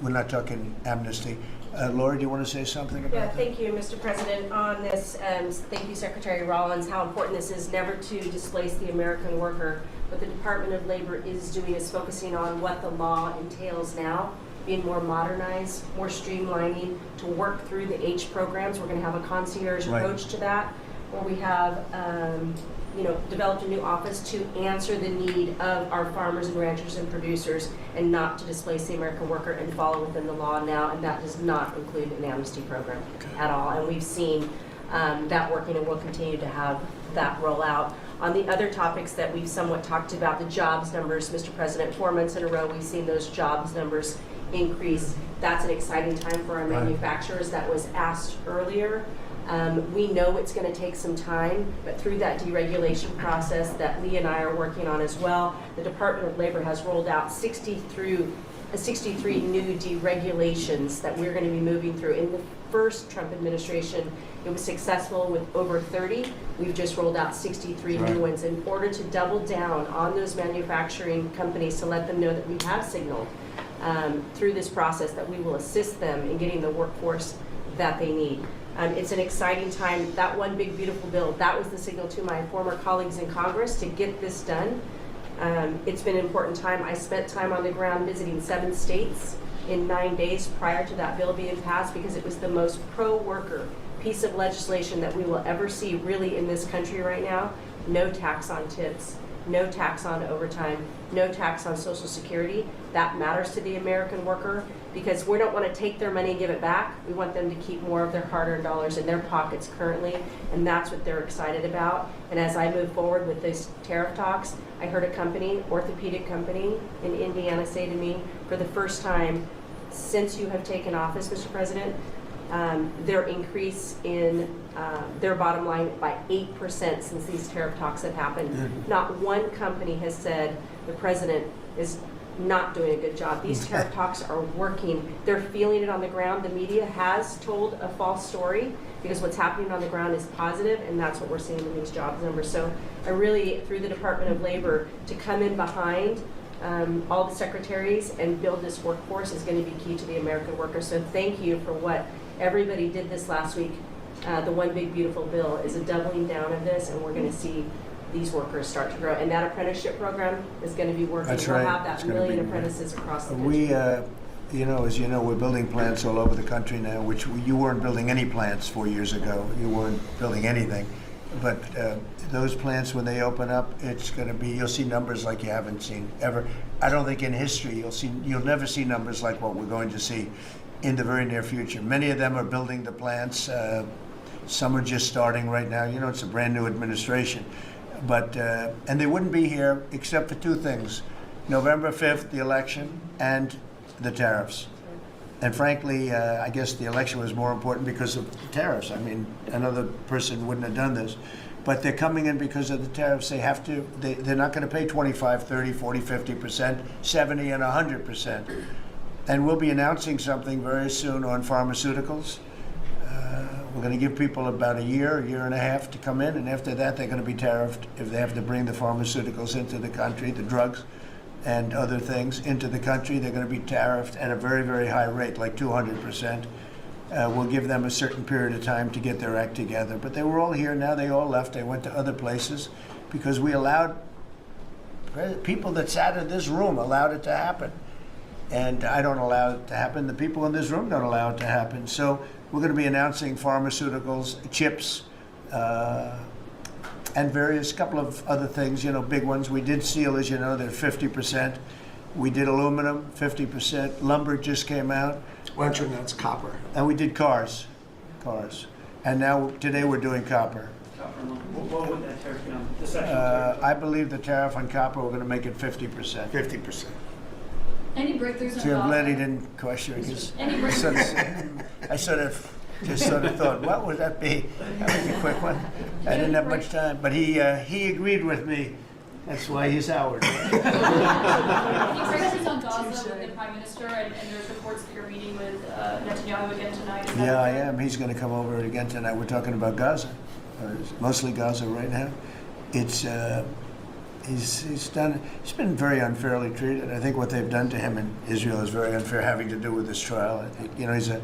we're not talking amnesty. Laura, do you want to say something about that? Thank you, Mr. President. On this, thank you, Secretary Rollins, how important this is never to displace the American worker. What the Department of Labor is doing is focusing on what the law entails now, being more modernized, more streamlining, to work through the H programs. We're going to have a concierge approach to that, where we have developed a new office to answer the need of our farmers and ranchers and producers, and not to displace the American worker, and follow within the law now. And that does not include an amnesty program at all. And we've seen that working, and we'll continue to have that roll out. On the other topics that we've somewhat talked about, the jobs numbers, Mr. President, 4 months in a row we've seen those jobs numbers increase. That's an exciting time for our manufacturers. That was asked earlier. We know it's going to take some time, but through that deregulation process that Lee and I are working on as well, the Department of Labor has rolled out 63 new deregulations that we're going to be moving through. In the first Trump administration, it was successful with over 30. We've just rolled out 63 new ones in order to double down on those manufacturing companies, to let them know that we have signaled through this process that we will assist them in getting the workforce that they need. It's an exciting time. That one big beautiful bill, that was the signal to my former colleagues in Congress to get this done. It's been an important time. I spent time on the ground visiting 7 states in 9 days prior to that bill being passed, because it was the most pro-worker piece of legislation that we will ever see really in this country right now. No tax on tips, no tax on overtime, no tax on Social Security. That matters to the American worker, because we don't want to take their money and give it back. We want them to keep more of their hard-earned dollars in their pockets currently, and that's what they're excited about. And as I move forward with these tariff talks, I heard a company, orthopedic company in Indiana, say to me, for the first time since you have taken office, Mr. President, their increase in their bottom line by 8% since these tariff talks have happened. Not one company has said the president is not doing a good job. These tariff talks are working. They're feeling it on the ground. The media has told a false story because what's happening on the ground is positive, and that's what we're seeing in these jobs numbers. So I really, through the Department of Labor, to come in behind all the secretaries and build this workforce is going to be key to the American worker. So thank you for what everybody did this last week. The One Big Beautiful Bill is a doubling down of this, and we're going to see these workers start to grow. And that apprenticeship program is going to be working. That's we'll right. have that It's gonna million be- apprentices across the country. We, as you know, we're building plants all over the country now, which you weren't building any plants 4 years ago. You weren't building anything. But those plants, when they open up, it's going to be, you'll see numbers like you haven't seen ever. I don't think in history you'll never see numbers like what we're going to see in the very near future. Many of them are building the plants. Some are just starting right now. You know, it's a brand new administration. But, and they wouldn't be here except for two things: November 5th, the election, and the tariffs. And frankly, I guess the election was more important because of the tariffs. I mean, another person wouldn't have done this. But they're coming in because of the tariffs. They have to, they're not going to pay 25, 30, 40, 50%, 70, and 100%. And we'll be announcing something very soon on pharmaceuticals. We're going to give people about a year and a half to come in, and after that they're going to be tariffed if they have to bring the pharmaceuticals into the country, the drugs and other things into the country. They're going to be tariffed at a very, very high rate, like 200%. We'll give them a certain period of time to get their act together. But they were all here, now they all left. They went to other places because we allowed, people that sat in this room allowed it to happen. And I don't allow it to happen. The people in this room don't allow it to happen. So we're going to be announcing pharmaceuticals, chips, and various couple of other things, you know, big ones. We did steel, as you know, they're 50%. We did aluminum, 50%. Lumber just came out. Western, that's copper. And we did cars. And now, today we're doing copper. What would that tariff be on? The section tariff? I believe the tariff on copper, we're going to make it 50%. 50%. Any breakthroughs See, on I'm glad he Gaza? didn't question it, 'cause Any I sort of just thought, what would that be? That was a quick one. I didn't have much time, but he agreed with me. That's why he's Howard. Any breakthroughs on Gaza with the Prime Minister, and there's reports that you're meeting with Netanyahu again tonight? Is that Yeah, I correct? am. He's going to come over again tonight. We're talking about Gaza, mostly Gaza right now. It's he's been very unfairly treated. I think what they've done to him in Israel is very unfair, having to do with this trial. I think, you know, he's a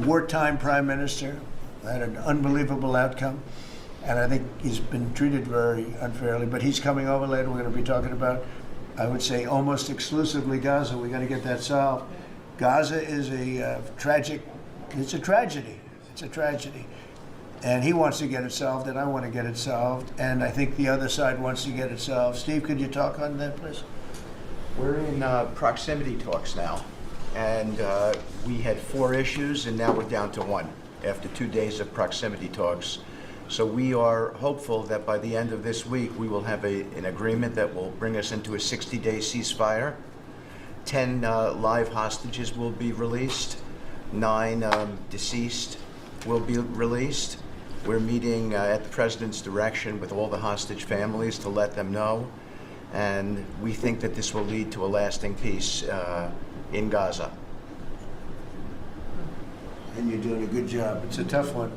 wartime prime minister, had an unbelievable outcome, and I think he's been treated very unfairly. But he's coming over later. We're going to be talking about, I would say, almost exclusively Gaza. We're going to get that solved. Gaza is it's a tragedy. It's a tragedy. And he wants to get it solved, and I want to get it solved, and I think the other side wants to get it solved. Steve, could you talk on that, please? We're in proximity talks now, and we had 4 issues, and now we're down to 1 after 2 days of proximity talks. So we are hopeful that by the end of this week, we will have an agreement that will bring us into a 60-day ceasefire. 10 live hostages will be released. 9 deceased will be released. We're meeting at the President's direction with all the hostage families to let them know. And we think that this will lead to a lasting peace in Gaza. And you're doing a good job. It's a tough one.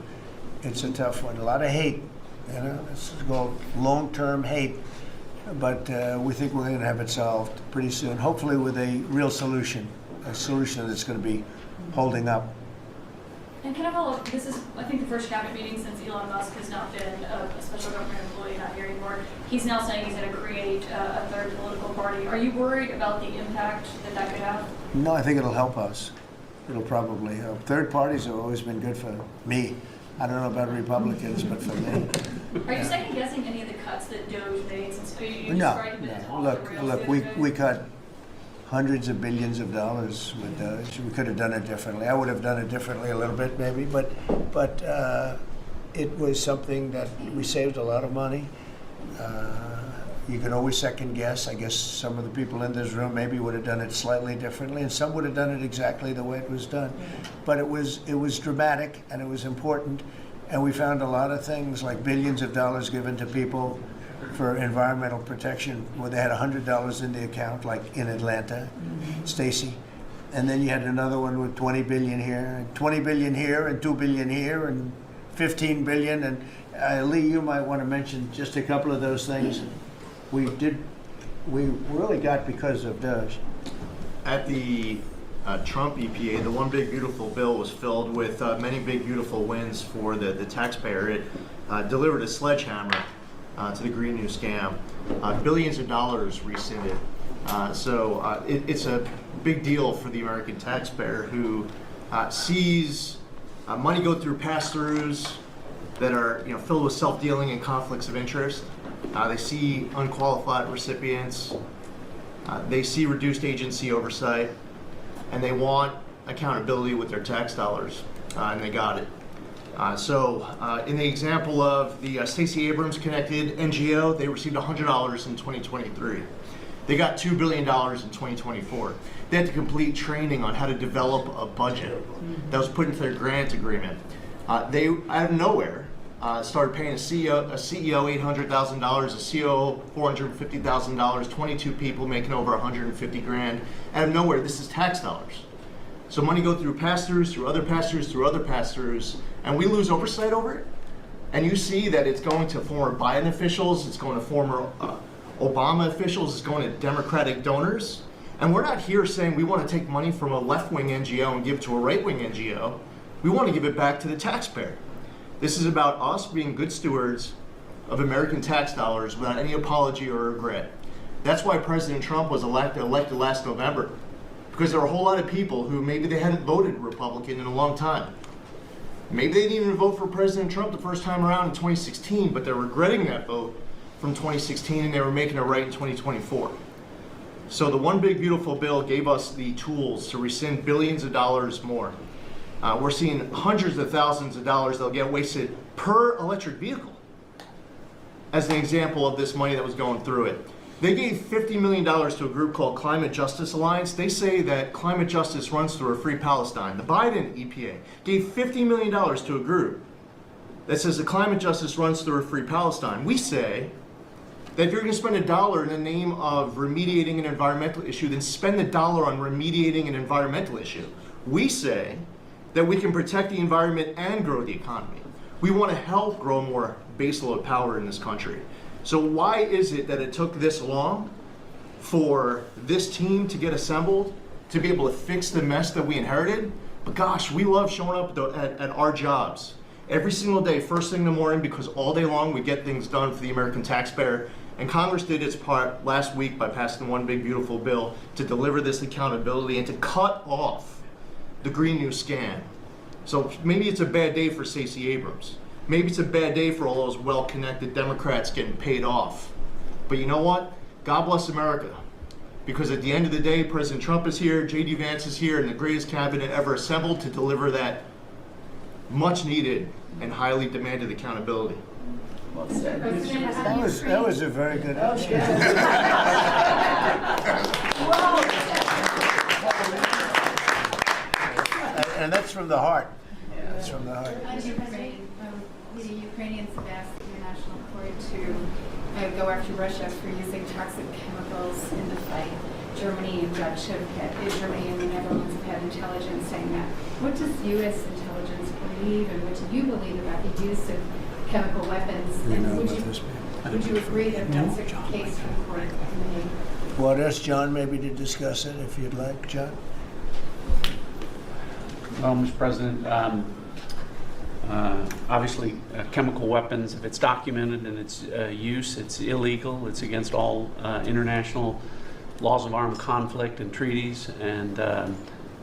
It's a tough one. A lot of hate, you know. This is called long-term hate. But we think we're going to have it solved pretty soon, hopefully with a real solution, a solution that's going to be holding up. And can I follow up? This is, I think, the first cabinet meeting since Elon Musk has not been a special government employee, not here anymore. He's now saying he's going to create a third political party. Are you worried about the impact that could have? No, I think it'll help us. It'll probably help. Third parties have always been good for me. I don't know about Republicans, but for me. Are you second guessing any of the cuts that DOJ made since you No, described it as off no. the rails Look, the other day? we cut hundreds of billions of dollars with DOJ. We could have done it differently. I would have done it differently a little bit, maybe, but it was something that we saved a lot of money. You can always second guess. I guess some of the people in this room maybe would have done it slightly differently, and some would have done it exactly the way it was done. But it was dramatic, and it was important, and we found a lot of things like billions of dollars given to people for environmental protection, where they had $100 in the account, like in Atlanta, Stacy. And then you had another one with 20 billion here, and 20 billion here, and 2 billion here, and 15 billion. And Lee, you might want to mention just a couple of those things. We really got because of DOGE. At the Trump EPA, the One Big Beautiful Bill was filled with many big beautiful wins for the taxpayer. It delivered a sledgehammer to the Green New Scam. Billions of dollars rescinded. So it's a big deal for the American taxpayer who sees money go through pass-throughs that are filled with self-dealing and conflicts of interest. They see unqualified recipients. They see reduced agency oversight, and they want accountability with their tax dollars, and they got it. In the example of the Stacey Abrams connected NGO, they received $100 in 2023. They got $2 billion in 2024. They had to complete training on how to develop a budget that was put into their grant agreement. They, out of nowhere, started paying a CEO $800,000, a COO $450,000, 22 people making over 150 grand. Out of nowhere, this is tax dollars. So money go through pass-throughs, through other pass-throughs, through other pass-throughs, and we lose oversight over it. And you see that it's going to former Biden officials, it's going to former Obama officials, it's going to Democratic donors. And we're not here saying we want to take money from a left-wing NGO and give it to a right-wing NGO. We want to give it back to the taxpayer. This is about us being good stewards of American tax dollars without any apology or regret. That's why President Trump was elected last November, because there were a whole lot of people who maybe they hadn't voted Republican in a long time. Maybe they didn't even vote for President Trump the first time around in 2016, but they're regretting that vote from 2016 and they were making it right in 2024. So the One Big Beautiful Bill gave us the tools to rescind billions of dollars more. We're seeing hundreds of thousands of dollars that'll get wasted per electric vehicle as an example of this money that was going through it. They gave $50 million to a group called Climate Justice Alliance. They say that climate justice runs through a free Palestine. The Biden EPA gave $50 million to a group that says the climate justice runs through a free Palestine. We say that if you're going to spend $1 in the name of remediating an environmental issue, then spend the $1 on remediating an environmental issue. We say that we can protect the environment and grow the economy. We want to help grow more baseload power in this country. So why is it that it took this long for this team to get assembled, to be able to fix the mess that we inherited? But gosh, we love showing up at our jobs every single day, first thing in the morning, because all day long we get things done for the American taxpayer. And Congress did its part last week by passing the One Big Beautiful Bill to deliver this accountability and to cut off the Green New Scam. So maybe it's a bad day for Stacey Abrams. Maybe it's a bad day for all those well-connected Democrats getting paid off. But you know what? God bless America. Because at the end of the day, President Trump is here, J.D. Vance is here, and the greatest cabinet ever assembled to deliver that much-needed and highly demanded accountability. Well said. That was a very good answer. And that's from the heart. That's from the heart. On Ukraine, the Ukrainians have asked the International Court to go after Russia for using toxic chemicals in the fight. Germany and Dutch have had, Germany and the Netherlands have had intelligence saying that. What does U.S. intelligence believe, and what do you believe about the use of chemical weapons? And would you agree that that's a case for the court? Well, I'd ask John maybe to discuss it if you'd like, John. Well, Mr. President, obviously chemical weapons, if it's documented and its use, it's illegal. It's against all international laws of armed conflict and treaties. And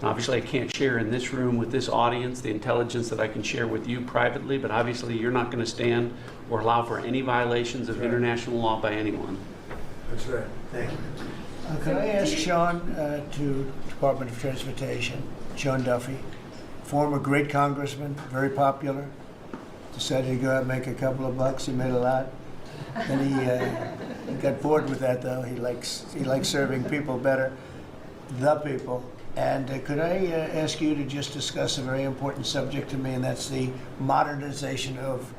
obviously I can't share in this room with this audience the intelligence that I can share with you privately, but obviously you're not going to stand or allow for any violations of international law by anyone. That's right. Thank you. Could I ask Sean to Department of Transportation, Sean Duffy, former great congressman, very popular, decided to go out and make a couple of bucks. He made a lot. And he got bored with that, though. He likes serving people better, the people. And could I ask you to just discuss a very important subject to me, and that's the modernization of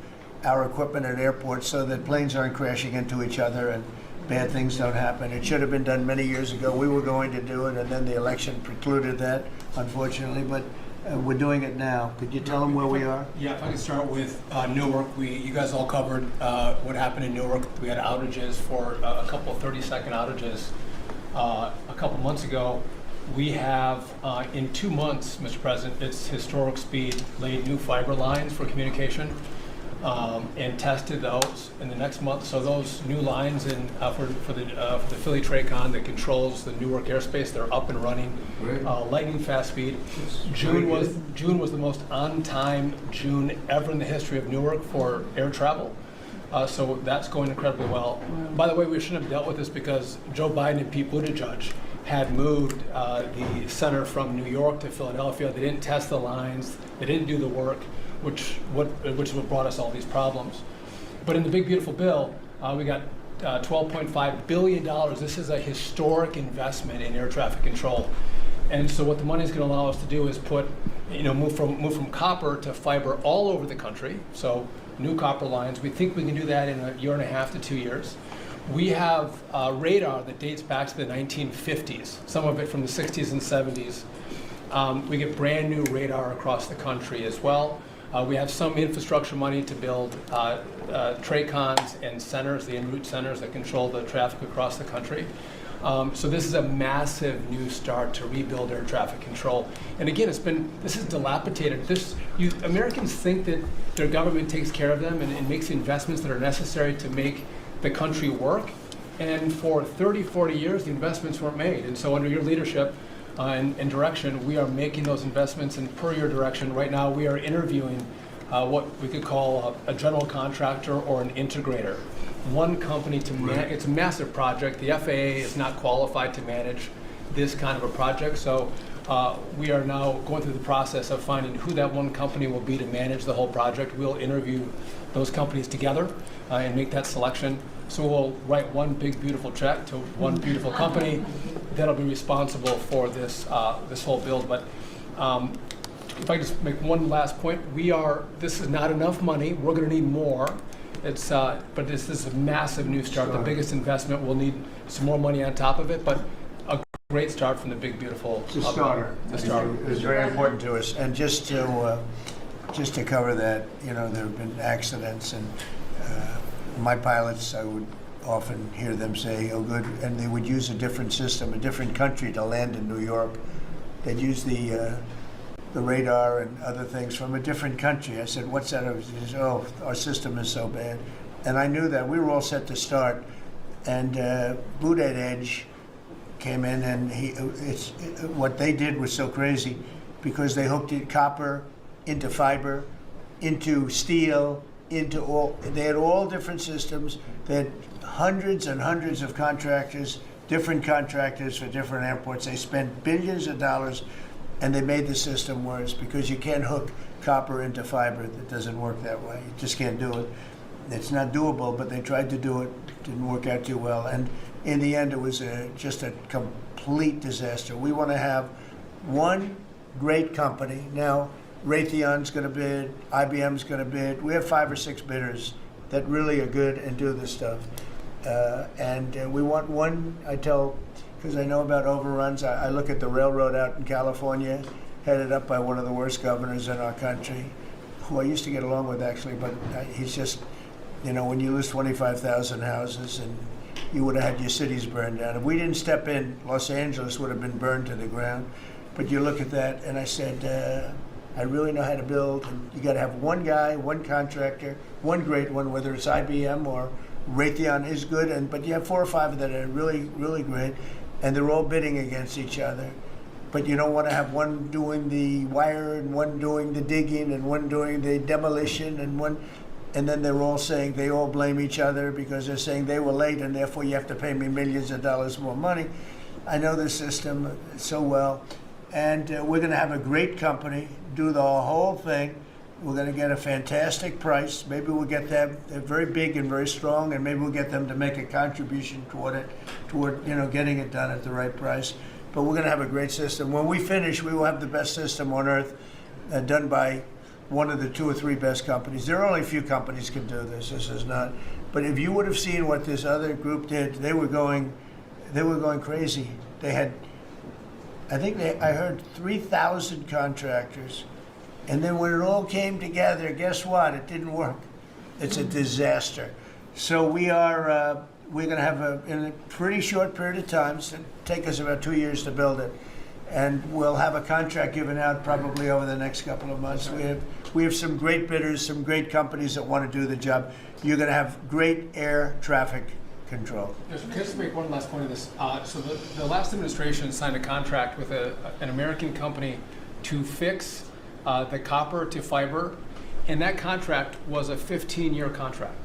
our equipment at airports so that planes aren't crashing into each other and bad things don't happen. It should have been done many years ago. We were going to do it, and then the election precluded that, unfortunately, but we're doing it now. Could you tell them where we are? Yeah, if I could start with Newark. You guys all covered what happened in Newark. We had outages for a couple of 30-second outages a couple months ago. We have, in 2 months, Mr. President, it's historic speed, laid new fiber lines for communication and tested those in the next month. So those new lines for the Philly TRACON that controls the Newark airspace, they're up and running, lightning fast speed. June was the most on-time June ever in the history of Newark for air travel. So that's going incredibly well. By the way, we shouldn't have dealt with this because Joe Biden and Pete Buttigieg had moved the center from New York to Philadelphia. They didn't test the lines. They didn't do the work, which is what brought us all these problems. But in the big beautiful bill, we got $12.5 billion. This is a historic investment in air traffic control. And so what the money is going to allow us to do is move from copper to fiber all over the country. So new copper lines. We think we can do that in 1.5 to 2 years. We have radar that dates back to the 1950s, some of it from the 60s and 70s. We get brand new radar across the country as well. We have some infrastructure money to build TRACONs and centers, the en route centers that control the traffic across the country. So this is a massive new start to rebuild air traffic control. And again, this is dilapidated. Americans think that their government takes care of them and makes the investments that are necessary to make the country work. And for 30, 40 years, the investments weren't made. And so under your leadership and direction, we are making those investments. And per your direction, right now we are interviewing what we could call a general contractor or an integrator. One company to manage. It's a massive project. The FAA is not qualified to manage this kind of a project. So we are now going through the process of finding who that one company will be to manage the whole project. We'll interview those companies together and make that selection. So we'll write one big beautiful check to one beautiful company that'll be responsible for this whole build. But if I just make one last point, this is not enough money. We're going to need more. But this is a massive new start. The biggest investment. We'll need some more money on top of it, but a great start from the big beautiful. It's a starter. It's very important to us. And just to cover that, there have been accidents, and my pilots, I would often hear them say, "Oh, good," and they would use a different system, a different country to land in New York. They'd use the radar and other things from a different country. I said, "What's that?" He says, "Oh, our system is so bad." And I knew that. We were all set to start, and Boot Edge came in, and what they did was so crazy because they hooked it copper into fiber, into steel, they had all different systems. They had hundreds and hundreds of contractors, different contractors for different airports. They spent billions of dollars, and they made the system worse because you can't hook copper into fiber. That doesn't work that way. You just can't do it. It's not doable, but they tried to do it. Didn't work out too well. And in the end, it was just a complete disaster. We want to have one great company. Now, Raytheon's going to bid, IBM's going to bid. We have 5 or 6 bidders that really are good and do this stuff. And we want one, because I know about overruns. I look at the railroad out in California, headed up by one of the worst governors in our country, who I used to get along with actually, but he's just, when you lose 25,000 houses and you would have had your cities burned down. If we didn't step in, Los Angeles would have been burned to the ground. But you look at that, and I said, I really know how to build. And you got to have one guy, one contractor, one great one, whether it's IBM or Raytheon is good, but you have 4 or 5 that are really, really great, and they're all bidding against each other. But you don't want to have one doing the wire and one doing the digging and one doing the demolition and then they're all saying they all blame each other because they're saying they were late and therefore you have to pay me millions of dollars more money. I know the system so well, and we're going to have a great company do the whole thing. We're going to get a fantastic price. Maybe we'll get them. They're very big and very strong, and maybe we'll get them to make a contribution toward getting it done at the right price. But we're going to have a great system. When we finish, we will have the best system on earth, done by one of the 2 or 3 best companies. There are only a few companies can do this. This is not. But if you would have seen what this other group did, they were going crazy. They had, I heard 3,000 contractors, and then when it all came together, guess what? It didn't work. It's a disaster. So we're going to have in a pretty short period of time. It's going to take us about 2 years to build it. And we'll have a contract given out probably over the next couple of months. We have some great bidders, some great companies that want to do the job. You're going to have great air traffic control. Yes, can I just make one last point of this? So the last administration signed a contract with an American company to fix the copper to fiber, and that contract was a 15-year contract.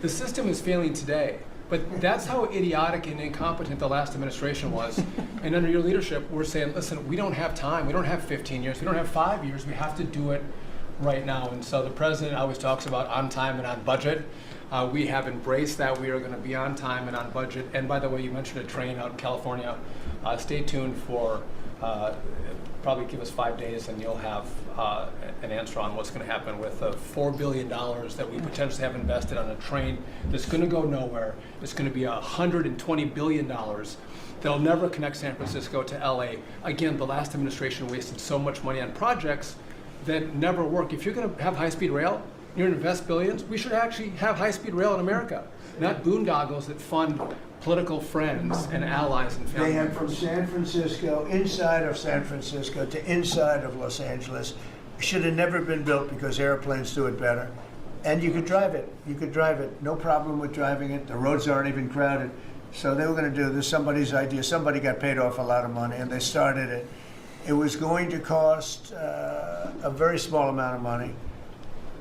The system is failing today. But that's how idiotic and incompetent the last administration was. And under your leadership, we're saying, listen, we don't have time. We don't have 15 years. We don't have 5 years. We have to do it right now. And so the president always talks about on time and on budget. We have embraced that. We are going to be on time and on budget. And by the way, you mentioned a train out in California. Stay tuned for probably give us 5 days and you'll have an answer on what's going to happen with the $4 billion that we potentially have invested on a train that's going to go nowhere. It's going to be $120 billion that'll never connect San Francisco to LA. Again, the last administration wasted so much money on projects that never work. If you're going to have high-speed rail, you're going to invest billions, we should actually have high-speed rail in America, not boondoggles that fund political friends and allies and family They have members. from San Francisco, inside of San Francisco to inside of Los Angeles. Should have never been built because airplanes do it better. And you could drive it. You could drive it. No problem with driving it. The roads aren't even crowded. So they were going to do this. Somebody's idea. Somebody got paid off a lot of money and they started it. It was going to cost a very small amount of money.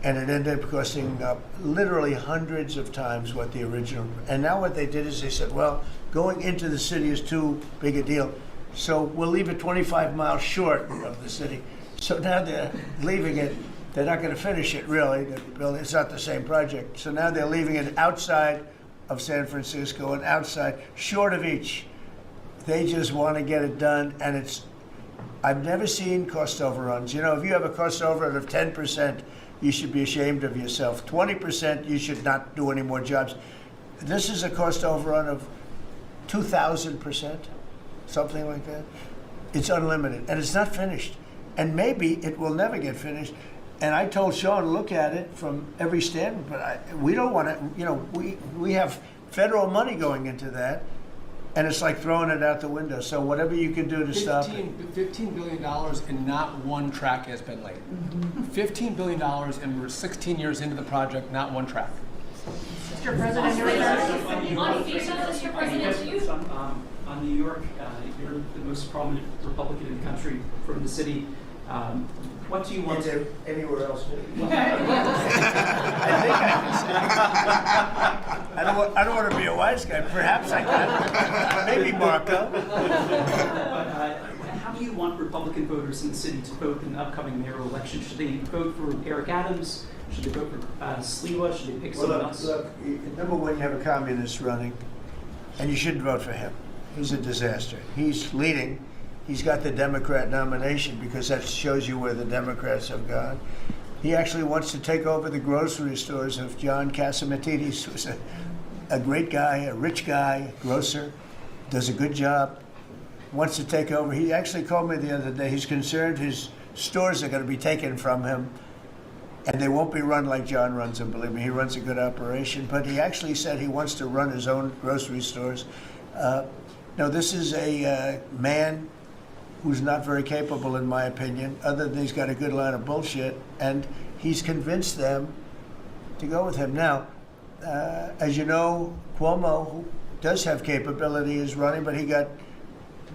And it ended up costing literally hundreds of times what the original. And now what they did is they said, well, going into the city is too big a deal. So we'll leave it 25 miles short of the city. So now they're leaving it. They're not going to finish it, really. It's not the same project. So now they're leaving it outside of San Francisco and outside, short of each. They just want to get it done. And I've never seen cost overruns. You know, if you have a cost overrun of 10%, you should be ashamed of yourself. 20%, you should not do any more jobs. This is a cost overrun of 2,000%, something like that. It's unlimited, and it's not finished. And maybe it will never get finished. And I told Sean, look at it from every standpoint, but we don't want to, you know, we have federal money going into that, and it's like throwing it out the window. So whatever you can do to stop it. $15 billion and not one track has been laid. $15 billion and we're 16 years into the project, not one track. Mr. President, Mr. President, on New York, you're the most prominent Republican in the country from the city. What do you want to anywhere else? I don't want to be a wise guy. Perhaps I can. Maybe Marco. How do you want Republican voters in the city to vote in the upcoming mayoral election? Should they vote for Eric Adams? Should they vote for Sliwa? Should they pick someone else? Look, number one, you have a communist running, and you shouldn't vote for him. He's a disaster. He's leading. He's got the Democrat nomination because that shows you where the Democrats have gone. He actually wants to take over the grocery stores of John Catsimatidis, who's a great guy, a rich guy, grocer, does a good job, wants to take over. He actually called me the other day. He's concerned his stores are going to be taken from him, and they won't be run like John runs them. Believe me, he runs a good operation. But he actually said he wants to run his own grocery stores. No, this is a man who's not very capable, in my opinion, other than he's got a good line of bullshit, and he's convinced them to go with him. Now, as you know, Cuomo, who does have capability, is running, but he got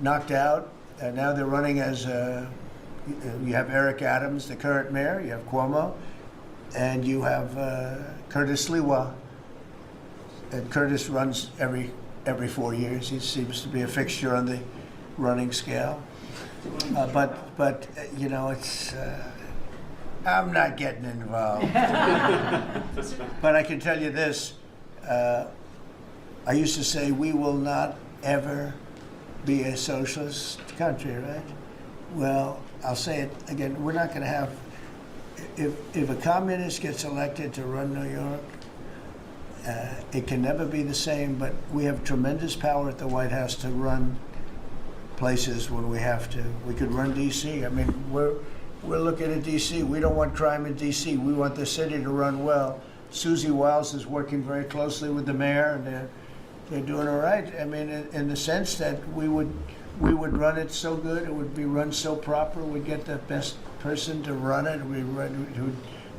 knocked out, and now they're running as, you have Eric Adams, the current mayor, you have Cuomo, and you have Curtis Sliwa. And Curtis runs every 4 years. He seems to be a fixture on the running scale. But you know, it's I'm not getting involved. But I can tell you this: I used to say we will not ever be a socialist country, right? Well, I'll say it again: we're not going to have. if a communist gets elected to run New York, it can never be the same, but we have tremendous power at the White House to run places when we have to. We could run D.C. I mean, we're looking at D.C. We don't want crime in D.C. We want the city to run well. Susie Wiles is working very closely with the mayor, and they're doing all right. I mean, in the sense that we would run it so good, it would be run so proper, we'd get the best person to run it.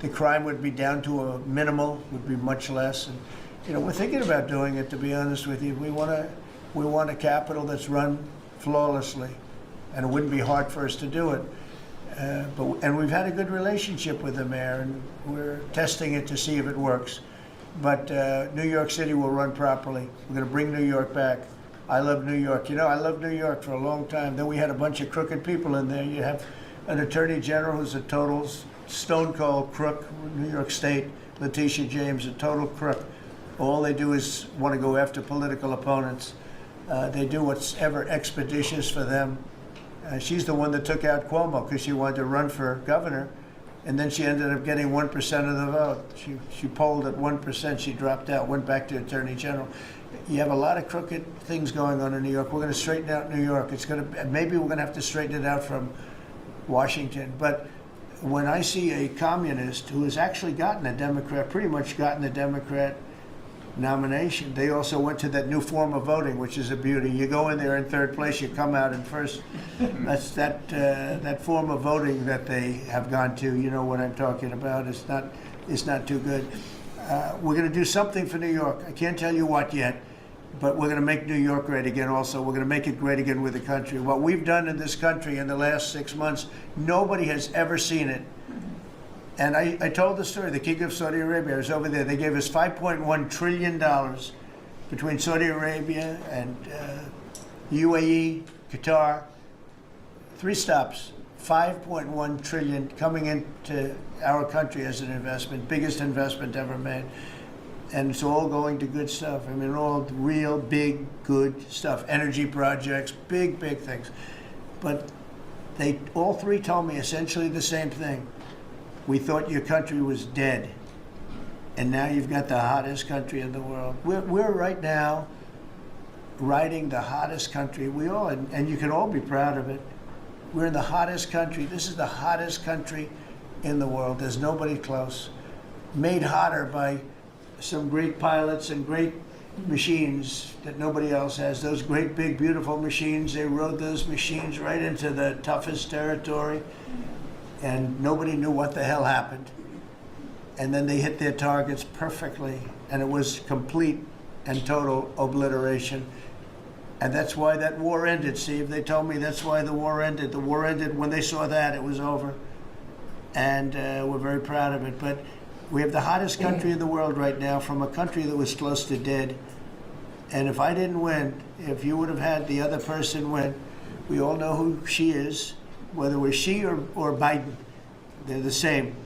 The crime would be down to a minimal, would be much less. And, you know, we're thinking about doing it, to be honest with you. We want a capital that's run flawlessly, and it wouldn't be hard for us to do it. And we've had a good relationship with the mayor, and we're testing it to see if it works. But New York City will run properly. We're going to bring New York back. I love New York. You know, I loved New York for a long time. Then we had a bunch of crooked people in there. You have an attorney general who's a total stone cold crook. New York State, Letitia James, a total crook. All they do is want to go after political opponents. They do what's ever expeditious for them. She's the one that took out Cuomo because she wanted to run for governor, and then she ended up getting 1% of the vote. She polled at 1%. She dropped out, went back to attorney general. You have a lot of crooked things going on in New York. We're going to straighten out New York. Maybe we're going to have to straighten it out from Washington. But when I see a communist who has actually gotten a Democrat, pretty much gotten the Democrat nomination, they also went to that new form of voting, which is a beauty. You go in there in third place, you come out in first. That's that form of voting that they have gone to. You know what I'm talking about. It's not too good. We're going to do something for New York. I can't tell you what yet, but we're going to make New York great again also. We're going to make it great again with the country. What we've done in this country in the last 6 months, nobody has ever seen it. And I told the story, the King of Saudi Arabia, I was over there. They gave us $5.1 trillion between Saudi Arabia and UAE, Qatar. 3 stops, $5.1 trillion coming into our country as an investment, biggest investment ever made. And it's all going to good stuff. I mean, all real big, good stuff. Energy projects, big, big things. But they all 3 told me essentially the same thing. We thought your country was dead, and now you've got the hottest country in the world. We're right now riding the hottest country. And you can all be proud of it. We're in the hottest country. This is the hottest country in the world. There's nobody close. Made hotter by some great pilots and great machines that nobody else has. Those great, big, beautiful machines, they rode those machines right into the toughest territory. And nobody knew what the hell happened. And then they hit their targets perfectly, and it was complete and total obliteration. And that's why that war ended, Steve. They told me that's why the war ended. The war ended when they saw that, it was over. And we're very proud of it. But we have the hottest country in the world right now, from a country that was close to dead. And if I didn't win, if you would have had the other person win, we all know who she is. Whether it was she or Biden, they're the same.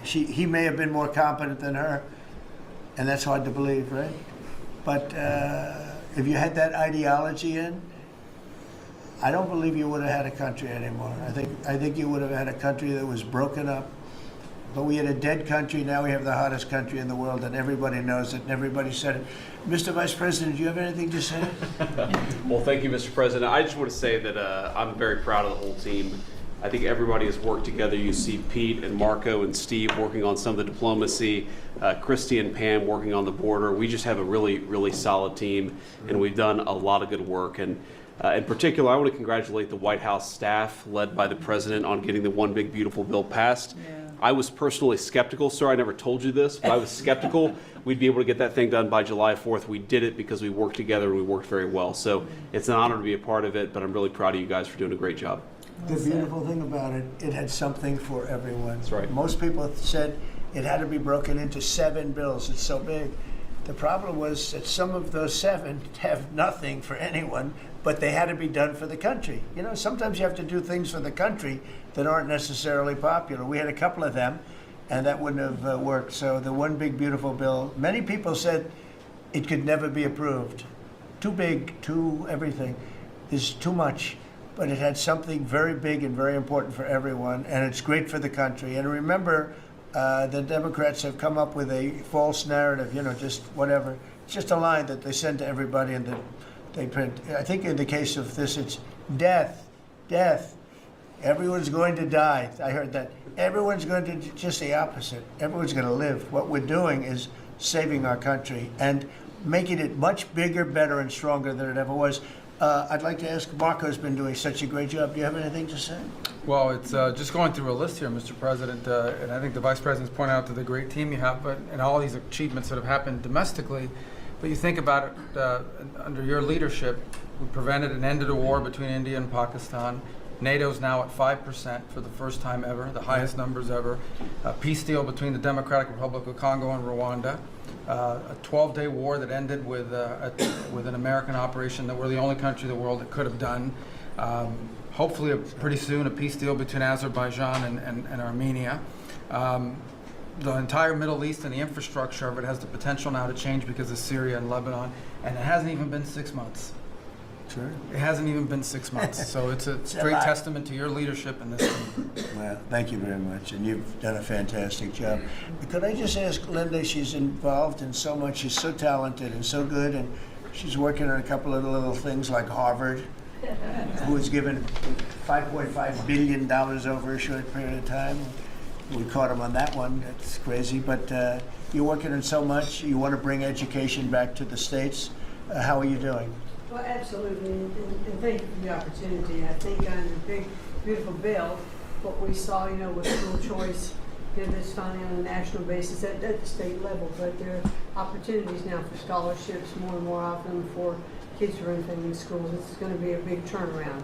He may have been more competent than her, and that's hard to believe, right? But if you had that ideology in, I don't believe you would have had a country anymore. I think you would have had a country that was broken up. But we had a dead country. Now we have the hottest country in the world, and everybody knows it, and everybody said it. Mr. Vice President, do you have anything to say? Well, thank you, Mr. President. I just want to say that I'm very proud of the whole team. I think everybody has worked together. You see Pete and Marco and Steve working on some of the diplomacy, Christy and Pam working on the border. We just have a really, really solid team, and we've done a lot of good work. And in particular, I want to congratulate the White House staff led by the President on getting the One Big Beautiful Bill passed. Yeah. I was personally skeptical, sir. I never told you this, but I was skeptical we'd be able to get that thing done by July 4th. We did it because we worked together and we worked very well. So it's an honor to be a part of it, but I'm really proud of you guys for doing a great job. The beautiful thing about it, it had something for everyone. That's right. Most people said it had to be broken into 7 bills. It's so big. The problem was that some of those 7 have nothing for anyone, but they had to be done for the country. You know, sometimes you have to do things for the country that aren't necessarily popular. We had a couple of them, and that wouldn't have worked. So the One Big Beautiful Bill, many people said it could never be approved. Too big, too everything. There's too much. but it had something very big and very important for everyone, and it's great for the country. And remember, the Democrats have come up with a false narrative, just whatever. It's just a line that they send to everybody and that they print. I think in the case of this, it's death, death. Everyone's going to die. I heard that. Everyone's going to, just the opposite. Everyone's going to live. What we're doing is saving our country and making it much bigger, better, and stronger than it ever was. I'd like to ask, Marco's been doing such a great job. Do you have anything to say? Well, it's just going through a list here, Mr. President, and I think the Vice President's pointed out to the great team you have, and all these achievements that have happened domestically. But you think about it, under your leadership, we prevented and ended a war between India and Pakistan. NATO's now at 5% for the first time ever, the highest numbers ever. A peace deal between the Democratic Republic of Congo and Rwanda. A 12-day war that ended with an American operation that we're the only country in the world that could have done. Hopefully, pretty soon, a peace deal between Azerbaijan and Armenia. The entire Middle East and the infrastructure of it has the potential now to change because of Syria and Lebanon, and it hasn't even been 6 months. Sure. It hasn't even been 6 months, so it's a straight testament to your leadership in this team. Well, thank you very much, and you've done a fantastic job. Could I just ask Linda, she's involved in so much, she's so talented and so good, and she's working on a couple of little things like Harvard, who was given $5.5 billion over a short period of time. We caught him on that one, that's crazy, but you're working on so much, you want to bring education back to the States. How are you doing? Well, absolutely, and thank you for the opportunity. I think on the big, beautiful bill, what we saw, with school choice, that's finally on a national basis at the state level, but there are opportunities now for scholarships more and more often for kids who are in family schools. This is going to be a big turnaround.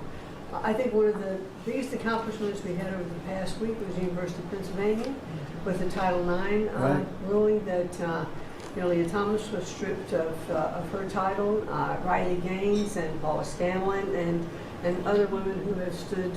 I think one of the biggest accomplishments we had over the past week was the University of Pennsylvania with the Title IX ruling that Leah Thomas was stripped of her title, Riley Gaines and Paula Scanlon and other women who have stood,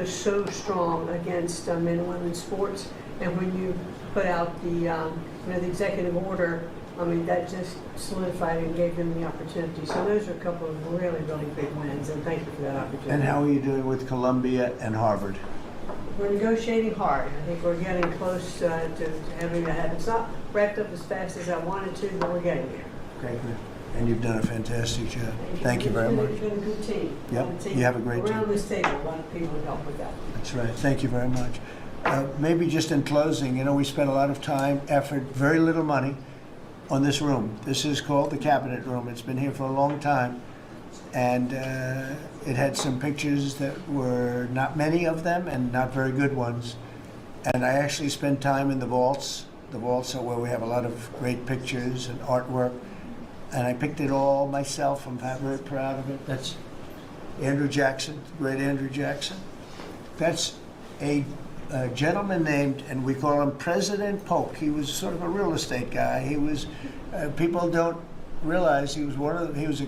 so strong against men and women's sports. And when you put out the executive order, that just solidified and gave them the opportunity. So those are a couple of really, really big wins, and thank you for that opportunity. And how are you doing with Columbia and Harvard? We're negotiating hard. I think we're getting close to having that happen. It's not wrapped up as fast as I wanted to, but we're getting there. Great, good. And you've done a fantastic job. Thank you very much. It's been a good team. Yep, you have a great team. Around this table, a lot of people help with that. That's right. Thank you very much. Maybe just in closing, we spent a lot of time, effort, very little money on this room. This is called the Cabinet Room. It's been here for a long time. And it had some pictures that were not many of them and not very good ones. And I actually spent time in the vaults. The vaults are where we have a lot of great pictures and artwork. And I picked it all myself. I'm very proud of it. That's Andrew Jackson, great Andrew Jackson. That's a gentleman named, and we call him President Polk. He was sort of a real estate guy. He was, people don't realize he was he was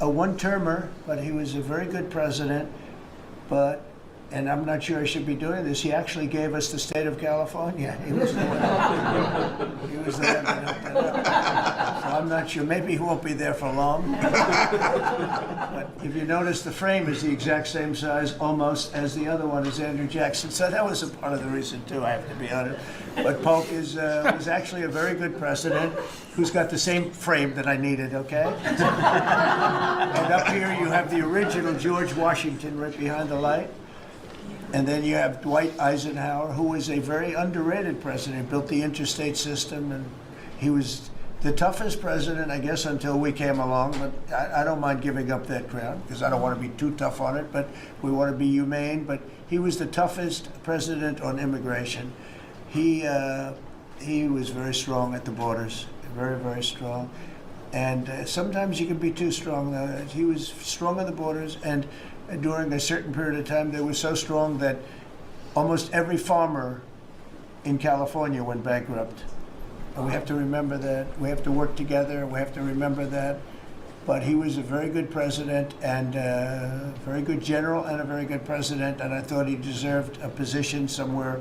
a one-termer, but he was a very good president. And I'm not sure I should be doing this, he actually gave us the state of California. He was the one, he was the one that hooked it up. So I'm not sure, maybe he won't be there for long. But if you notice, the frame is the exact same size almost as the other one is Andrew Jackson. So that was a part of the reason too, I have to be honest. But Polk was actually a very good president who's got the same frame that I needed, okay? And up here you have the original George Washington right behind the light. And then you have Dwight Eisenhower, who was a very underrated president, built the interstate system, and he was the toughest president, I guess, until we came along. But I don't mind giving up that crown, because I don't want to be too tough on it, but we want to be humane. But he was the toughest president on immigration. He was very strong at the borders, very, very strong. And sometimes you can be too strong. He was strong on the borders, and during a certain period of time, they were so strong that almost every farmer in California went bankrupt. And we have to remember that. We have to work together. We have to remember that. But he was a very good president and a very good general and a very good president. And I thought he deserved a position somewhere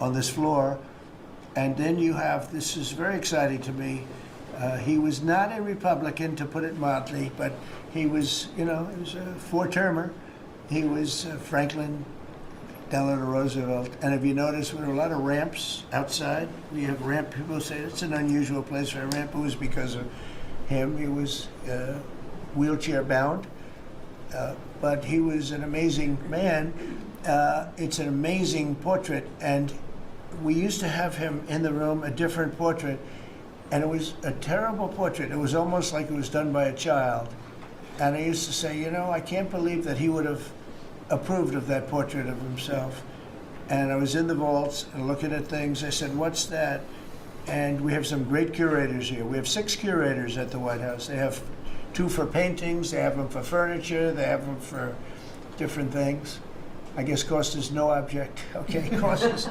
on this floor. And then you have, this is very exciting to me, he was not a Republican, to put it mildly, but he was, he was a four-termer, He was Franklin Delano Roosevelt. And if you notice, there were a lot of ramps outside. We have ramp. People say it's an unusual place for a ramp. It was because of him. He was wheelchair bound, but he was an amazing man. It's an amazing portrait, and we used to have him in the room, a different portrait, and it was a terrible portrait. It was almost like it was done by a child. And I used to say, you know, I can't believe that he would have approved of that portrait of himself. And I was in the vaults and looking at things. I said, what's that? And we have some great curators here. We have 6 curators at the White House. They have 2 for paintings, they have them for furniture, they have them for different things. I guess cost is no object. Okay, cost is,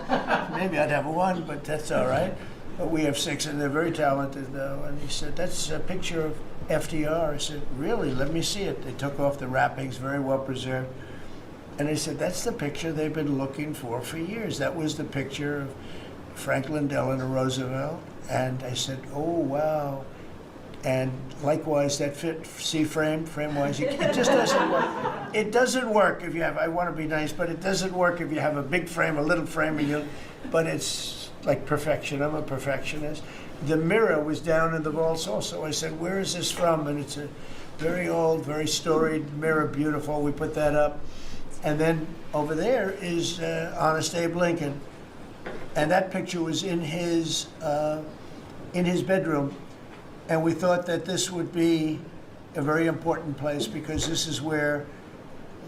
maybe I'd have 1, but that's all right. But we have 6, and they're very talented, though. And he said, that's a picture of FDR. I said, really? Let me see it. They took off the wrappings, very well preserved. And they said, that's the picture they've been looking for years. That was the picture of Franklin Delano Roosevelt. And I said, oh, wow. And likewise, that fit frame-wise, it just doesn't work. It doesn't work if you have, I want to be nice, but it doesn't work if you have a big frame, a little frame, and but it's like perfection. I'm a perfectionist. The mirror was down in the vaults also. I said, where is this from? And it's a very old, very storied mirror, beautiful. We put that up. And then over there is Honest Abe Lincoln. And that picture was in his bedroom. And we thought that this would be a very important place because this is where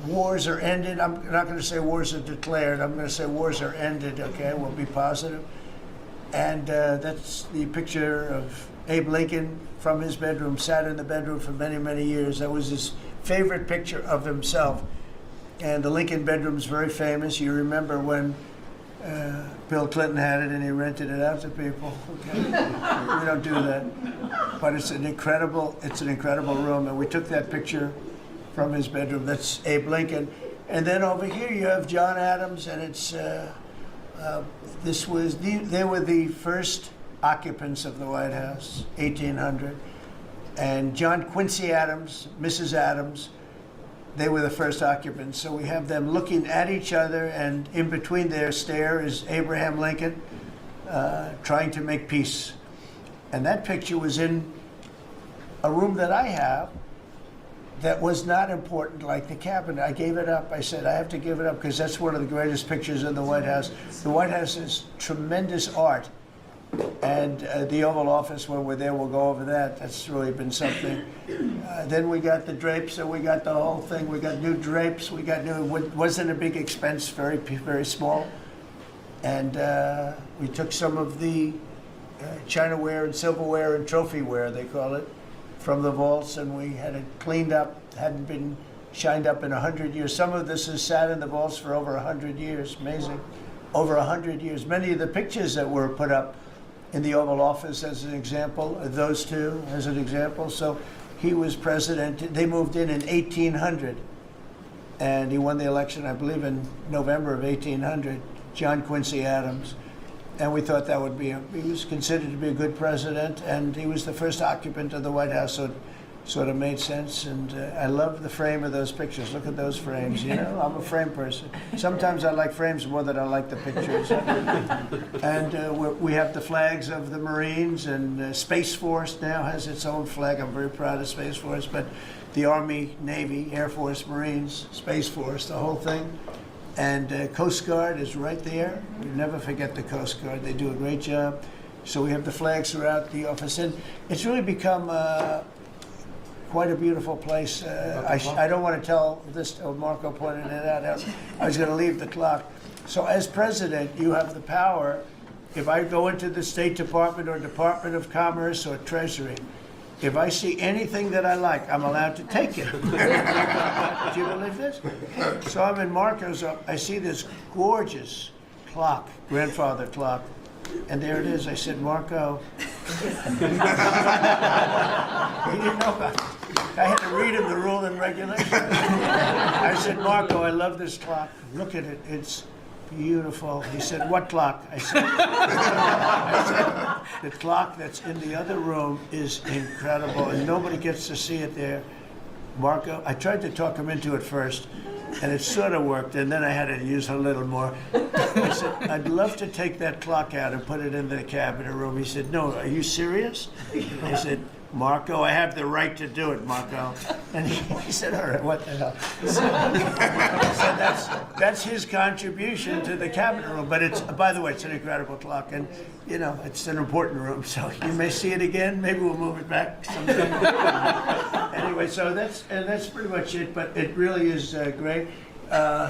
wars are ended. I'm not going to say wars are declared. I'm going to say wars are ended, okay? We'll be positive. And that's the picture of Abe Lincoln from his bedroom, sat in the bedroom for many, many years. That was his favorite picture of himself. And the Lincoln bedroom's very famous. You remember when Bill Clinton had it and he rented it out to people. Okay? We don't do that. But it's an incredible room. And we took that picture from his bedroom. That's Abe Lincoln. And then over here you have John Adams, and it's they were the first occupants of the White House, 1800. And John Quincy Adams, Mrs. Adams, they were the first occupants. So we have them looking at each other, and in between their stare is Abraham Lincoln trying to make peace. And that picture was in a room that I have that was not important, like the cabinet. I gave it up. I said, I have to give it up because that's one of the greatest pictures in the White House. The White House is tremendous art. And the Oval Office, when we're there, we'll go over that. That's really been something. Then we got the drapes, so we got the whole thing. We got new drapes. We got new, wasn't a big expense, very, very small. And we took some of the Chinaware and silverware and trophyware, they call it, from the vaults, and we had it cleaned up. Hadn't been shined up in 100 years. Some of this has sat in the vaults for over 100 years. Amazing. Over 100 years. Many of the pictures that were put up in the Oval Office, as an example, those two as an example. So he was president. They moved in 1800, and he won the election, I believe, in November of 1800, John Quincy Adams. And we thought that would be, he was considered to be a good president, and he was the first occupant of the White House, so it sort of made sense. And I love the frame of those pictures. Look at those frames, you know? I'm a frame person. Sometimes I like frames more than I like the pictures. And we have the flags of the Marines, and Space Force now has its own flag. I'm very proud of Space Force, but the Army, Navy, Air Force, Marines, Space Force, the whole thing. And Coast Guard is right there. We never forget the Coast Guard. They do a great job. So we have the flags throughout the office. And it's really become quite a beautiful place. I don't want to tell this, Marco pointed it out. I was going to leave the clock. So as president, you have the power. If I go into the State Department or Department of Commerce or Treasury, if I see anything that I like, I'm allowed to take it. Do you believe this? So I'm in Marco's, I see this gorgeous clock, grandfather clock, and there it is. I said, Marco. He didn't know about it. I had to read him the rule and regulation. I said, Marco, I love this clock. Look at it. It's beautiful. He said, what clock? I said, the clock that's in the other room is incredible, and nobody gets to see it there. Marco, I tried to talk him into it first, And it sort of worked, and then I had to use a little more. I said, I'd love to take that clock out and put it in the cabinet room. He said, no, are you serious? I said, Marco, I have the right to do it, Marco. And he said, all right, what the hell? So that's his contribution to the cabinet room. But it's, by the way, it's an incredible clock. And, you know, it's an important room. So you may see it again. Maybe we'll move it back sometime. Anyway, so that's pretty much it. But it really is great.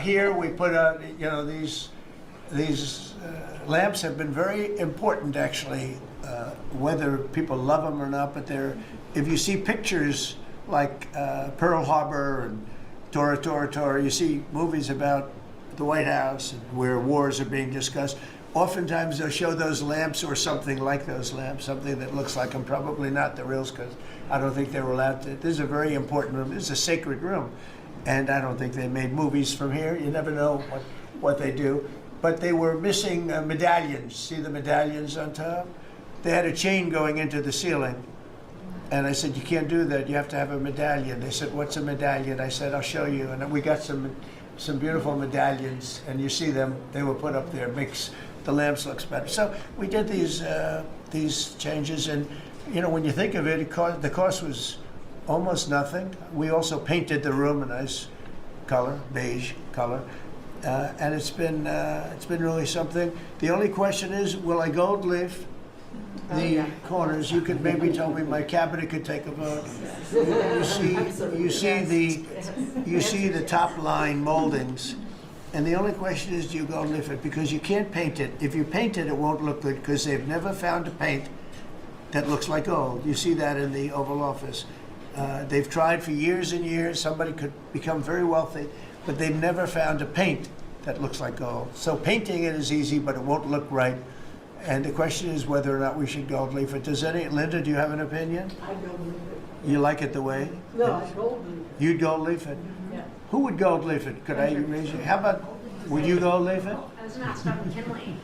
Here we put out, you know, these lamps have been very important, actually. Whether people love them or not, but if you see pictures like Pearl Harbor and Tora Tora Tora, you see movies about the White House and where wars are being discussed. Oftentimes they'll show those lamps or something like those lamps, something that looks like them, probably not the reals, because I don't think they were allowed to. This is a very important room. This is a sacred room, and I don't think they made movies from here. You never know what they do. But they were missing medallions. See the medallions on top? They had a chain going into the ceiling. And I said, you can't do that. You have to have a medallion. They said, what's a medallion? I said, I'll show you. And we got some beautiful medallions. And you see them. They were put up there. Makes the lamps look better. So we did these changes. And, you know, when you think of it, the cost was almost nothing. We also painted the room a nice color, beige color. And it's been really something. The only question is, will I gold leaf the corners? You could maybe tell me, my cabinet could take a vote. You see the top line moldings, and the only question is, do you gold leaf it? Because you can't paint it. If you paint it, it won't look good, because they've never found a paint that looks like gold. You see that in the Oval Office. They've tried for years and years. Somebody could become very wealthy, but they've never found a paint that looks like gold. So painting it is easy, but it won't look right. And the question is whether or not we should gold leaf it. Linda, do you have an opinion? I gold leaf it. You like it the way? No, I gold leaf it. You'd gold leaf it? Yeah. Who would gold leaf it? Could I raise you? How about, would you gold leaf it? I was going to ask about McKinley,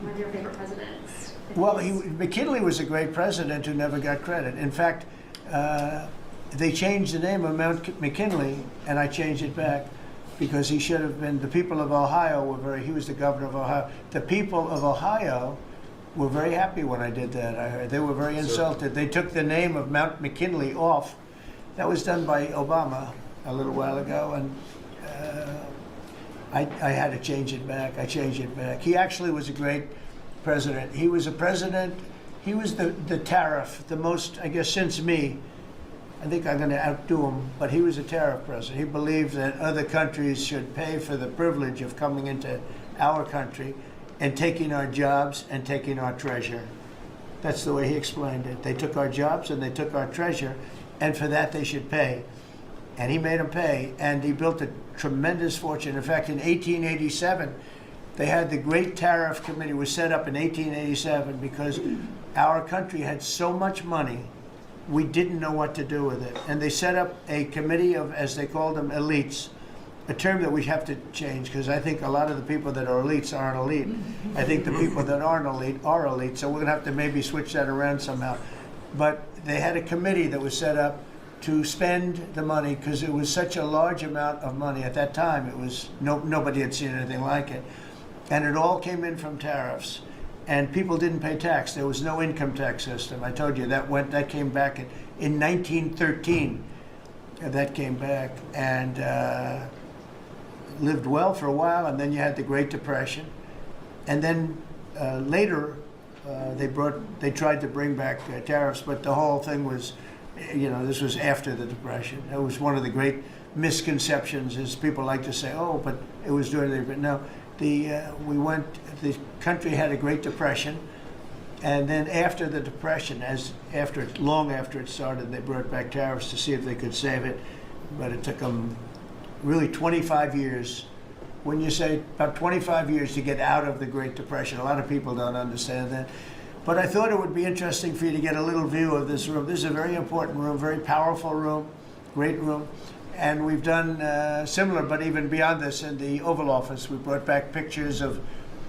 one of your favorite presidents. Well, McKinley was a great president who never got credit. In fact, they changed the name of Mount McKinley, and I changed it back, because he should have been, the people of Ohio he was the governor of Ohio. The people of Ohio were very happy when I did that, I heard. They were very insulted. They took the name of Mount McKinley off. That was done by Obama a little while ago, and I had to change it back. I changed it back. He actually was a great president. He was a president, he was the tariff, the most, I guess, since me. I think I'm going to outdo him, but he was a tariff president. He believed that other countries should pay for the privilege of coming into our country and taking our jobs and taking our treasure. That's the way he explained it. They took our jobs and they took our treasure, and for that they should pay. And he made them pay, and he built a tremendous fortune. In fact, in 1887, they had the Great Tariff Committee was set up in 1887 because our country had so much money, we didn't know what to do with it. And they set up a committee of, as they called them, elites, a term that we have to change, because I think a lot of the people that are elites aren't elite. I think the people that aren't elite are elite, so we're going to have to maybe switch that around somehow. But they had a committee that was set up to spend the money, because it was such a large amount of money. At that time, it was nobody had seen anything like it. And it all came in from tariffs. And people didn't pay tax. There was no income tax system. I told you that came back in 1913. That came back and lived well for a while. And then you had the Great Depression. And then later they tried to bring back tariffs, but the whole thing was, this was after the Depression. It was one of the great misconceptions, is people like to say, oh, but it was during the, but no. The country had a Great Depression, and then after the Depression, long after it started, they brought back tariffs to see if they could save it, but it took them really 25 years. When you say about 25 years to get out of the Great Depression, a lot of people don't understand that. But I thought it would be interesting for you to get a little view of this room. This is a very important room, very powerful room, great room. And we've done similar, but even beyond this, in the Oval Office. We brought back pictures of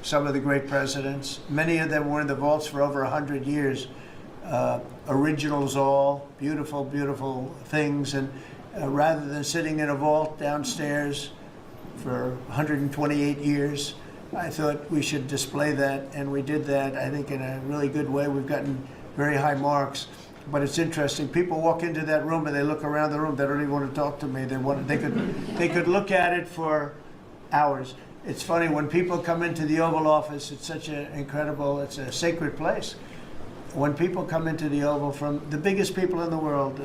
some of the great presidents. Many of them were in the vaults for over 100 years. Originals all, beautiful, beautiful things. And rather than sitting in a vault downstairs, for 128 years. I thought we should display that, and we did that, I think, in a really good way. We've gotten very high marks. But it's interesting. People walk into that room and they look around the room. They don't even want to talk to me. They could look at it for hours. It's funny when people come into the Oval Office. It's such an incredible. It's a sacred place. When people come into the Oval from the biggest people in the world,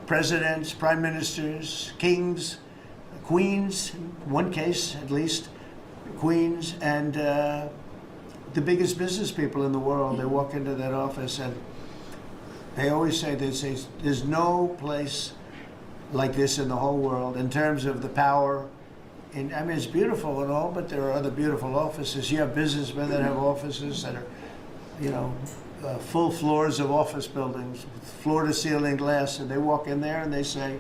presidents, prime ministers, kings, queens, in one case at least, queens, and the biggest business people in the world, they walk into that office and they always say, there's no place like this in the whole world in terms of the power. And I mean, it's beautiful and all, but there are other beautiful offices. You have businessmen that have offices that are, full floors of office buildings, floor-to-ceiling glass, and they walk in there and they say,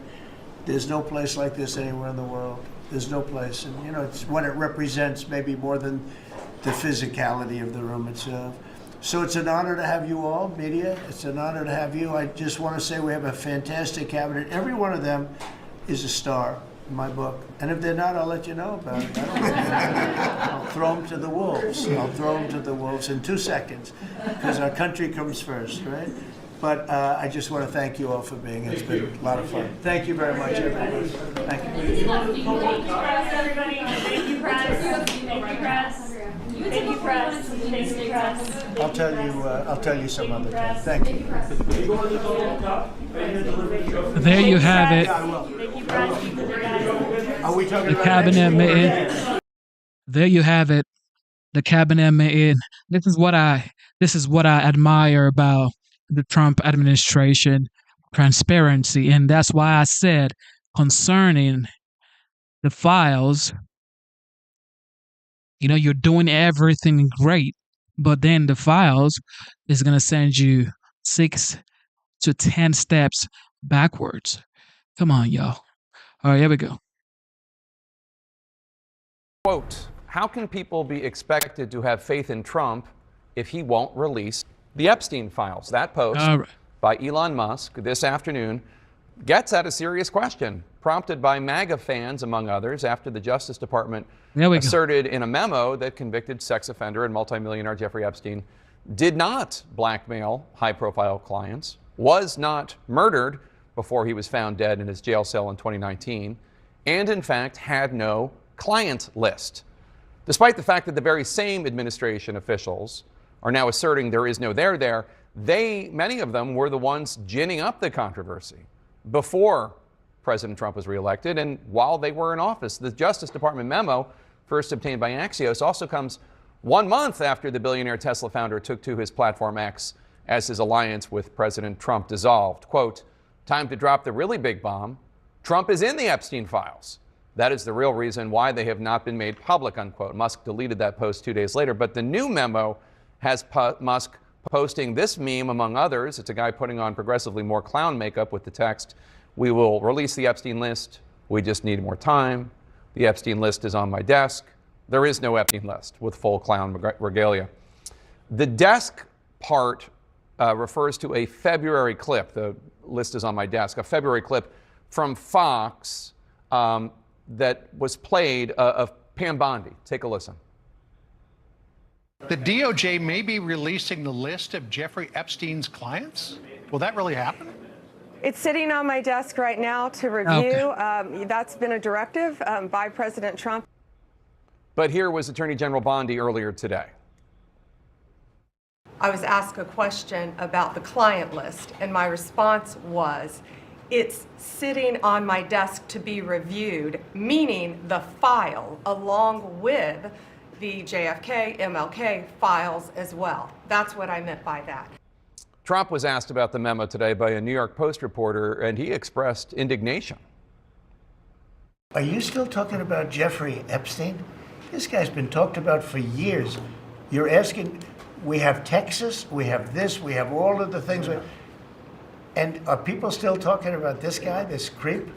there's no place like this anywhere in the world. There's no place. And, it's what it represents maybe more than the physicality of the room itself. So it's an honor to have you all, media. It's an honor to have you. I just want to say we have a fantastic cabinet. Every one of them is a star in my book. And if they're not, I'll let you know about it. I'll throw them to the wolves. I'll throw them to the wolves in 2 seconds, because our country comes first, right? But I just want to thank you all for being here. It's been a lot of fun. Thank you very much, everybody. Thank you. Thank you, press, everybody. Thank you, press. Thank you, press. Thank you, press. Thank you, press. I'll tell you some other time. Thank you. There you have it. Are we talking The about cabinet meeting. There you have it. The cabinet meeting. This is what I admire about the Trump administration, transparency, and that's why I said concerning the files, you're doing everything great, but then the files is going to send you 6 to 10 steps backwards. Come on, y'all. All right, here we go. Quote, how can people be expected to have faith in Trump if he won't release the Epstein files? That post by Elon Musk this afternoon gets at a serious question, prompted by MAGA fans, among others, after the Justice Department asserted in a memo that convicted sex offender and multimillionaire Jeffrey Epstein did not blackmail high-profile clients, was not murdered before he was found dead in his jail cell in 2019, and in fact had no client list. Despite the fact that the very same administration officials are now asserting there is no there there, many of them were the ones ginning up the controversy before President Trump was reelected and while they were in office. The Justice Department memo, first obtained by Axios, also comes 1 month after the billionaire Tesla founder took to his platform X as his alliance with President Trump dissolved. Quote, time to drop the really big bomb. Trump is in the Epstein files. That is the real reason why they have not been made public, unquote. Musk deleted that post 2 days later, but the new memo has Musk posting this meme, among others. It's a guy putting on progressively more clown makeup with the text, we will release the Epstein list. We just need more time. The Epstein list is on my desk. There is no Epstein list, with full clown regalia. The desk part refers to a February clip. The list is on my desk. A February clip from Fox that was played of Pam Bondi. Take a listen. The DOJ may be releasing the list of Jeffrey Epstein's clients? Will that really happen? It's sitting on my desk right now to review. Okay. That's been a directive by President Trump. But here was Attorney General Bondi earlier today. I was asked a question about the client list, and my response was, it's sitting on my desk to be reviewed, meaning the file along with the JFK, MLK files as well. That's what I meant by that. Trump was asked about the memo today by a New York Post reporter, and he expressed indignation. Are you still talking about Jeffrey Epstein? This guy's been talked about for years. You're asking, we have Texas, we have this, we have all of the things. And are people still talking about this guy, this creep?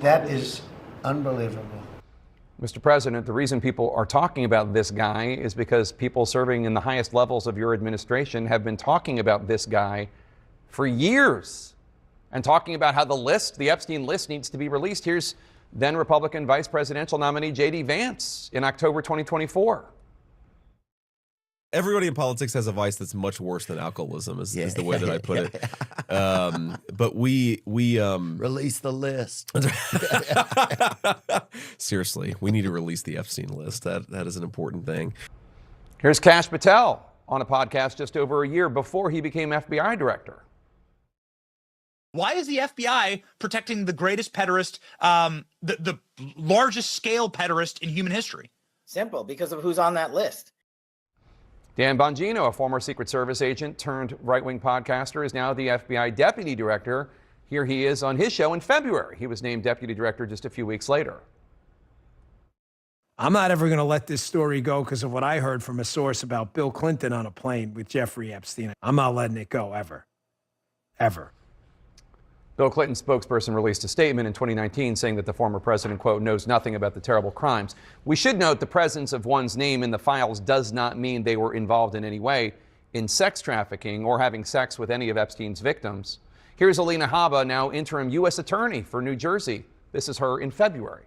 That is unbelievable. Mr. President, the reason people are talking about this guy is because people serving in the highest levels of your administration have been talking about this guy for years and talking about how the Epstein list needs to be released. Here's then Republican vice presidential nominee J.D. Vance in October 2024. Everybody in politics has a vice that's much worse than alcoholism, is the way that I put it. But we release the list. Seriously, we need to release the Epstein list. That is an important thing. Here's Kash Patel on a podcast just over a year before he became FBI director. Why is the FBI protecting the greatest pederast, the largest scale pederast in human history? Simple, because of who's on that list. Dan Bongino, a former Secret Service agent turned right-wing podcaster, is now the FBI deputy director. Here he is on his show in February. He was named deputy director just a few weeks later. I'm not ever going to let this story go because of what I heard from a source about Bill Clinton on a plane with Jeffrey Epstein. I'm not letting it go, ever. Ever. Bill Clinton's spokesperson released a statement in 2019 saying that the former president, quote, knows nothing about the terrible crimes. We should note the presence of one's name in the files does not mean they were involved in any way in sex trafficking or having sex with any of Epstein's victims. Here's Alina Habba, now interim U.S. attorney for New Jersey. This is her in February.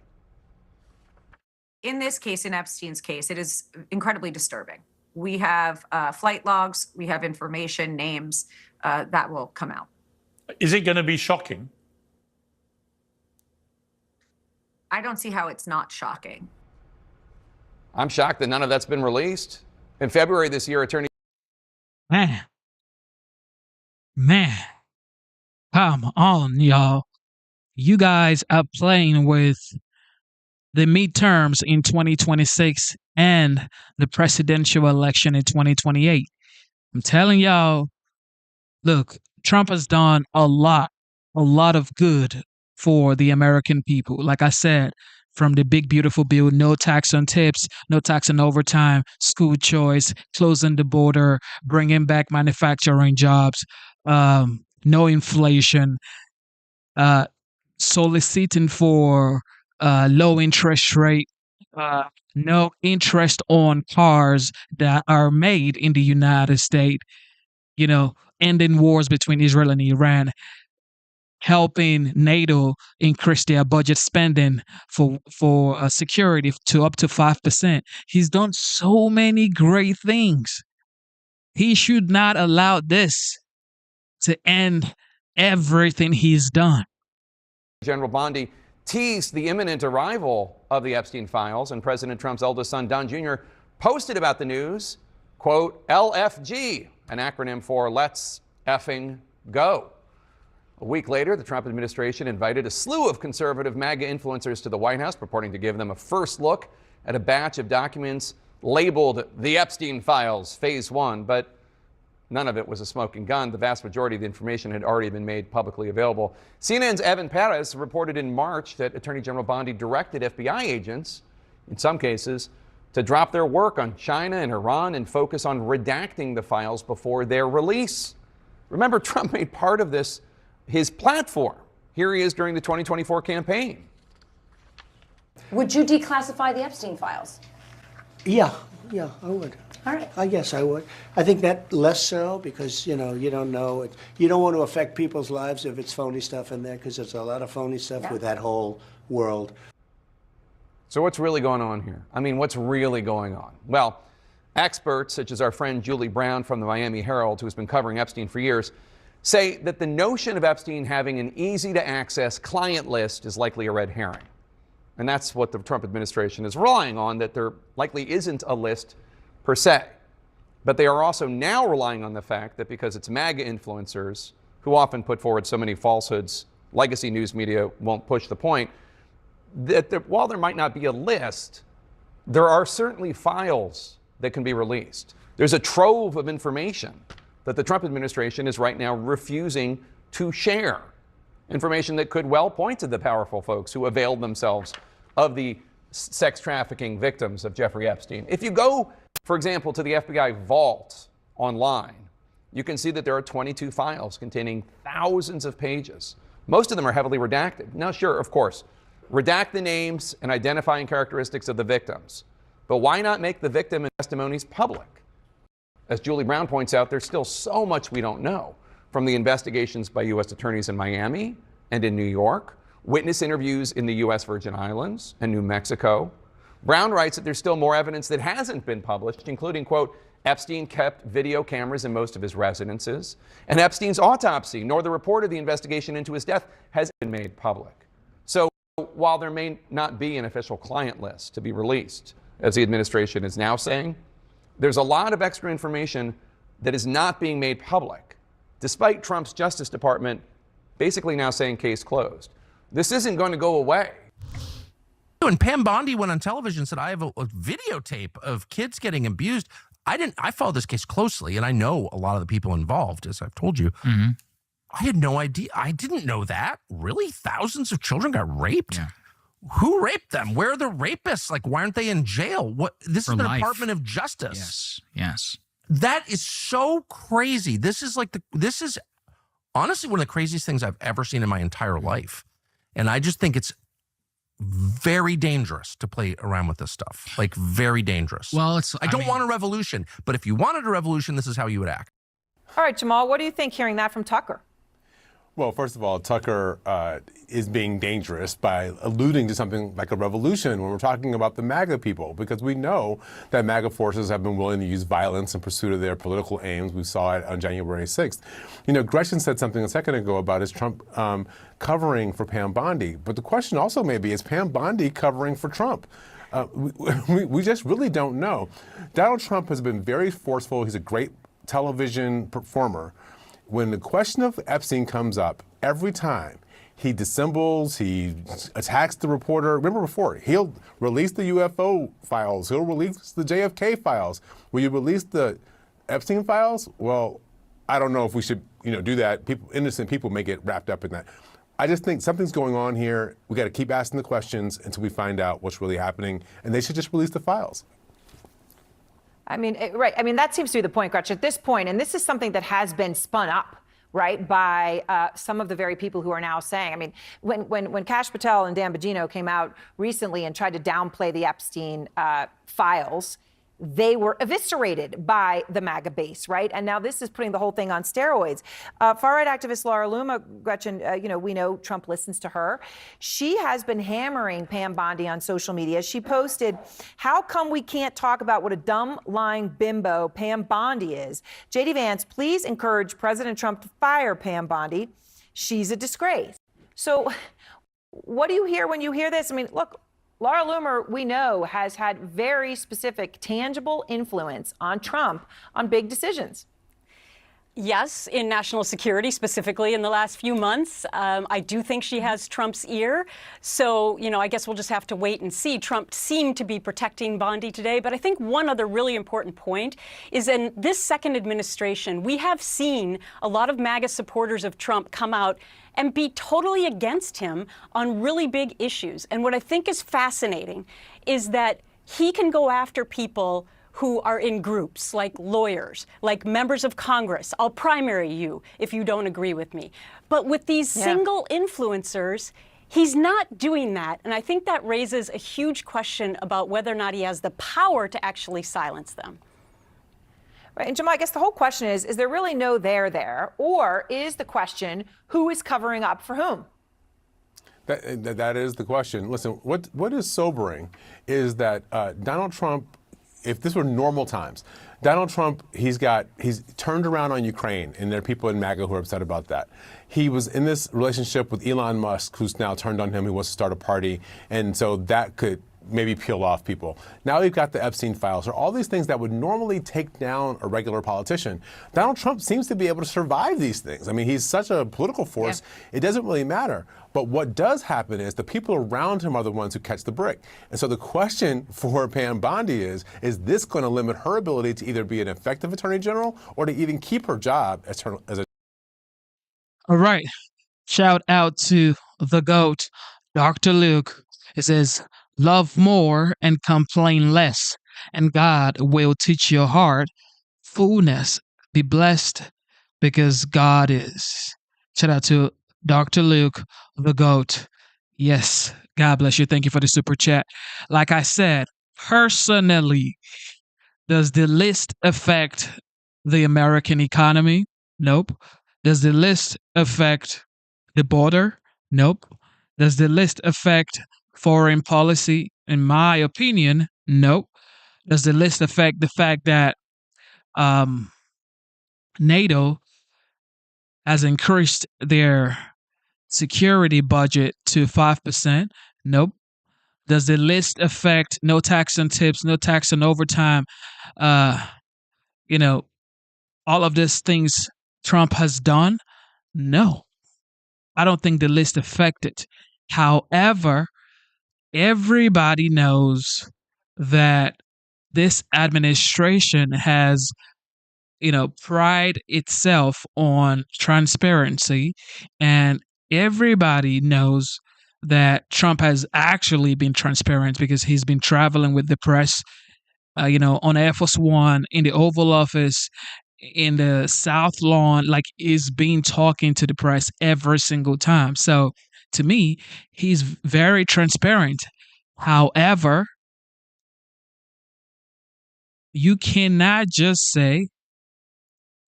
In this case, in Epstein's case, it is incredibly disturbing. We have flight logs, we have information, names that will come out. Is it going to be shocking? I don't see how it's not shocking. I'm shocked that none of that's been released. In February this year, attorney... Man, come on, y'all. You guys are playing with the midterms in 2026 and the presidential election in 2028. I'm telling y'all, look, Trump has done a lot of good for the American people. Like I said, from the big, beautiful bill, no tax on tips, no tax on overtime, school choice, closing the border, bringing back manufacturing jobs, no inflation, soliciting for low interest rate, no interest on cars that are made in the United States, ending wars between Israel and Iran, helping NATO increase their budget spending for security to up to 5%. He's done so many great things. He should not allow this to end everything he's done. General Bondi teased the imminent arrival of the Epstein files, and President Trump's eldest son, Don Jr., posted about the news, quote, LFG, an acronym for Let's Effing Go. A week later, the Trump administration invited a slew of conservative MAGA influencers to the White House, purporting to give them a first look at a batch of documents labeled the Epstein files, Phase 1, but none of it was a smoking gun. The vast majority of the information had already been made publicly available. CNN's Evan Perez reported in March that Attorney General Bondi directed FBI agents, in some cases, to drop their work on China and Iran and focus on redacting the files before their release. Remember, Trump made part of this his platform. Here he is during the 2024 campaign. Would you declassify the Epstein files? Yeah, I would. All right. I guess I would. I think that less so because, you don't know it. You don't want to affect people's lives if it's phony stuff in there because there's a lot of phony stuff with that whole world. So what's really going on here? I mean, what's really going on? Well, experts such as our friend Julie Brown from the Miami Herald, who's been covering Epstein for years, say that the notion of Epstein having an easy-to-access client list is likely a red herring. And that's what the Trump administration is relying on, that there likely isn't a list per se. But they are also now relying on the fact that because it's MAGA influencers who often put forward so many falsehoods, legacy news media won't push the point, that while there might not be a list, there are certainly files that can be released. There's a trove of information that the Trump administration is right now refusing to share. Information that could well point to the powerful folks who availed themselves of the sex trafficking victims of Jeffrey Epstein. If you go, for example, to the FBI vault online, you can see that there are 22 files containing thousands of pages. Most of them are heavily redacted. Now, sure, of course, redact the names and identifying characteristics of the victims. But why not make the victim and testimonies public? As Julie Brown points out, there's still so much we don't know from the investigations by U.S. attorneys in Miami and in New York, witness interviews in the U.S. Virgin Islands and New Mexico. Brown writes that there's still more evidence that hasn't been published, including, quote, Epstein kept video cameras in most of his residences, and Epstein's autopsy, nor the report of the investigation into his death, has been made public. So while there may not be an official client list to be released, as the administration is now saying, there's a lot of extra information that is not being made public, despite Trump's Justice Department basically now saying case closed. This isn't going to go away. And Pam Bondi went on television and said, I have a videotape of kids getting abused. I followed this case closely, and I know a lot of the people involved, as I've told you. Mm-hmm. I had no idea. I didn't know that. Really? Thousands of children got raped? Yeah. Who raped them? Where are the rapists? Like, why aren't they in jail? What? This is the Department of Justice. Yes. That is so crazy. This is honestly one of the craziest things I've ever seen in my entire life. And I just think it's very dangerous to play around with this stuff. Like, very dangerous. Well, I don't want a revolution, but if you wanted a revolution, this is how you would act. All right, Jamal, what do you think hearing that from Tucker? Well, first of all, Tucker is being dangerous by alluding to something like a revolution when we're talking about the MAGA people, because we know that MAGA forces have been willing to use violence in pursuit of their political aims. We saw it on January 6th. You know, Gretchen said something a second ago about is Trump covering for Pam Bondi. But the question also may be, is Pam Bondi covering for Trump? We just really don't know. Donald Trump has been very forceful. He's a great television performer. When the question of Epstein comes up, every time he dissembles, he attacks the reporter. Remember before, he'll release the UFO files, he'll release the JFK files. Will you release the Epstein files? Well, I don't know if we should, do that. Innocent people may get wrapped up in that. I just think something's going on here. We got to keep asking the questions until we find out what's really happening, and they should just release the files. I mean, right. I mean, that seems to be the point, Gretchen. At this point, and this is something that has been spun up, right, by some of the very people who are now saying, I mean, when Kash Patel and Dan Bongino came out recently and tried to downplay the Epstein files, they were eviscerated by the MAGA base, right? And now this is putting the whole thing on steroids. Far-right activist Laura Loomer, Gretchen, we know Trump listens to her. She has been hammering Pam Bondi on social media. She posted, how come we can't talk about what a dumb, lying bimbo Pam Bondi is? JD Vance, please encourage President Trump to fire Pam Bondi. She's a disgrace. So what do you hear when you hear this? I mean, look, Laura Loomer, we know, has had very specific, tangible influence on Trump on big decisions. Yes, in national security, specifically in the last few months. I do think she has Trump's ear. So, I guess we'll just have to wait and see. Trump seemed to be protecting Bondi today. But I think one other really important point is in this second administration, we have seen a lot of MAGA supporters of Trump come out and be totally against him on really big issues. And what I think is fascinating is that he can go after people who are in groups, like lawyers, like members of Congress. I'll primary you if you don't agree with me. But with these single influencers, he's not doing that. And I think that raises a huge question about whether or not he has the power to actually silence them. Right. And Jamal, I guess the whole question is there really no there? Or is the question, who is covering up for whom? That is the question. Listen, what is sobering is that Donald Trump, if this were normal times, Donald Trump, he's turned around on Ukraine, and there are people in MAGA who are upset about that. He was in this relationship with Elon Musk, who's now turned on him, who wants to start a party, and so that could maybe peel off people. Now we've got the Epstein files, or all these things that would normally take down a regular politician. Donald Trump seems to be able to survive these things. I mean, he's such a political force, it doesn't really matter. But what does happen is the people around him are the ones who catch the brick. And so the question for Pam Bondi is this going to limit her ability to either be an effective attorney general or to even keep her job as a... All right. Shout out to the GOAT, Dr. Luke. It says, love more and complain less, and God will teach your heart fullness. Be blessed because God is. Shout out to Dr. Luke, the GOAT. Yes, God bless you. Thank you for the super chat. Like I said, personally, does the list affect the American economy? Nope. Does the list affect the border? Nope. Does the list affect foreign policy? In my opinion, no. Does the list affect the fact that NATO has increased their security budget to 5%? Nope. Does the list affect no tax on tips, no tax on overtime? You know, all of these things Trump has done? No. I don't think the list affected. However, everybody knows that this administration has, pride itself on transparency, and everybody knows that Trump has actually been transparent because he's been traveling with the press, on Air Force One, in the Oval Office, in the South Lawn, like is been talking to the press every single time. So to me, he's very transparent. However, you cannot just say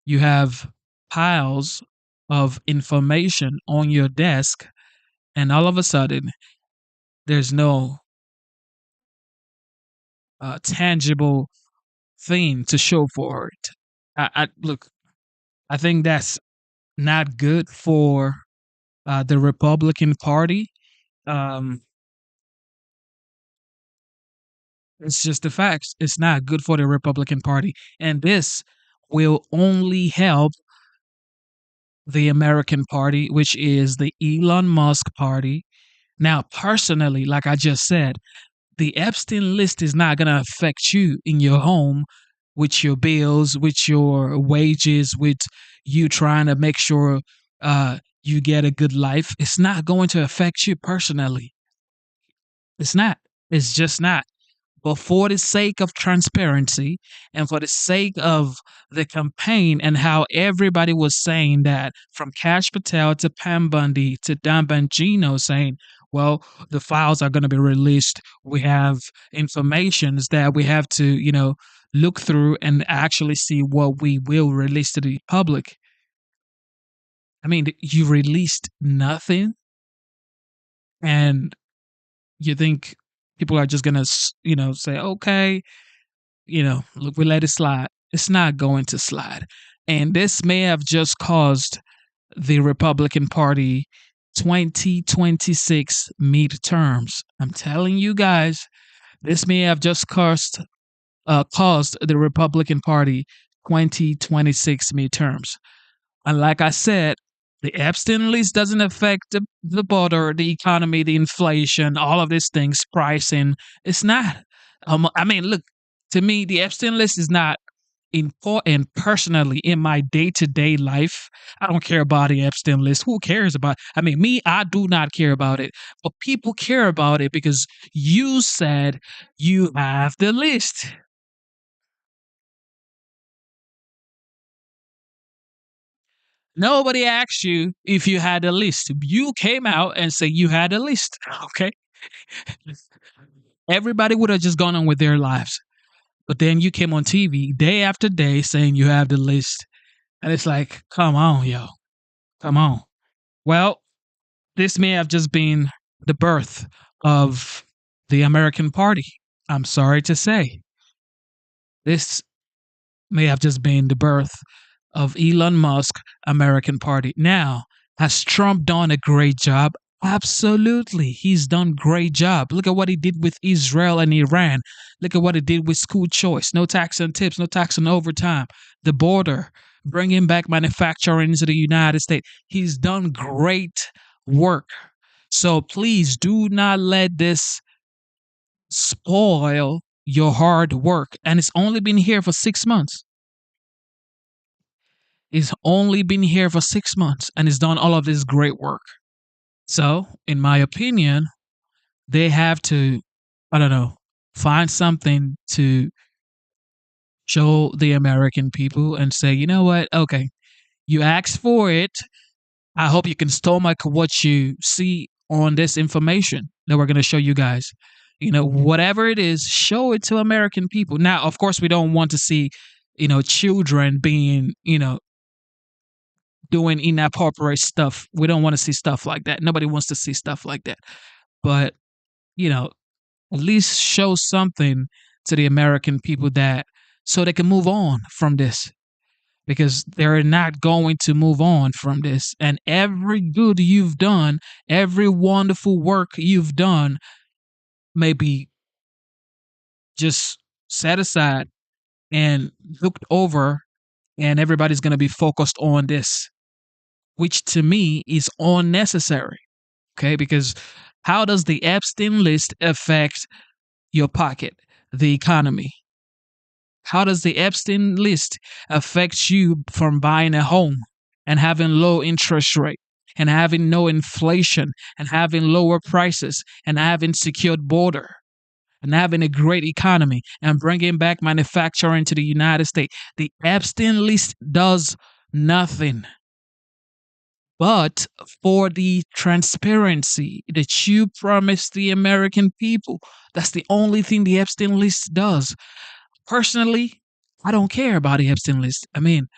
you have piles of information on your desk and all of a sudden there's no tangible thing to show for it. Look, I think that's not good for the Republican Party. It's just the facts. It's not good for the Republican Party. And this will only help the American Party, which is the Elon Musk Party. Now, personally, like I just said, the Epstein list is not going to affect you in your home with your bills, with your wages, with you trying to make sure you get a good life. It's not going to affect you personally. It's not. It's just not. But for the sake of transparency and for the sake of the campaign and how everybody was saying that, from Kash Patel to Pam Bundy to Don Bongino saying, well, the files are going to be released. We have informations that we have to, look through and actually see what we will release to the public. I mean, you released nothing and you think people are just going to, say, okay, look, we let it slide. It's not going to slide. And this may have just caused the Republican Party 2026 midterms. I'm telling you guys, this may have just caused the Republican Party 2026 midterms. And like I said, the Epstein list doesn't affect the border, the economy, the inflation, all of these things, pricing. It's not. Look, to me, the Epstein list is not important personally in my day-to-day life. I don't care about the Epstein list. Who cares about it? Me, I do not care about it. But people care about it because you said you have the list. Nobody asked you if you had a list. You came out and said you had a list. Okay. Everybody would have just gone on with their lives. But then you came on TV day after day saying you have the list. And it's like, come on, yo. Come on. Well, this may have just been the birth of the American Party. I'm sorry to say. This may have just been the birth of Elon Musk American Party. Now, has Trump done a great job? Absolutely. He's done great job. Look at what he did with Israel and Iran. Look at what he did with school choice. No tax on tips, no tax on overtime. The border, bringing back manufacturing into the United States. He's done great work. So please do not let this spoil your hard work. And it's only been here for 6 months. He's only been here for 6 months and he's done all of this great work. So, in my opinion, they have to, find something to show the American people and say, you know what? Okay, you asked for it. I hope you can stomach what you see on this information that we're going to show you guys. Whatever it is, show it to American people. Now, of course, we don't want to see, children being, doing inappropriate stuff. We don't want to see stuff like that. Nobody wants to see stuff like that. But, at least show something to the American people that so they can move on from this, because they're not going to move on from this. And every good you've done, every wonderful work you've done may be just set aside and looked over, and everybody's going to be focused on this, which to me is unnecessary. Okay, because how does the Epstein list affect your pocket, the economy? How does the Epstein list affect you from buying a home and having low interest rate and having no inflation and having lower prices and having secured border and having a great economy and bringing back manufacturing to the United States? The Epstein list does nothing but for the transparency that you promised the American people. That's the only thing the Epstein list does. Personally, I don't care about the Epstein list. I mean,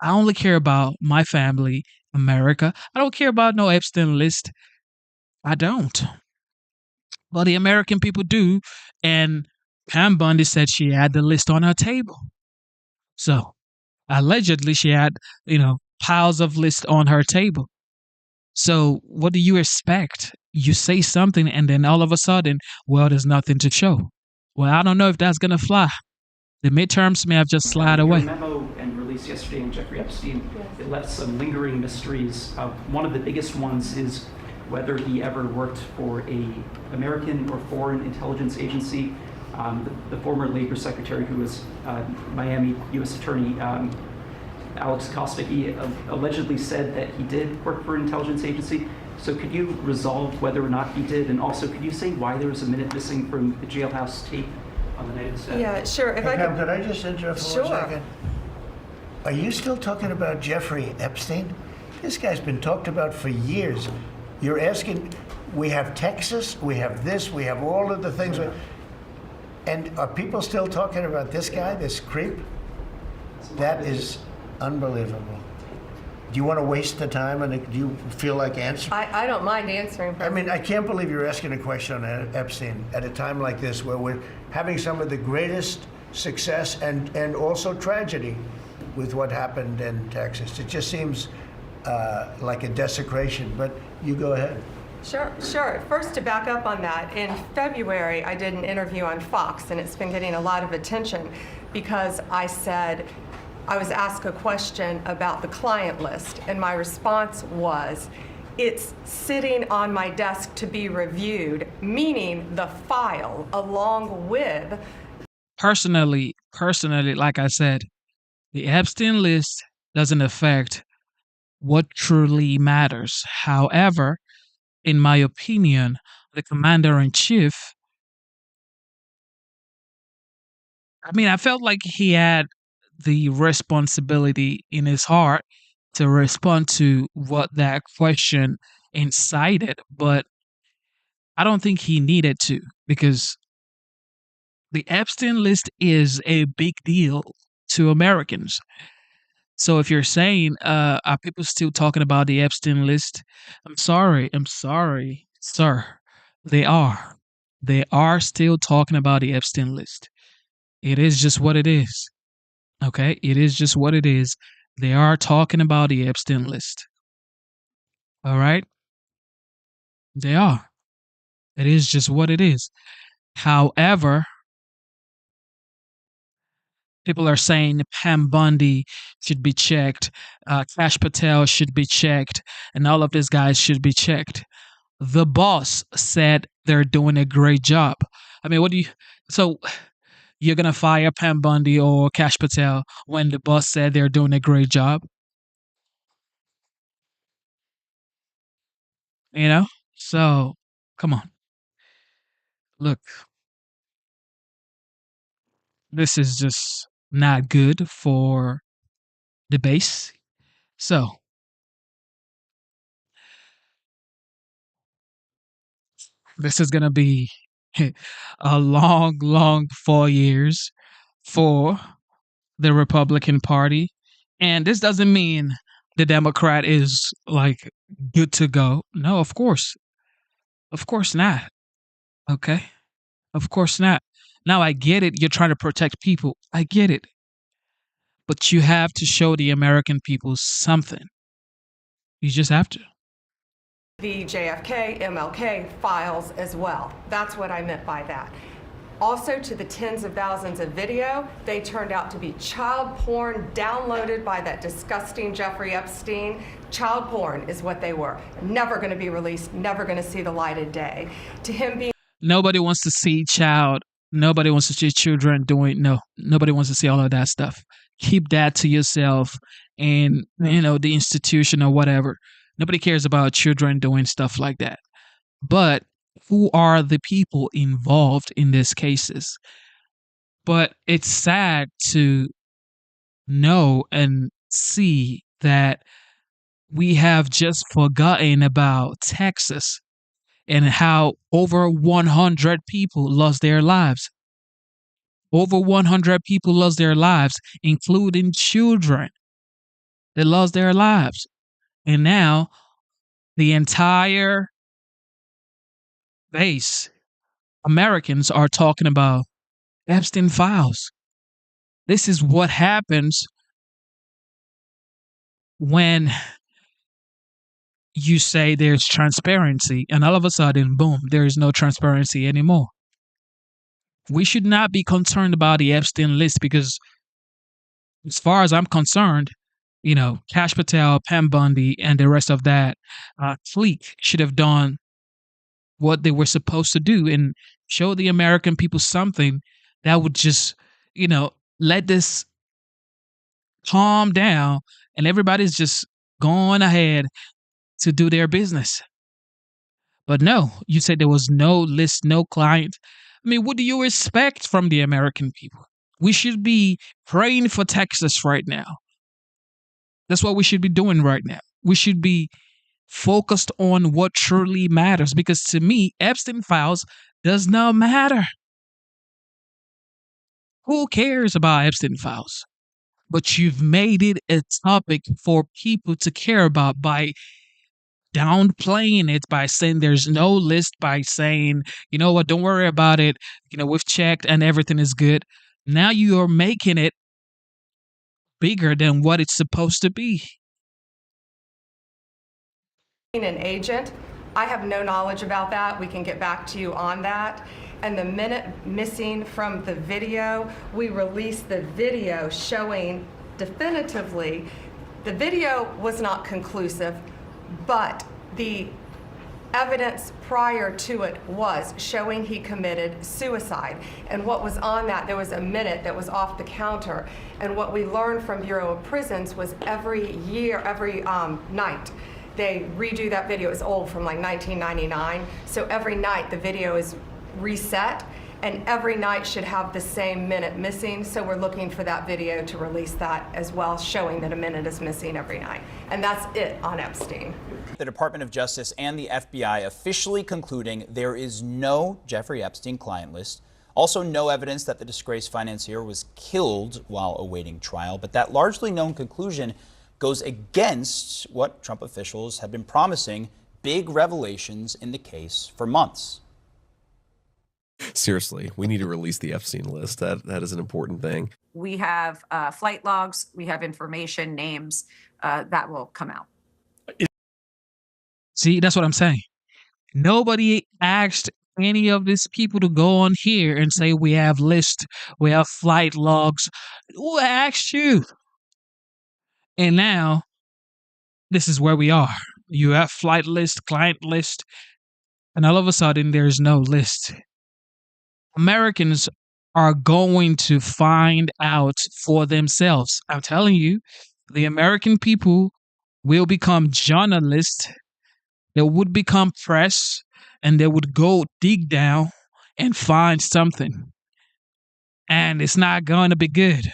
I only care about my family, America. I don't care about no Epstein list. I don't. But the American people do. And Pam Bundy said she had the list on her table. So allegedly she had, piles of lists on her table. So what do you expect? You say something and then all of a sudden, well, there's nothing to show. Well, I don't know if that's going to fly. The midterms may have just slid away. Your memo and release yesterday on Jeffrey Epstein, it left some lingering mysteries. One of the biggest ones is whether he ever worked for a American or foreign intelligence agency. The former Labor Secretary, who was Miami U.S. Attorney Alex Kosticki, allegedly said that he did work for an intelligence agency. So could you resolve whether or not he did? And also, could you say why there was a minute missing from the jailhouse tape on the night of the stabbing? Yeah, sure. If Hey, I Pam, could I just interrupt for Sure. 1 second? Are you still talking about Jeffrey Epstein? This guy's been talked about for years. You're asking, we have Texas, we have this, we have all of the things. And are people still talking about this guy, this creep? That is unbelievable. Do you want to waste the time, and do you feel like answering? I don't mind answering. I mean, I can't believe you're asking a question on Epstein at a time like this, where we're having some of the greatest success and also tragedy with what happened in Texas. It just seems like a desecration, but you go ahead. Sure. First, to back up on that, in February, I did an interview on Fox, and it's been getting a lot of attention because I was asked a question about the client list, and my response was, it's sitting on my desk to be reviewed, meaning the file along with. Personally, like I said, the Epstein list doesn't affect what truly matters. However, in my opinion, the commander-in-chief, I felt like he had the responsibility in his heart to respond to what that question incited, but I don't think he needed to, because the Epstein list is a big deal to Americans. So if you're saying, are people still talking about the Epstein list? I'm sorry, sir. They are. They are still talking about the Epstein list. It is just what it is. Okay? It is just what it is. They are talking about the Epstein list. All right? They are. It is just what it is. However, people are saying Pam Bundy should be checked, Kash Patel should be checked, and all of these guys should be checked. The boss said they're doing a great job. So you're going to fire Pam Bundy or Kash Patel when the boss said they're doing a great job? So come on. Look, this is just not good for the base. So this is going to be a long 4 years for the Republican Party. And this doesn't mean the Democrat is like good to go. No, of course. Of course not. Okay. Of course not. Now I get it. You're trying to protect people. I get it. But you have to show the American people something. You just have to. The JFK, MLK files as well. That's what I meant by that. Also, to the tens of thousands of video, they turned out to be child porn downloaded by that disgusting Jeffrey Epstein. Child porn is what they were. Never going to be released, never going to see the light of day. To him being... Nobody wants to see nobody wants to see children nobody wants to see all of that stuff. Keep that to yourself and, the institution or whatever. Nobody cares about children doing stuff like that. But who are the people involved in these cases? But it's sad to know and see that we have just forgotten about Texas and how over 100 people lost their lives. Over 100 people lost their lives, including children that lost their lives. And now the entire base, Americans, are talking about Epstein files. This is what happens when you say there's transparency, and all of a sudden, boom, there is no transparency anymore. We should not be concerned about the Epstein list because, as far as I'm concerned, Kash Patel, Pam Bundy, and the rest of that clique should have done what they were supposed to do and show the American people something that would just, let this calm down and everybody's just going ahead to do their business. But no, you said there was no list, no client. I mean, what do you expect from the American people? We should be praying for Texas right now. That's what we should be doing right now. We should be focused on what truly matters, because to me, Epstein files does not matter. Who cares about Epstein files? But you've made it a topic for people to care about by downplaying it, by saying there's no list, by saying, you know what, don't worry about it. We've checked and everything is good. Now you are making it bigger than what it's supposed to be. An agent, I have no knowledge about that. We can get back to you on that. And the minute missing from the video, we released the video showing definitively the video was not conclusive, but the evidence prior to it was showing he committed suicide. And what was on that, there was a minute that was off the counter. And what we learned from Bureau of Prisons was every night, they redo that video. It's old, from like 1999. So every night the video is reset, and every night should have the same minute missing. So we're looking for that video to release that as well, showing that a minute is missing every night. And that's it on Epstein. The Department of Justice and the FBI officially concluding there is no Jeffrey Epstein client list. Also, no evidence that the disgraced financier was killed while awaiting trial. But that largely known conclusion goes against what Trump officials have been promising: big revelations in the case for months. Seriously, we need to release the Epstein list. That is an important thing. We have flight logs, we have information, names that will come out. See, that's what I'm saying. Nobody asked any of these people to go on here and say we have lists, we have flight logs. Who asked you? And now, this is where we are. You have flight list, client list, and all of a sudden there's no list. Americans are going to find out for themselves. I'm telling you, the American people will become journalists. They would become press, and they would go dig down and find something. And it's not going to be good.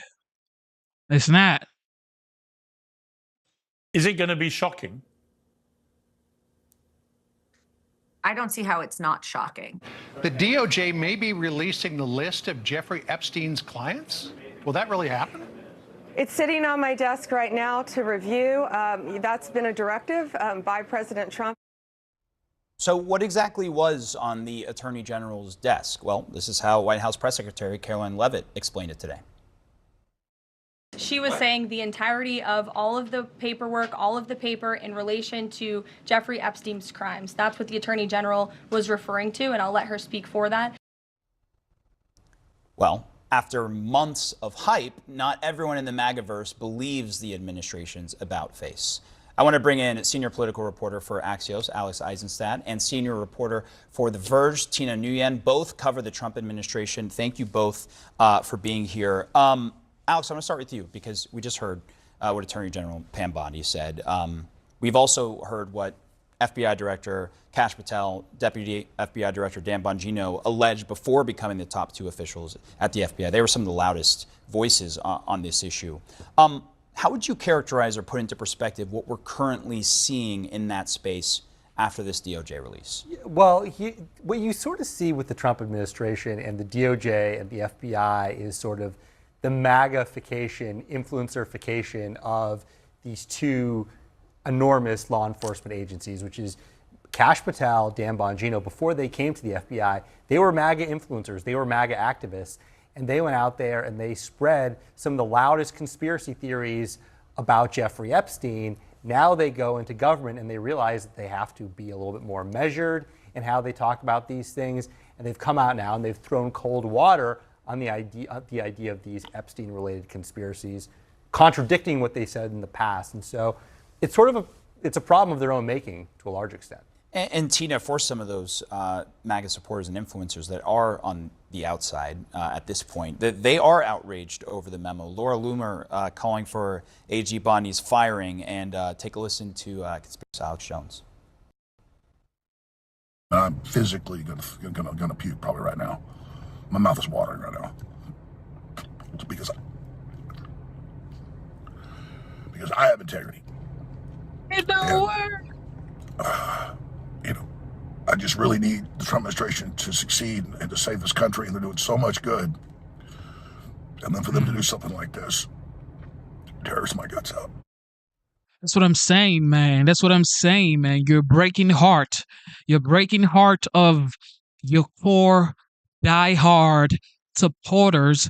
It's not. Is it going to be shocking? I don't see how it's not shocking. The DOJ may be releasing the list of Jeffrey Epstein's clients. Will that really happen? It's sitting on my desk right now to review. That's been a directive by President Trump. So what exactly was on the Attorney General's desk? Well, this is how White House Press Secretary Caroline Leavitt explained it today. She was saying the entirety of all of the paperwork, all of the paper in relation to Jeffrey Epstein's crimes. That's what the Attorney General was referring to, and I'll let her speak for that. Well, after months of hype, not everyone in the MAGAverse believes the administration's about-face. I want to bring in senior political reporter for Axios, Alex Eisenstadt, and senior reporter for The Verge, Tina Nguyen. Both cover the Trump administration. Thank you both for being here. Alex, I'm going to start with you because we just heard what Attorney General Pam Bondi said. We've also heard what FBI Director Kash Patel, Deputy FBI Director Dan Bongino alleged before becoming the top two officials at the FBI. They were some of the loudest voices on this issue. How would you characterize or put into perspective what we're currently seeing in that space after this DOJ release? Well, what you sort of see with the Trump administration and the DOJ and the FBI is sort of the MAGAification, influencerification of these two enormous law enforcement agencies, which is Kash Patel, Dan Bongino. Before they came to the FBI, they were MAGA influencers, they were MAGA activists, and they went out there and they spread some of the loudest conspiracy theories about Jeffrey Epstein. Now they go into government and they realize that they have to be a little bit more measured in how they talk about these things, and they've come out now and they've thrown cold water on the idea of these Epstein-related conspiracies, contradicting what they said in the past. And so it's sort of it's a problem of their own making to a large extent. And Tina, for some of those MAGA supporters and influencers that are on the outside at this point, they are outraged over the memo. Laura Loomer calling for AG Bondi's firing, and take a listen to conspiracy Alex Jones. I'm physically gonna puke probably right now. My mouth is watering right now. It's because I have integrity. It don't work. I just really need the Trump administration to succeed and to save this country, and they're doing so much good. And then for them to do something like this tears my guts out. That's what I'm saying, man. That's what I'm saying, man. You're breaking heart. You're breaking heart of your core, die-hard supporters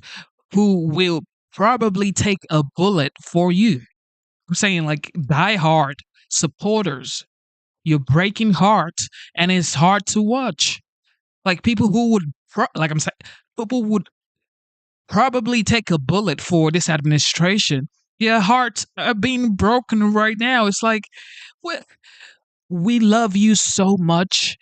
who will probably take a bullet for you. I'm saying, like, die-hard supporters. You're breaking heart, and it's hard to watch. Like, people who would, people would probably take a bullet for this administration. Their hearts are being broken right now. It's like, we love you so much,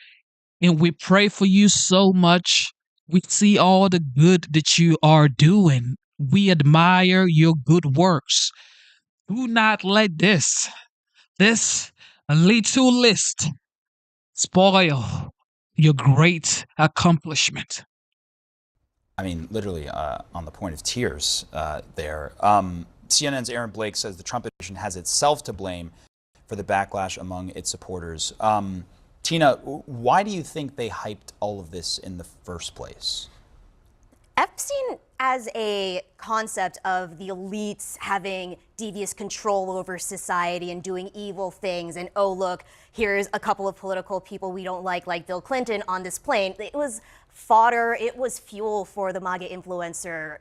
and we pray for you so much. We see all the good that you are doing. We admire your good works. Do not let this little list spoil your great accomplishment. I mean, literally on the point of tears there. CNN's Aaron Blake says the Trump administration has itself to blame for the backlash among its supporters. Tina, why do you think they hyped all of this in the first place? Epstein as a concept of the elites having devious control over society and doing evil things, and oh look, here's a couple of political people we don't like Bill Clinton on this plane. It was fodder, it was fuel for the MAGA influencer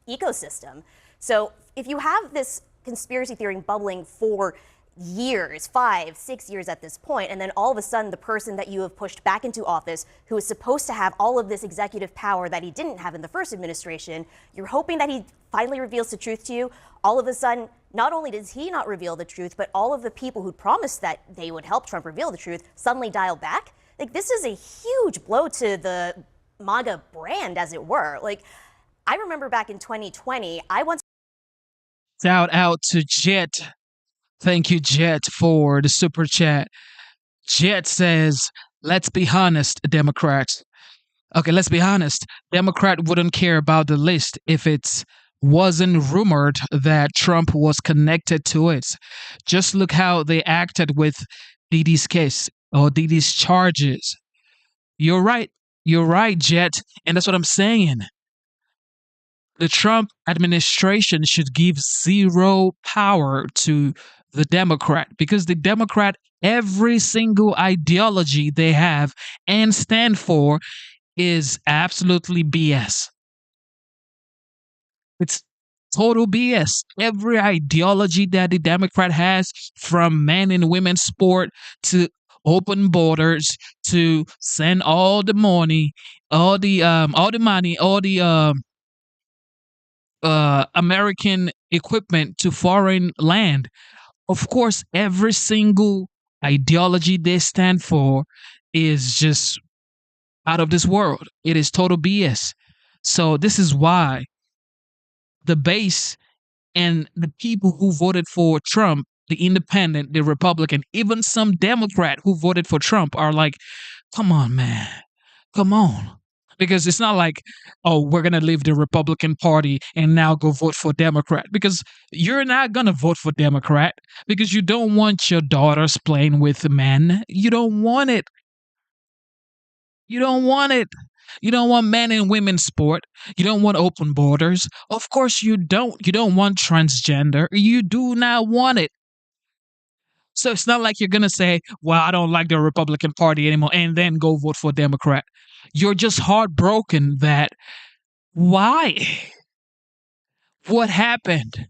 ecosystem. So if you have this conspiracy theory bubbling for years, 5, 6 years at this point, and then all of a sudden the person that you have pushed back into office, who is supposed to have all of this executive power that he didn't have in the first administration, you're hoping that he finally reveals the truth to you. All of a sudden, not only does he not reveal the truth, but all of the people who promised that they would help Trump reveal the truth suddenly dial back. Like, this is a huge blow to the MAGA brand, as it were. Like, I remember back in 2020, I once... Shout out to Jet. Thank you, Jet, for the super chat. Jet says, let's be honest, Democrats. Okay, let's be honest. Democrat wouldn't care about the list if it wasn't rumored that Trump was connected to it. Just look how they acted with Didi's case or Didi's charges. You're right. You're right, Jet. And that's what I'm saying. the Trump administration should give zero power to the Democrat, because the Democrat, every single ideology they have and stand for is absolutely BS. It's total BS. Every ideology that the Democrat has, from men and women's sport to open borders to send all the money, all the American equipment to foreign land. Of course, every single ideology they stand for is just out of this world. It is total BS. So this is why the base and the people who voted for Trump, the independent, the Republican, even some Democrat who voted for Trump are like, come on, man, come on. Because it's not like, oh, we're going to leave the Republican Party and now go vote for Democrat. Because you're not going to vote for Democrat because you don't want your daughters playing with men. You don't want it. You don't want it. You don't want men and women sport. You don't want open borders. Of course you don't. You don't want transgender. You do not want it. So it's not like you're going to say, well, I don't like the Republican Party anymore, and then go vote for Democrat. You're just heartbroken that, why? What happened?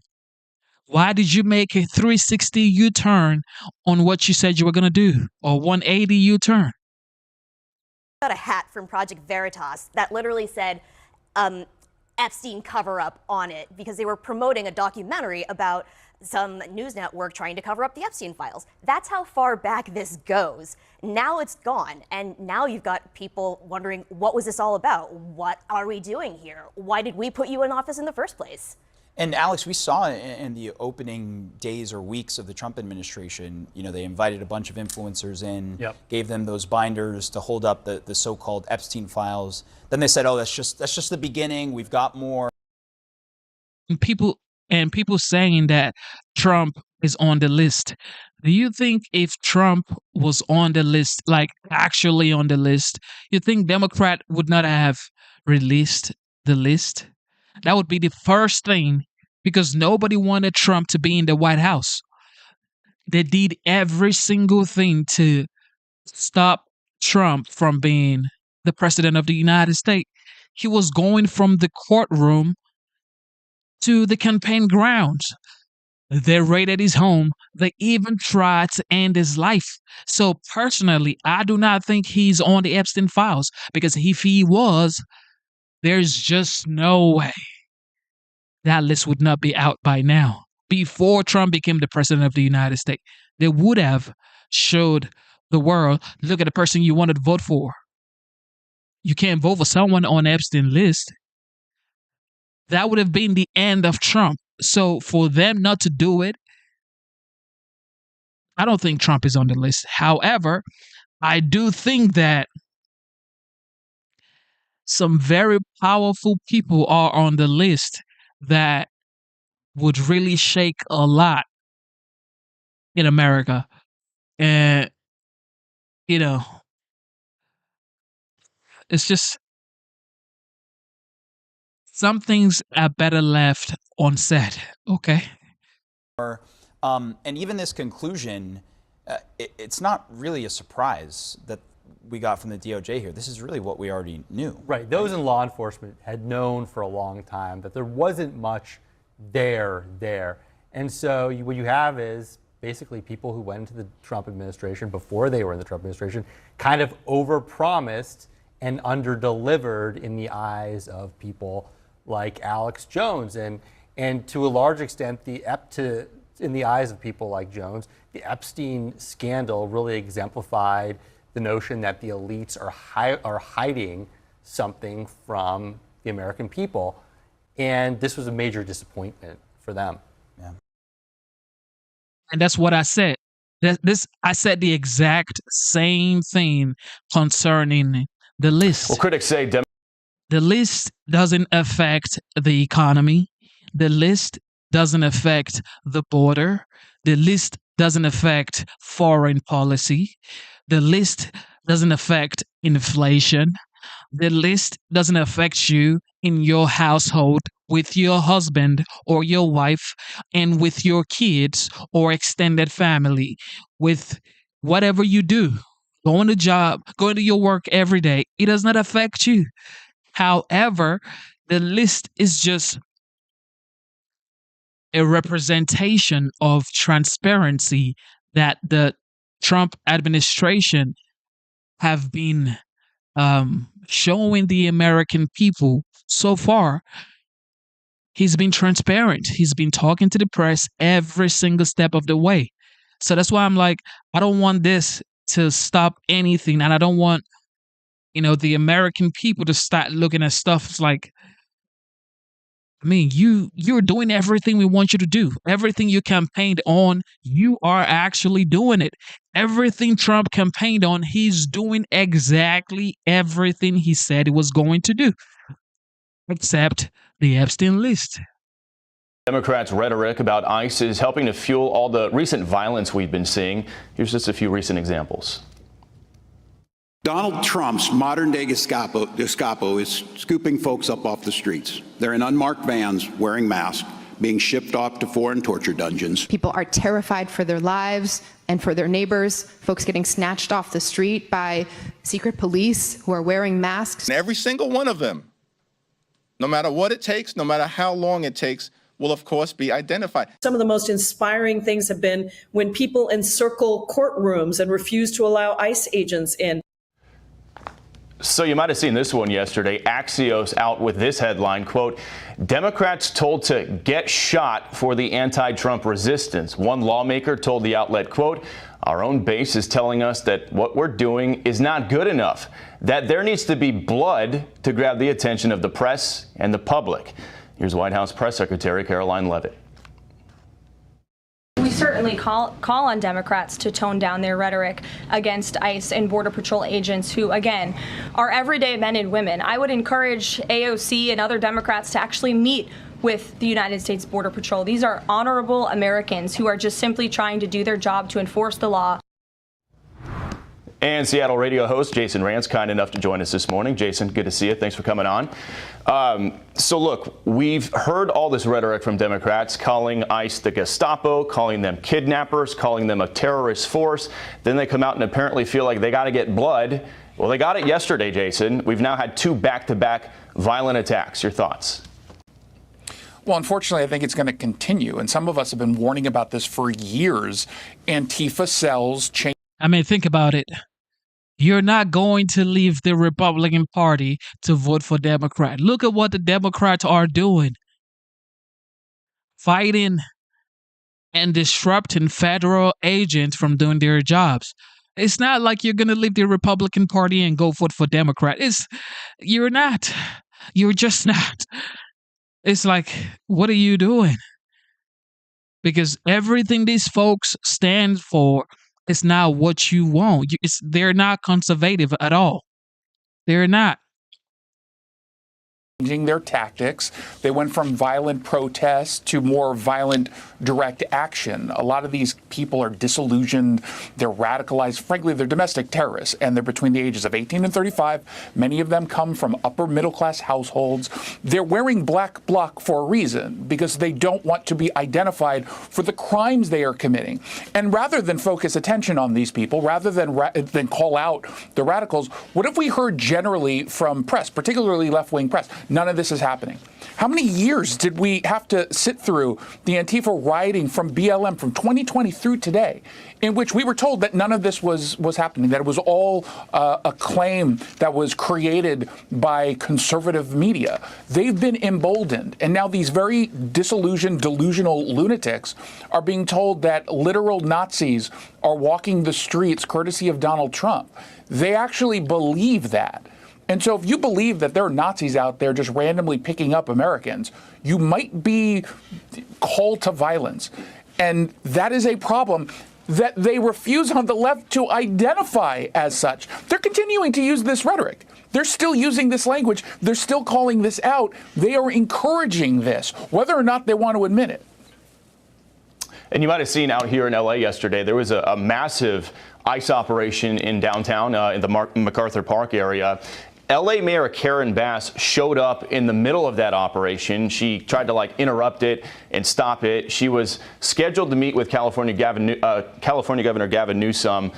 Why did you make a 360 U-turn on what you said you were going to do, or 180 U-turn? Got a hat from Project Veritas that literally said Epstein cover-up on it because they were promoting a documentary about some news network trying to cover up the Epstein files. That's how far back this goes. Now it's gone, and now you've got people wondering, what was this all about? What are we doing here? Why did we put you in office in the first place? And Alex, we saw in the opening days or weeks of the Trump administration, you know, they invited a bunch of influencers in, gave them those binders to hold up the so-called Epstein files. Then they said, oh, that's just the beginning. We've got more. And people saying that Trump is on the list. Do you think if Trump was on the list, like actually on the list, you think Democrat would not have released the list? That would be the first thing, because nobody wanted Trump to be in the White House. They did every single thing to stop Trump from being the president of the United States. He was going from the courtroom to the campaign grounds. They raided his home. They even tried to end his life. So personally, I do not think he's on the Epstein files, because if he was, there's just no way that list would not be out by now. Before Trump became the president of the United States, they would have showed the world, look at the person you wanted to vote for. You can't vote for someone on the Epstein list. That would have been the end of Trump. So for them not to do it, I don't think Trump is on the list. However, I do think that some very powerful people are on the list that would really shake a lot in America. And, you know, it's just, some things are better left unsaid. Okay. And even this conclusion, it's not really a surprise that we got from the DOJ here. This is really what we already knew. Right. Those in law enforcement had known for a long time that there wasn't much there. And so what you have is basically people who went into the Trump administration before they were in the Trump administration kind of overpromised and underdelivered in the eyes of people like Alex Jones. And to a large extent, in the eyes of people like Jones, the Epstein scandal really exemplified the notion that the elites are hiding something from the American people. And this was a major disappointment for them. Yeah. And that's what I said. I said the exact same thing concerning the list. Well, critics say the list doesn't affect the economy. The list doesn't affect the border. The list doesn't affect foreign policy. The list doesn't affect inflation. The list doesn't affect you in your household with your husband or your wife and with your kids or extended family, with whatever you do, going to job, going to your work every day. It does not affect you. However, the list is just a representation of transparency that the Trump administration have been showing the American people so far. He's been transparent. He's been talking to the press every single step of the way. So that's why I'm like, I don't want this to stop anything. And I don't want, the American people to start looking at stuff. It's like, I mean, you're doing everything we want you to do. Everything you campaigned on, you are actually doing it. Everything Trump campaigned on, he's doing exactly everything he said he was going to do, except the Epstein list. Democrats' rhetoric about ICE is helping to fuel all the recent violence we've been seeing. Here's just a few recent examples. Donald Trump's modern-day Gestapo is scooping folks up off the streets. They're in unmarked vans, wearing masks, being shipped off to foreign torture dungeons. People are terrified for their lives and for their neighbors, folks getting snatched off the street by secret police who are wearing masks. And every single one of them, no matter what it takes, no matter how long it takes, will of course be identified. Some of the most inspiring things have been when people encircle courtrooms and refuse to allow ICE agents in. So you might have seen this one yesterday. Axios out with this headline, quote, Democrats told to get shot for the anti-Trump resistance. One lawmaker told the outlet, quote, our own base is telling us that what we're doing is not good enough, that there needs to be blood to grab the attention of the press and the public. Here's White House Press Secretary Caroline Leavitt. We certainly call on Democrats to tone down their rhetoric against ICE and Border Patrol agents who, again, are everyday men and women. I would encourage AOC and other Democrats to actually meet with the United States Border Patrol. These are honorable Americans who are just simply trying to do their job to enforce the law. And Seattle radio host Jason Rantz, kind enough to join us this morning. Jason, good to see you. Thanks for coming on. So look, we've heard all this rhetoric from Democrats calling ICE the Gestapo, calling them kidnappers, calling them a terrorist force. Then they come out and apparently feel like they got to get blood. Well, they got it yesterday, Jason. We've now had 2 back-to-back violent attacks. Your thoughts? Well, unfortunately, I think it's going to continue. And some of us have been warning about this for years. Antifa cells change. I mean, think about it. You're not going to leave the Republican Party to vote for Democrat. Look at what the Democrats are doing. Fighting and disrupting federal agents from doing their jobs. It's not like you're going to leave the Republican Party and go vote for Democrat. You're not. You're just not. It's like, what are you doing? Because everything these folks stand for is not what you want. They're not conservative at all. They're not. Changing their tactics. They went from violent protest to more violent direct action. A lot of these people are disillusioned. They're radicalized. Frankly, they're domestic terrorists, and they're between the ages of 18 and 35. Many of them come from upper middle class households. They're wearing black bloc for a reason, because they don't want to be identified for the crimes they are committing. And rather than focus attention on these people, rather than call out the radicals, what if we heard generally from press, particularly left-wing press? None of this is happening. How many years did we have to sit through the Antifa rioting from BLM from 2020 through today, in which we were told that none of this was happening, that it was all a claim that was created by conservative media? They've been emboldened, and now these very disillusioned, delusional lunatics are being told that literal Nazis are walking the streets courtesy of Donald Trump. They actually believe that. And so if you believe that there are Nazis out there just randomly picking up Americans, you might be called to violence. And that is a problem that they refuse on the left to identify as such. They're continuing to use this rhetoric. They're still using this language. They're still calling this out. They are encouraging this, whether or not they want to admit it. And you might have seen out here in L.A. yesterday, there was a massive ICE operation in downtown, in the MacArthur Park area. LA Mayor Karen Bass showed up in the middle of that operation. She tried to interrupt it and stop it. She was scheduled to meet with California Governor Gavin Newsom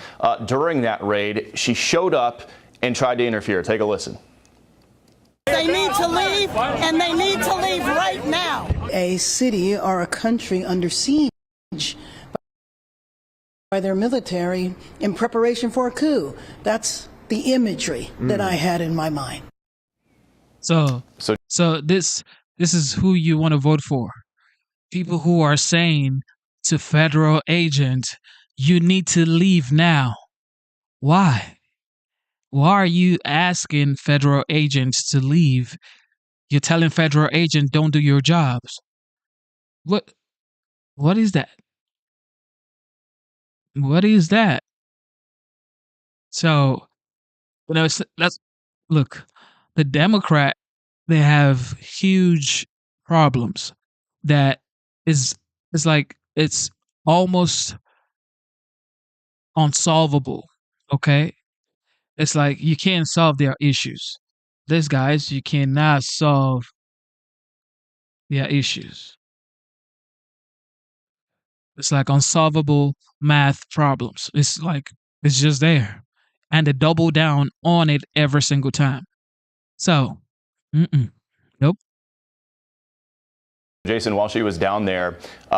during that raid. She showed up and tried to interfere. Take a listen. They need to leave, and they need to leave right now. A city or a country under siege by their military in preparation for a coup. That's the imagery that I had in my mind. So this is who you want to vote for. People who are saying to federal agents, you need to leave now. Why? Why are you asking federal agents to leave? You're telling federal agents don't do your jobs. What is that? What is that? So, let's look. The Democrat, they have huge problems that is like it's almost unsolvable. Okay, it's like you can't solve their issues. These guys, you cannot solve their issues. It's like unsolvable math problems. It's just there. And they double down on it every single time. So, nope. Jason, while she was down there,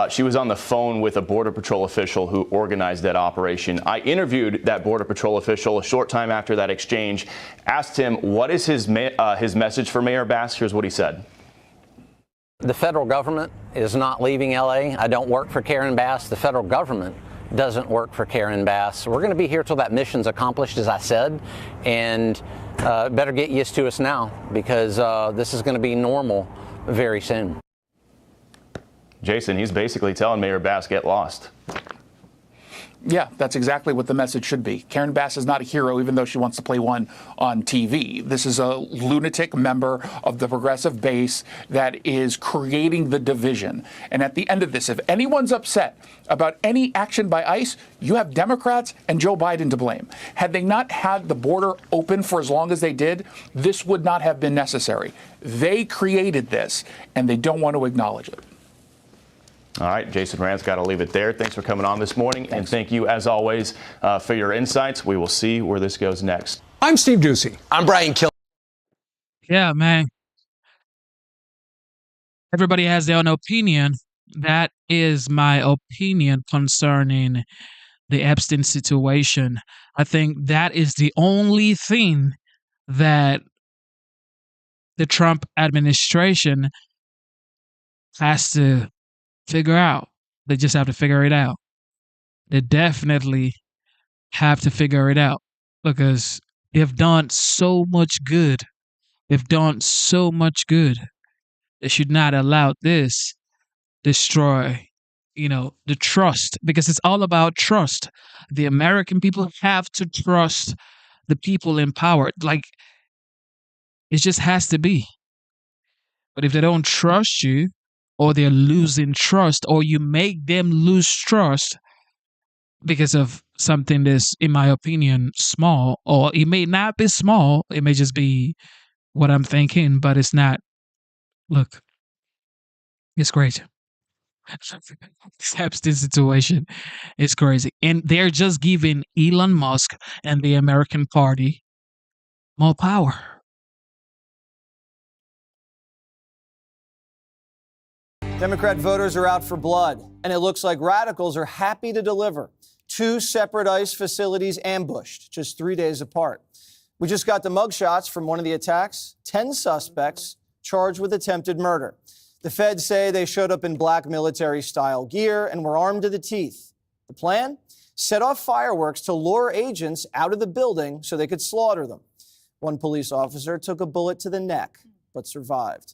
she was on the phone with a Border Patrol official who organized that operation. I interviewed that Border Patrol official a short time after that exchange, asked him what is his message for Mayor Bass. Here's what he said. The federal government is not leaving LA. I don't work for Karen Bass. The federal government doesn't work for Karen Bass. We're going to be here till that mission's accomplished, as I said, and better get used to us now because this is going to be normal very soon. Jason, he's basically telling Mayor Bass, get lost. Yeah, that's exactly what the message should be. Karen Bass is not a hero, even though she wants to play one on TV. This is a lunatic member of the progressive base that is creating the division. And at the end of this, if anyone's upset about any action by ICE, you have Democrats and Joe Biden to blame. Had they not had the border open for as long as they did, this would not have been necessary. They created this, and they don't want to acknowledge it. All right, Jason Rand's got to leave it there. Thanks for coming on this morning. Thanks. And thank you, as always, for your insights. We will see where this goes next. I'm Steve Doocy. I'm Brian Kill. Yeah, man. Everybody has their own opinion. That is my opinion concerning the Epstein situation. I think that is the only thing that the Trump administration has to figure out. They just have to figure it out. They definitely have to figure it out because they've done so much good. They've done so much good. They should not allow this destroy, the trust, because it's all about trust. The American people have to trust the people in power. Like, it just has to be. But if they don't trust you, or they're losing trust, or you make them lose trust because of something that's, in my opinion, small, or it may not be small, it may just be what I'm thinking, but it's not. Look, it's crazy. This Epstein situation is crazy. And they're just giving Elon Musk and the American Party more power. Democrat voters are out for blood, and it looks like radicals are happy to deliver. 2 separate ICE facilities ambushed, just 3 days apart. We just got the mugshots from one of the attacks. 10 suspects charged with attempted murder. The feds say they showed up in black military-style gear and were armed to the teeth. The plan? Set off fireworks to lure agents out of the building so they could slaughter them. One police officer took a bullet to the neck, but survived.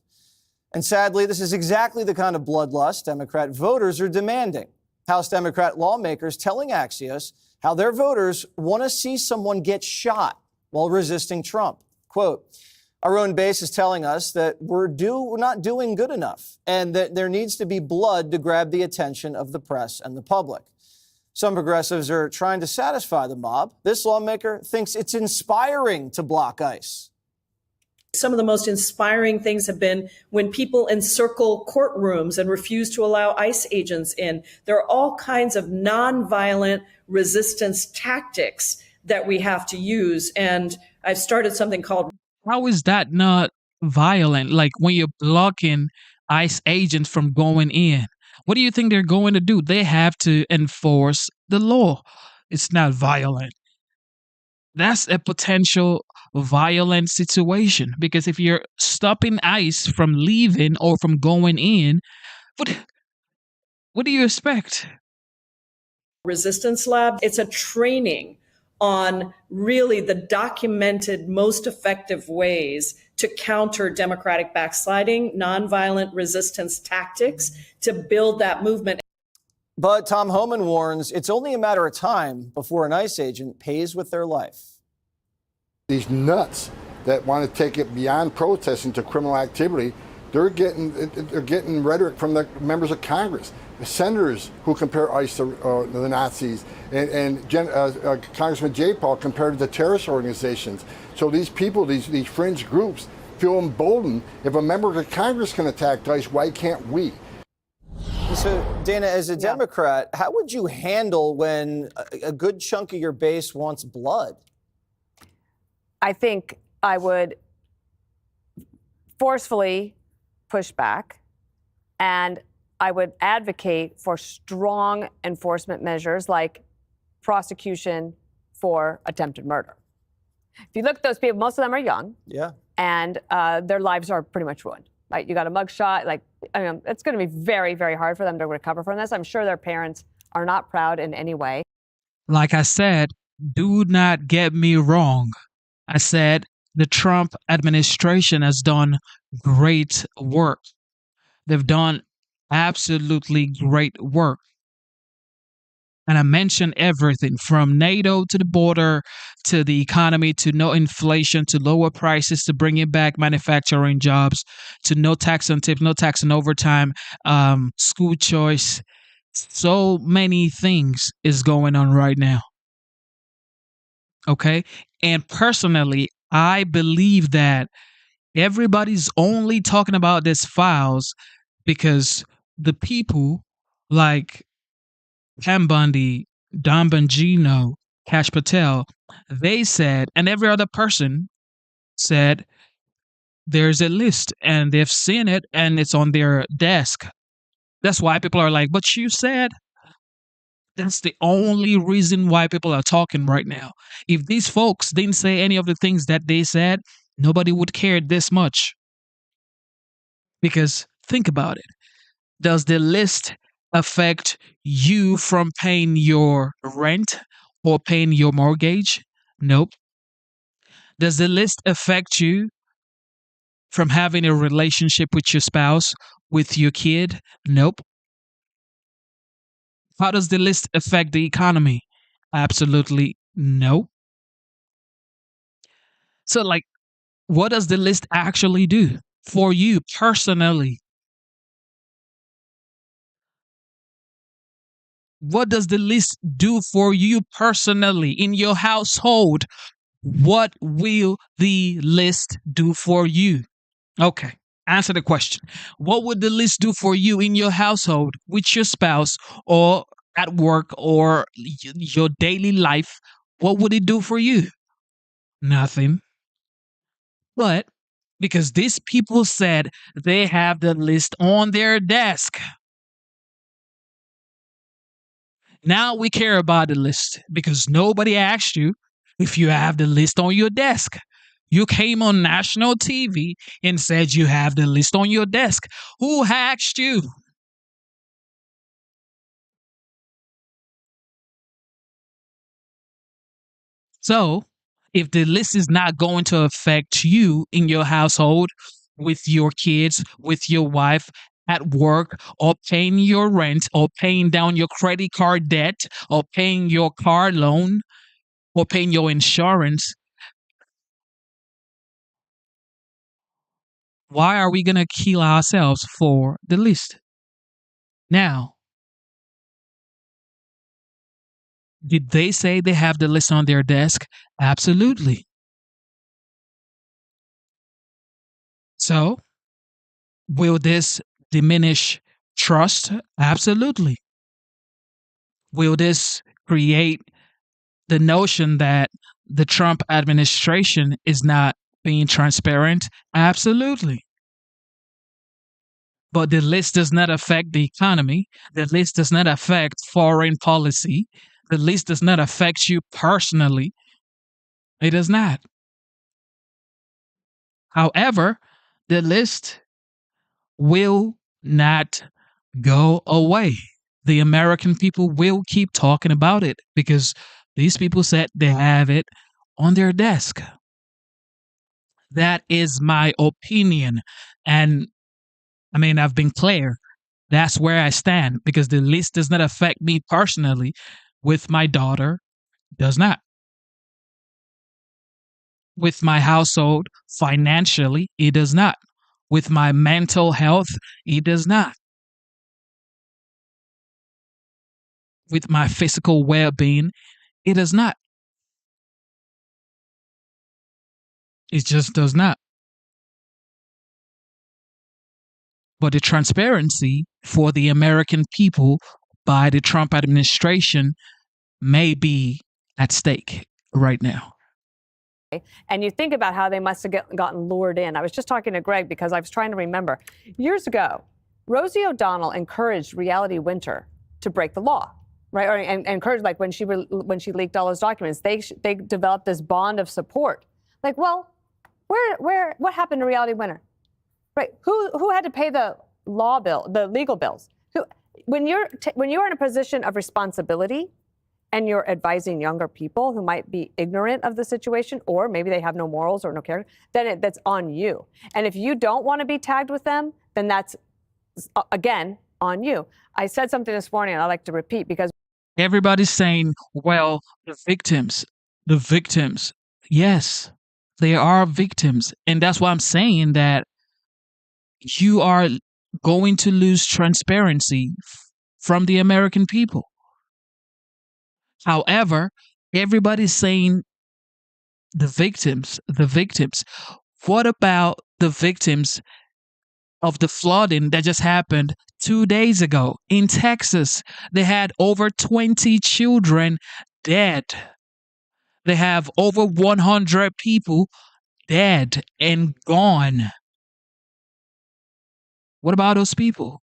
And sadly, this is exactly the kind of bloodlust Democrat voters are demanding. House Democrat lawmakers telling Axios how their voters want to see someone get shot while resisting Trump. Quote, our own base is telling us that we're not doing good enough and that there needs to be blood to grab the attention of the press and the public. Some progressives are trying to satisfy the mob. This lawmaker thinks it's inspiring to block ICE. Some of the most inspiring things have been when people encircle courtrooms and refuse to allow ICE agents in. There are all kinds of nonviolent resistance tactics that we have to use. And I've started something called... How is that not violent? Like when you're blocking ICE agents from going in, what do you think they're going to do? They have to enforce the law. It's not violent. That's a potential violent situation, because if you're stopping ICE from leaving or from going in, what do you expect? Resistance Lab. It's a training on really the documented most effective ways to counter democratic backsliding, nonviolent resistance tactics, to build that movement. But Tom Homan warns it's only a matter of time before an ICE agent pays with their life. These nuts that want to take it beyond protesting to criminal activity, they're getting rhetoric from the members of Congress, the senators who compare ICE to the Nazis, and Congressman Jay Paul compared it to terrorist organizations. So these people, these fringe groups, feel emboldened. If a member of Congress can attack ICE, why can't we? So, Dana, as a Democrat, how would you handle when a good chunk of your base wants blood? I think I would forcefully push back, and I would advocate for strong enforcement measures like prosecution for attempted murder. If you look at those people, most of them are young. Yeah. And their lives are pretty much ruined. Right? You got a mugshot. It's going to be very, very hard for them to recover from this. I'm sure their parents are not proud in any way. Like I said, do not get me wrong. I said the Trump administration has done great work. They've done absolutely great work. And I mentioned everything from NATO to the border, to the economy, to no inflation, to lower prices, to bringing back manufacturing jobs, to no tax on tips, no tax on overtime, school choice. So many things is going on right now. Okay? And personally, I believe that everybody's only talking about these files because the people like Pam Bondi, Don Bongino, Kash Patel, they said, and every other person said, there's a list and they've seen it and it's on their desk. That's why people are like, but you said. That's the only reason why people are talking right now. If these folks didn't say any of the things that they said, nobody would care this much. Because think about it. Does the list affect you from paying your rent or paying your mortgage? Nope. Does the list affect you from having a relationship with your spouse, with your kid? Nope. How does the list affect the economy? Absolutely no. So, what does the list actually do for you personally? What does the list do for you personally in your household? What will the list do for you? Okay, answer the question. What would the list do for you in your household with your spouse or at work or your daily life? What would it do for you? Nothing. But because these people said they have the list on their desk, now we care about the list because nobody asked you if you have the list on your desk. You came on national TV and said you have the list on your desk. Who asked you? So, if the list is not going to affect you in your household, with your kids, with your wife, at work, or paying your rent, or paying down your credit card debt, or paying your car loan, or paying your insurance, why are we going to kill ourselves for the list? Now, did they say they have the list on their desk? Absolutely. So, will this diminish trust? Absolutely. Will this create the notion that the Trump administration is not being transparent? Absolutely. But the list does not affect the economy. The list does not affect foreign policy. The list does not affect you personally. It does not. However, the list will not go away. The American people will keep talking about it because these people said they have it on their desk. That is my opinion. And I mean, I've been clear. That's where I stand because the list does not affect me personally. With my daughter, does not. With my household, financially, it does not. With my mental health, it does not. With my physical well-being, it does not. It just does not. But the transparency for the American people by the Trump administration may be at stake right now. And you think about how they must have gotten lured in. I was just talking to Greg because I was trying to remember. Years ago, Rosie O'Donnell encouraged Reality Winter to break the law, right? Or and encouraged, like when she leaked all those documents, they developed this bond of support. Like, well, what happened to Reality Winter? Right? Who had to pay the legal bills? When you're in a position of responsibility, and you're advising younger people who might be ignorant of the situation, or maybe they have no morals or no character, then that's on you. And if you don't want to be tagged with them, then that's, again, on you. I said something this morning, and I like to repeat because everybody's saying, well, the victims, yes, they are victims. And that's why I'm saying that you are going to lose transparency from the American people. However, everybody's saying the victims. What about the victims of the flooding that just happened 2 days ago in Texas? They had over 20 children dead. They have over 100 people dead and gone. What about those people?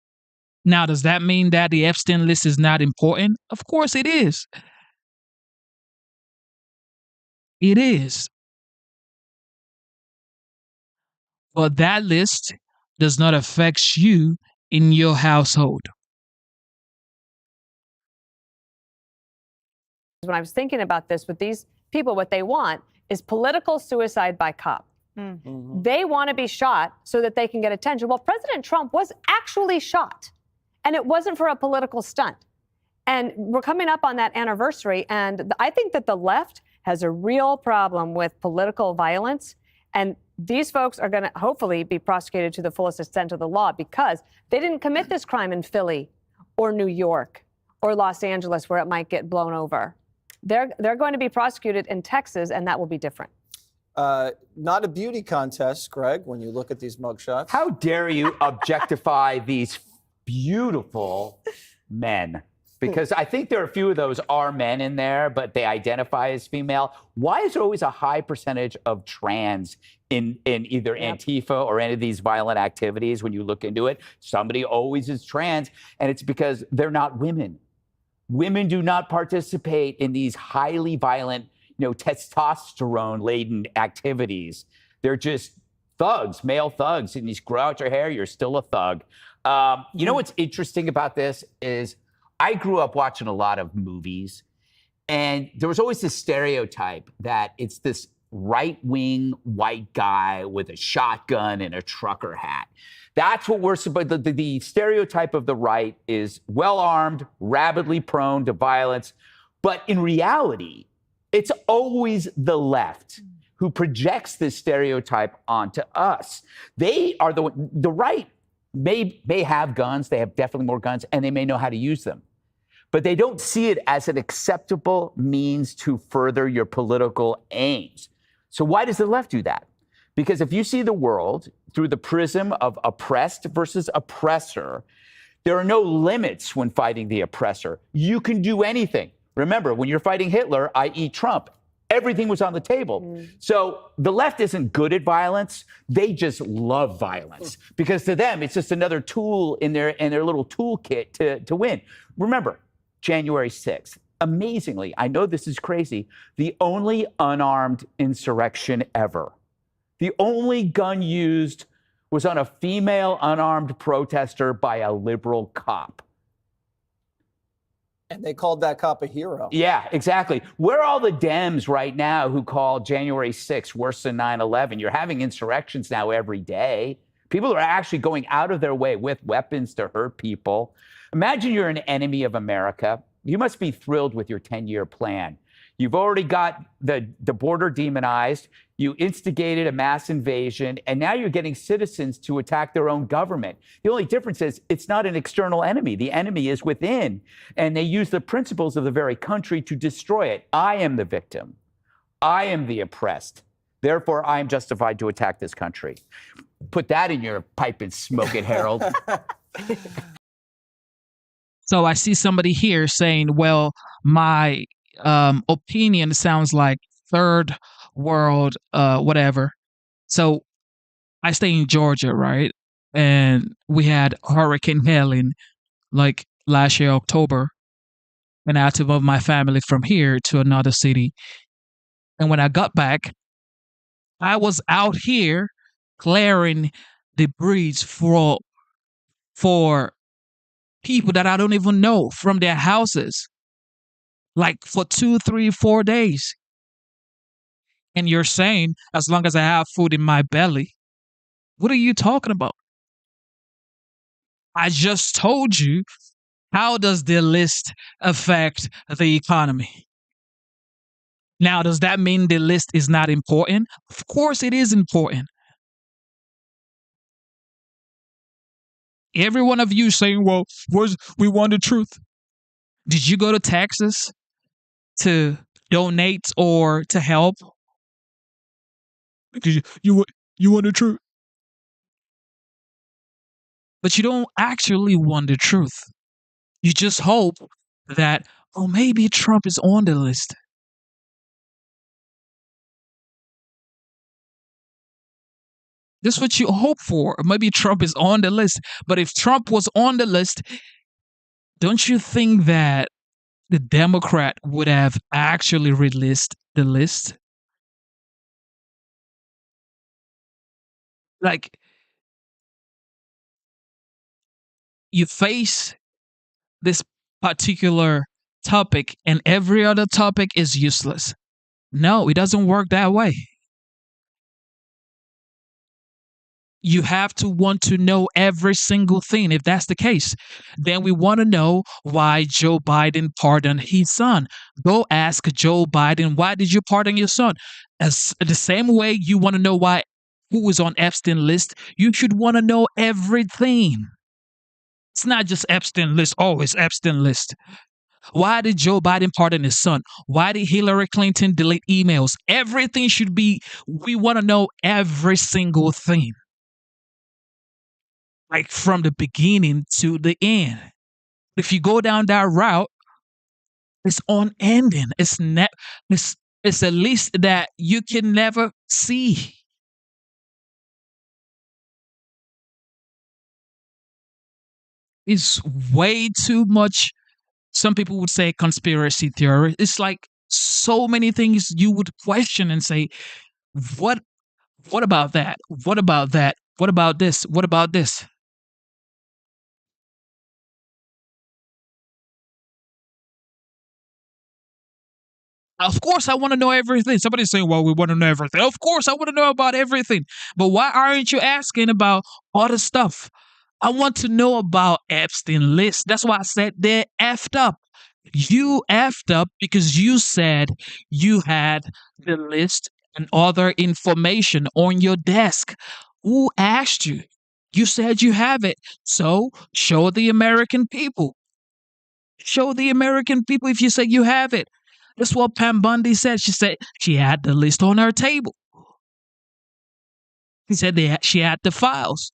Now, does that mean that the Epstein list is not important? Of course it is. It is. But that list does not affect you in your household. When I was thinking about this with these people, what they want is political suicide by cop. Mm-hmm. They want to be shot so that they can get attention. Well, President Trump was actually shot, and it wasn't for a political stunt. And we're coming up on that anniversary, and I think that the left has a real problem with political violence, and these folks are going to hopefully be prosecuted to the fullest extent of the law because they didn't commit this crime in Philly or New York or Los Angeles where it might get blown over. They're going to be prosecuted in Texas, and that will be different. Not a beauty contest, Greg, when you look at these mugshots. How dare you objectify these beautiful men? Because I think there are a few of those are men in there, but they identify as female. Why is there always a high percentage of trans in either Antifa or any of these violent activities when you look into it? Somebody always is trans, and it's because they're not women. Women do not participate in these highly violent, testosterone-laden activities. They're just thugs, male thugs, and you grow out your hair, you're still a thug. You know what's interesting about this is I grew up watching a lot of movies, and there was always this stereotype that it's this right-wing white guy with a shotgun and a trucker hat. That's what we're supposed to, the stereotype of the right is well-armed, rabidly prone to violence. But in reality, it's always the left who projects this stereotype onto us. They are the right may have guns, they have definitely more guns, and they may know how to use them. But they don't see it as an acceptable means to further your political aims. So why does the left do that? Because if you see the world through the prism of oppressed versus oppressor, there are no limits when fighting the oppressor. You can do anything. Remember, when you're fighting Hitler, i.e. Trump, everything was on the table. So the left isn't good at violence. They just love violence because to them, it's just another tool in their little toolkit to win. Remember, January 6th, amazingly, I know this is crazy, the only unarmed insurrection ever. The only gun used was on a female unarmed protester by a liberal cop. And they called that cop a hero. Yeah, exactly. Where are all the Dems right now who call January 6th worse than 9/11? You're having insurrections now every day. People are actually going out of their way with weapons to hurt people. Imagine you're an enemy of America. You must be thrilled with your 10-year plan. You've already got the border demonized. You instigated a mass invasion, and now you're getting citizens to attack their own government. The only difference is it's not an external enemy. The enemy is within, and they use the principles of the very country to destroy it. I am the victim. I am the oppressed. Therefore, I am justified to attack this country. Put that in your pipe and smoke it, Harold. So I see somebody here saying, well, my opinion sounds like third world, whatever. So I stay in Georgia, right? And we had Hurricane Helene like last year, October. And I had to move my family from here to another city. And when I got back, I was out here clearing debris for people that I don't even know from their houses, like for 2, 3, 4 days. And you're saying, as long as I have food in my belly, what are you talking about? I just told you, how does the list affect the economy? Now, does that mean the list is not important? Of course it is important. Every one of you saying, well, we want the truth. Did you go to Texas to donate or to help? Because you want the truth. But you don't actually want the truth. You just hope that, oh, maybe Trump is on the list. This is what you hope for. Maybe Trump is on the list. But if Trump was on the list, don't you think that the Democrat would have actually released the list? Like, you face this particular topic and every other topic is useless. No, it doesn't work that way. You have to want to know every single thing. If that's the case, then we want to know why Joe Biden pardoned his son. Go ask Joe Biden, why did you pardon your son? As the same way you want to know who was on Epstein's list, you should want to know everything. It's not just Epstein list. Oh, it's Epstein list. Why did Joe Biden pardon his son? Why did Hillary Clinton delete emails? Everything should be, we want to know every single thing. Like from the beginning to the end. If you go down that route, it's unending. It's a list that you can never see. It's way too much. Some people would say conspiracy theory. It's like so many things you would question and say, what about that? What about that? What about this? What about this? Of course, I want to know everything. Somebody's saying, well, we want to know everything. Of course, I want to know about everything. But why aren't you asking about other stuff? I want to know about Epstein list. That's why I said they're effed up. You effed up because you said you had the list and other information on your desk. Who asked you? You said you have it. So show the American people. Show the American people if you say you have it. That's what Pam Bundy said. She said she had the list on her table. He said she had the files.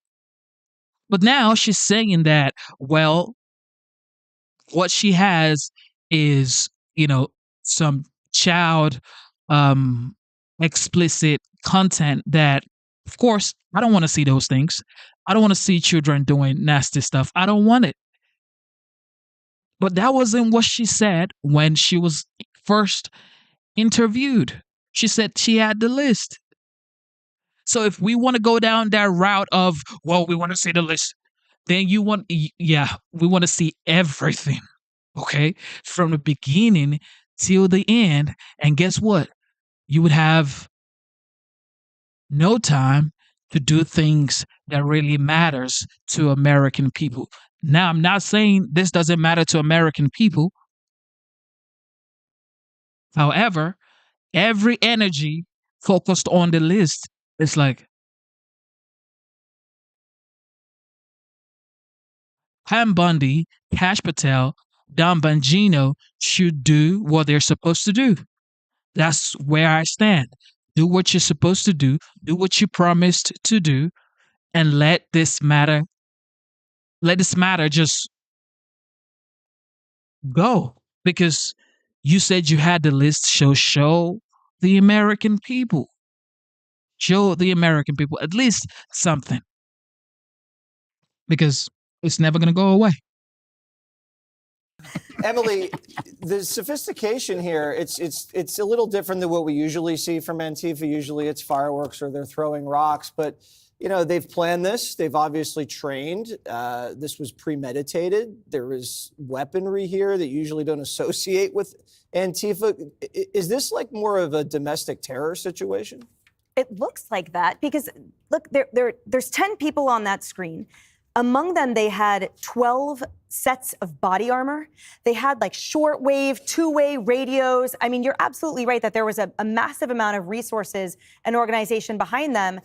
But now she's saying that, well, what she has is, some child explicit content that, of course, I don't want to see those things. I don't want to see children doing nasty stuff. I don't want it. But that wasn't what she said when she was first interviewed. She said she had the list. So if we want to go down that route of, well, we want to see the list, then we want to see everything, okay? From the beginning till the end. And guess what? You would have no time to do things that really matters to American people. Now, I'm not saying this doesn't matter to American people. However, every energy focused on the list is like, Pam Bundy, Kash Patel, Don Bongino should do what they're supposed to do. That's where I stand. Do what you're supposed to do what you promised to do, and let this matter just go. Because you said you had the list, show the American people. Show the American people at least something. Because it's never going to go away. Emily, the sophistication here, it's a little different than what we usually see from Antifa. Usually it's fireworks or they're throwing rocks, but they've planned this. They've obviously trained. This was premeditated. There is weaponry here that you usually don't associate with Antifa. Is this like more of a domestic terror situation? It looks like that because, look, there's 10 people on that screen. Among them, they had 12 sets of body armor. They had like shortwave, two-way radios. I mean, you're absolutely right that there was a massive amount of resources and organization behind them.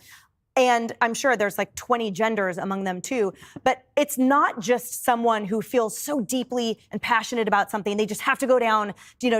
And I'm sure there's like 20 genders among them too. But it's not just someone who feels so deeply and passionate about something. They just have to go down, to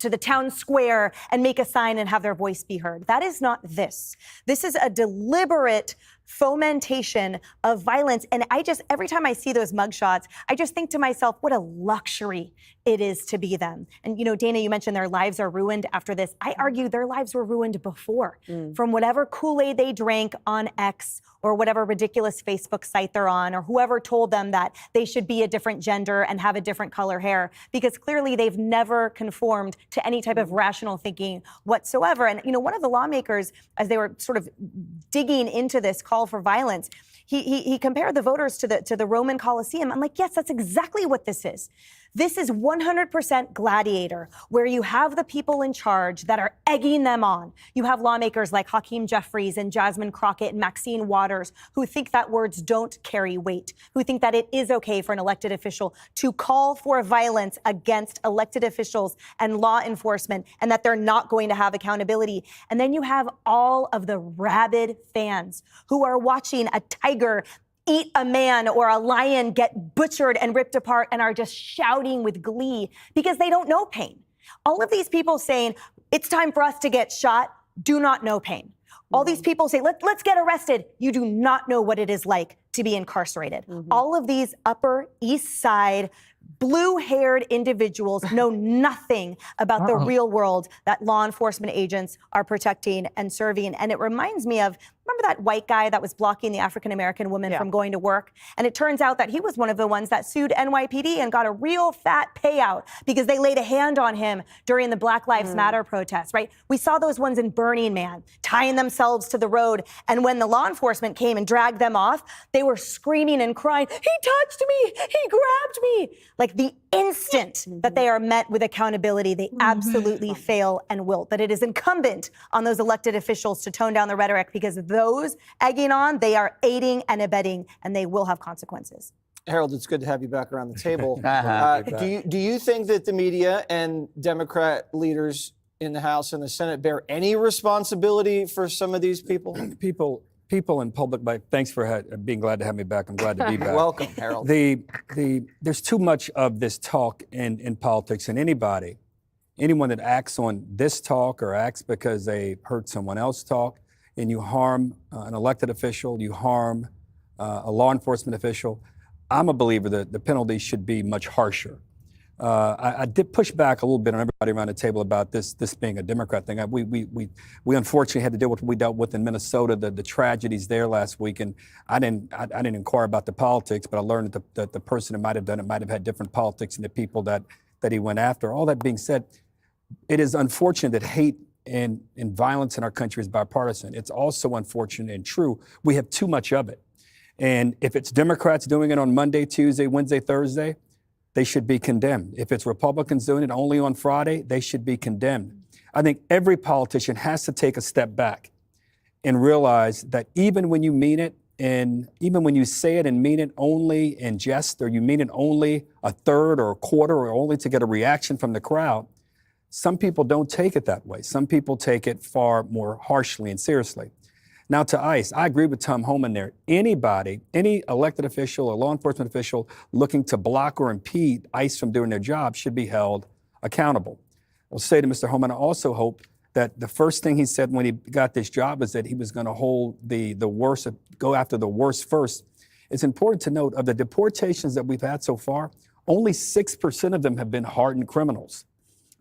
the town square and make a sign and have their voice be heard. That is not this. This is a deliberate fomentation of violence. And every time I see those mugshots, I just think to myself, what a luxury it is to be them. And, Dana, you mentioned their lives are ruined after this. I argue their lives were ruined before from whatever Kool-Aid they drank on X or whatever ridiculous Facebook site they're on, or whoever told them that they should be a different gender and have a different color hair, because clearly they've never conformed to any type of rational thinking whatsoever. And, one of the lawmakers, as they were sort of digging into this call for violence, he compared the voters to the Roman Colosseum. I'm like, yes, that's exactly what this is. This is 100% Gladiator, where you have the people in charge that are egging them on. You have lawmakers like Hakeem Jeffries and Jasmine Crockett and Maxine Waters, who think that words don't carry weight, who think that it is okay for an elected official to call for violence against elected officials and law enforcement, and that they're not going to have accountability. And then you have all of the rabid fans who are watching a tiger eat a man or a lion get butchered and ripped apart and are just shouting with glee because they don't know pain. All of these people saying, it's time for us to get shot, do not know pain. All these people say, let's get arrested. You do not know what it is like to be incarcerated. All of these Upper East Side blue-haired individuals know nothing about the real world that law enforcement agents are protecting and serving. And it reminds me of, remember that white guy that was blocking the African-American woman from going to work? And it turns out that he was one of the ones that sued NYPD and got a real fat payout because they laid a hand on him during the Black Lives Matter protests, right? We saw those ones in Burning Man, tying themselves to the road. And when the law enforcement came and dragged them off, they were screaming and crying, he touched me, he grabbed me. Like the instant that they are met with accountability, they absolutely fail and wilt. But it is incumbent on those elected officials to tone down the rhetoric, because those egging on, they are aiding and abetting, and they will have consequences. Harold, it's good to have you back around the table. Do you think that the media and Democrat leaders in the House and the Senate bear any responsibility for some of these people? People in public, thanks for being glad to have me back. I'm glad to be back. Welcome, Harold. There's too much of this talk in politics, and anyone that acts on this talk or acts because they heard someone else talk and you harm an elected official, you harm a law enforcement official, I'm a believer that the penalties should be much harsher. I did push back a little bit on everybody around the table about this being a Democrat thing. We unfortunately had to deal with what we dealt with in Minnesota, the tragedies there last week, and I didn't inquire about the politics, but I learned that the person who might have done it might have had different politics than the people that he went after. All that being said, it is unfortunate that hate and violence in our country is bipartisan. It's also unfortunate and true we have too much of it. And if it's Democrats doing it on Monday, Tuesday, Wednesday, Thursday, they should be condemned. If it's Republicans doing it only on Friday, they should be condemned. I think every politician has to take a step back and realize that even when you mean it, and even when you say it and mean it only in jest, or you mean it only a third or a quarter, or only to get a reaction from the crowd, some people don't take it that way. Some people take it far more harshly and seriously. Now to ICE, I agree with Tom Homan there. Anybody, any elected official or law enforcement official looking to block or impede ICE from doing their job should be held accountable. I'll say to Mr. Homan, I also hope that the first thing he said when he got this job is that he was going to hold the worst, go after the worst first. It's important to note, of the deportations that we've had so far, only 6% of them have been hardened criminals.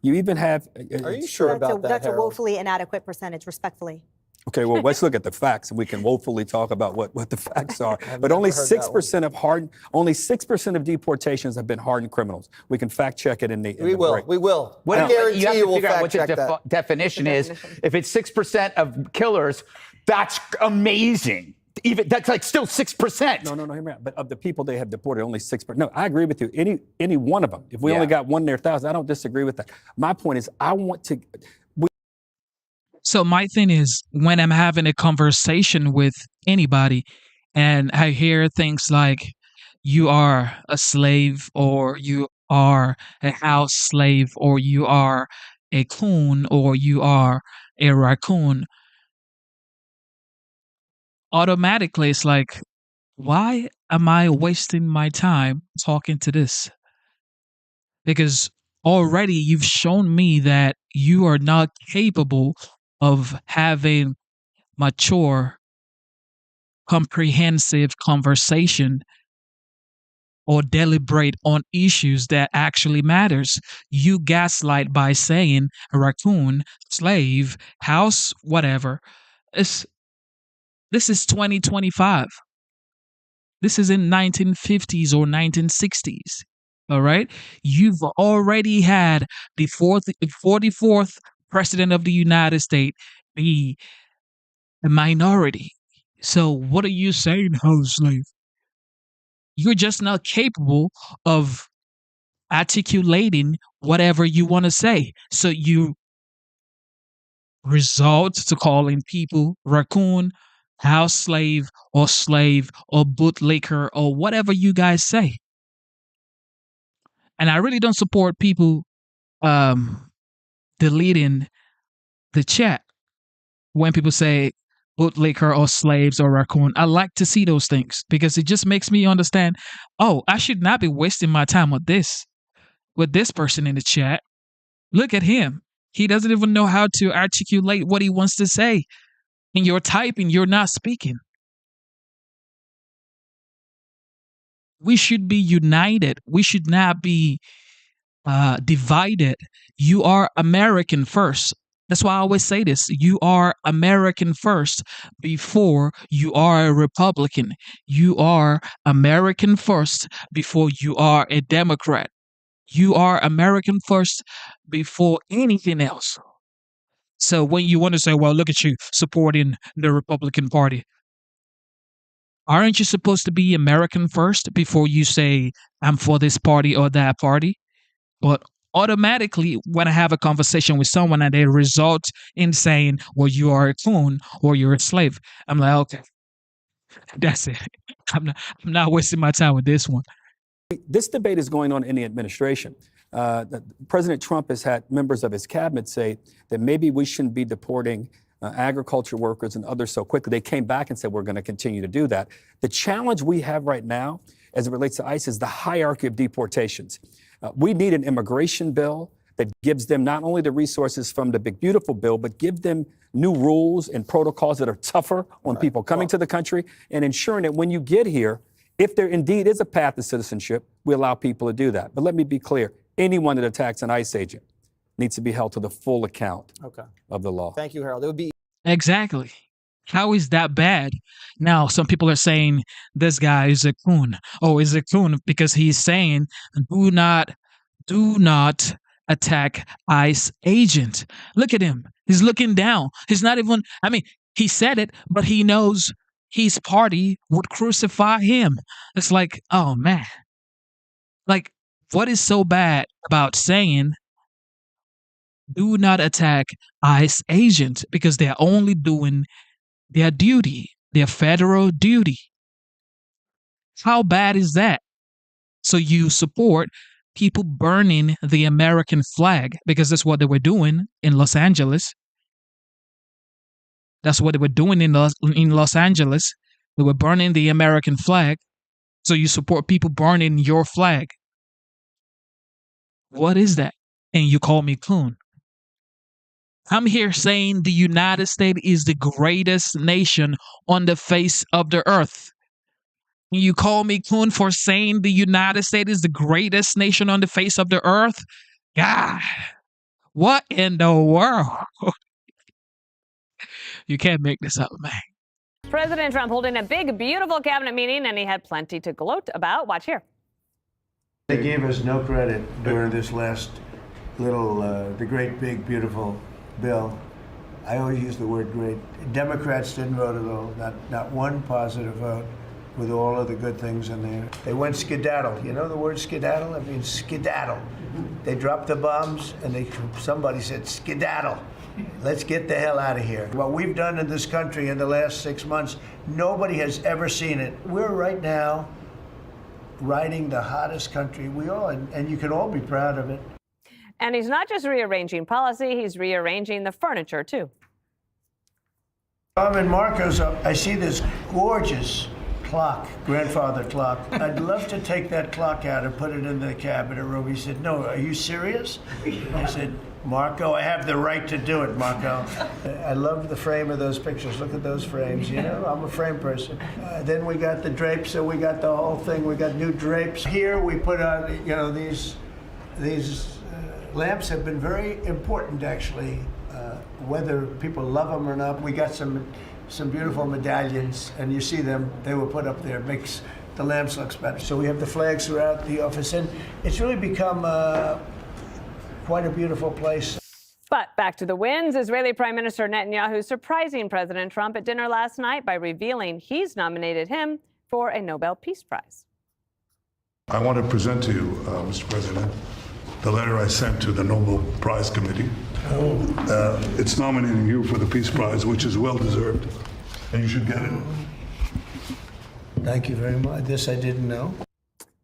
You even have... Are you sure about that, That's a Harold? woefully inadequate percentage, respectfully. Okay, well, let's look at the facts, and we can woefully talk about what the facts are. But only 6% of only 6% of deportations have been hardened criminals. We can fact check it in the We will. break. We will. What I guarantee you have to we'll figure out fact what the check that. definition is. If it's 6% of killers, that's amazing. Even that's like still 6%. No, hear me out. But of the people they have deported, only 6%. No, I agree with you. Any one of them. If we only got one in their 1,000, I don't disagree with that. My point is, I want to. So my thing is, when I'm having a conversation with anybody and I hear things like, you are a slave, or you are a house slave, or you are a coon, or you are a raccoon, automatically it's like, why am I wasting my time talking to this? Because already you've shown me that you are not capable of having mature, comprehensive conversation or deliberate on issues that actually matters. You gaslight by saying raccoon, slave, house, whatever. This is 2025. This is in 1950s or 1960s. All right? You've already had the 44th president of the United States be a minority. So what are you saying, house slave? You're just not capable of articulating whatever you want to say. So you resort to calling people raccoon, house slave, or bootlicker, or whatever you guys say. And I really don't support people deleting the chat when people say bootlicker or slaves or raccoon. I like to see those things because it just makes me understand, oh, I should not be wasting my time with this person in the chat. Look at him. He doesn't even know how to articulate what he wants to say. And you're typing, you're not speaking. We should be united. We should not be divided. You are American first. That's why I always say this. You are American first before you are a Republican. You are American first before you are a Democrat. You are American first before anything else. So when you want to say, well, look at you supporting the Republican Party. Aren't you supposed to be American first before you say, I'm for this party or that party? But automatically, when I have a conversation with someone and they result in saying, well, you are a coon or you're a slave, I'm like, okay, that's it. I'm not wasting my time with this one. This debate is going on in the administration. President Trump has had members of his cabinet say that maybe we shouldn't be deporting agriculture workers and others so quickly. They came back and said we're going to continue to do that. The challenge we have right now as it relates to ICE is the hierarchy of deportations. We need an immigration bill that gives them not only the resources from the Big Beautiful Bill, but give them new rules and protocols that are tougher on people coming to the country and ensuring that when you get here, if there indeed is a path to citizenship, we allow people to do that. But let me be clear, anyone that attacks an ICE agent needs to be held to the full account of the law. Thank you, Harold. It would be Exactly. How is that bad? Now, some people are saying this guy is a coon. Oh, is a coon because he's saying, do not attack ICE agent. Look at him. He's looking down. He's not even, he said it, but he knows his party would crucify him. It's like, oh man. Like, what is so bad about saying, do not attack ICE agent because they're only doing their duty, their federal duty? How bad is that? So you support people burning the American flag because that's what they were doing in Los Angeles. That's what they were doing in Los Angeles. They were burning the American flag. So you support people burning your flag. What is that? And you call me coon. I'm here saying the United States is the greatest nation on the face of the earth. You call me coon for saying the United States is the greatest nation on the face of the earth? God, what in the world? You can't make this up, man. President Trump holding a big, beautiful cabinet meeting, and he had plenty to gloat about. Watch here. They gave us no credit during this last little, the great, big, beautiful bill. I always use the word great. Democrats didn't vote at all, not one positive vote with all of the good things in there. They went skedaddle. You know the word skedaddle? It means skedaddle. They dropped the bombs and somebody said skedaddle. Let's get the hell out of here. What we've done in this country in the last 6 months, nobody has ever seen it. We're right now riding the hottest country and you can all be proud of it. And he's not just rearranging policy, he's rearranging the furniture, too. I'm in Marco's up. I see this gorgeous clock, grandfather clock. I'd love to take that clock out and put it in the cabinet room. He said, no, are you serious? I said, Marco, I have the right to do it, Marco. I love the frame of those pictures. Look at those frames, you know? I'm a frame person. Then we got the drapes, so we got the whole thing. We got new drapes. Here we put on, you know, these lamps have been very important, actually, whether people love them or not. We got some beautiful medallions, and you see them. They were put up there. It makes the lamps look better. So we have the flags throughout the office, and it's really become quite a beautiful place. But back to the wins. Israeli Prime Minister Netanyahu surprising President Trump at dinner last night by revealing he's nominated him for a Nobel Peace Prize. I want to present to you, Mr. President, the letter I sent to the Nobel Prize Committee. It's nominating you for the Peace Prize, which is well deserved, and you should get it. Thank you very much. This I didn't know.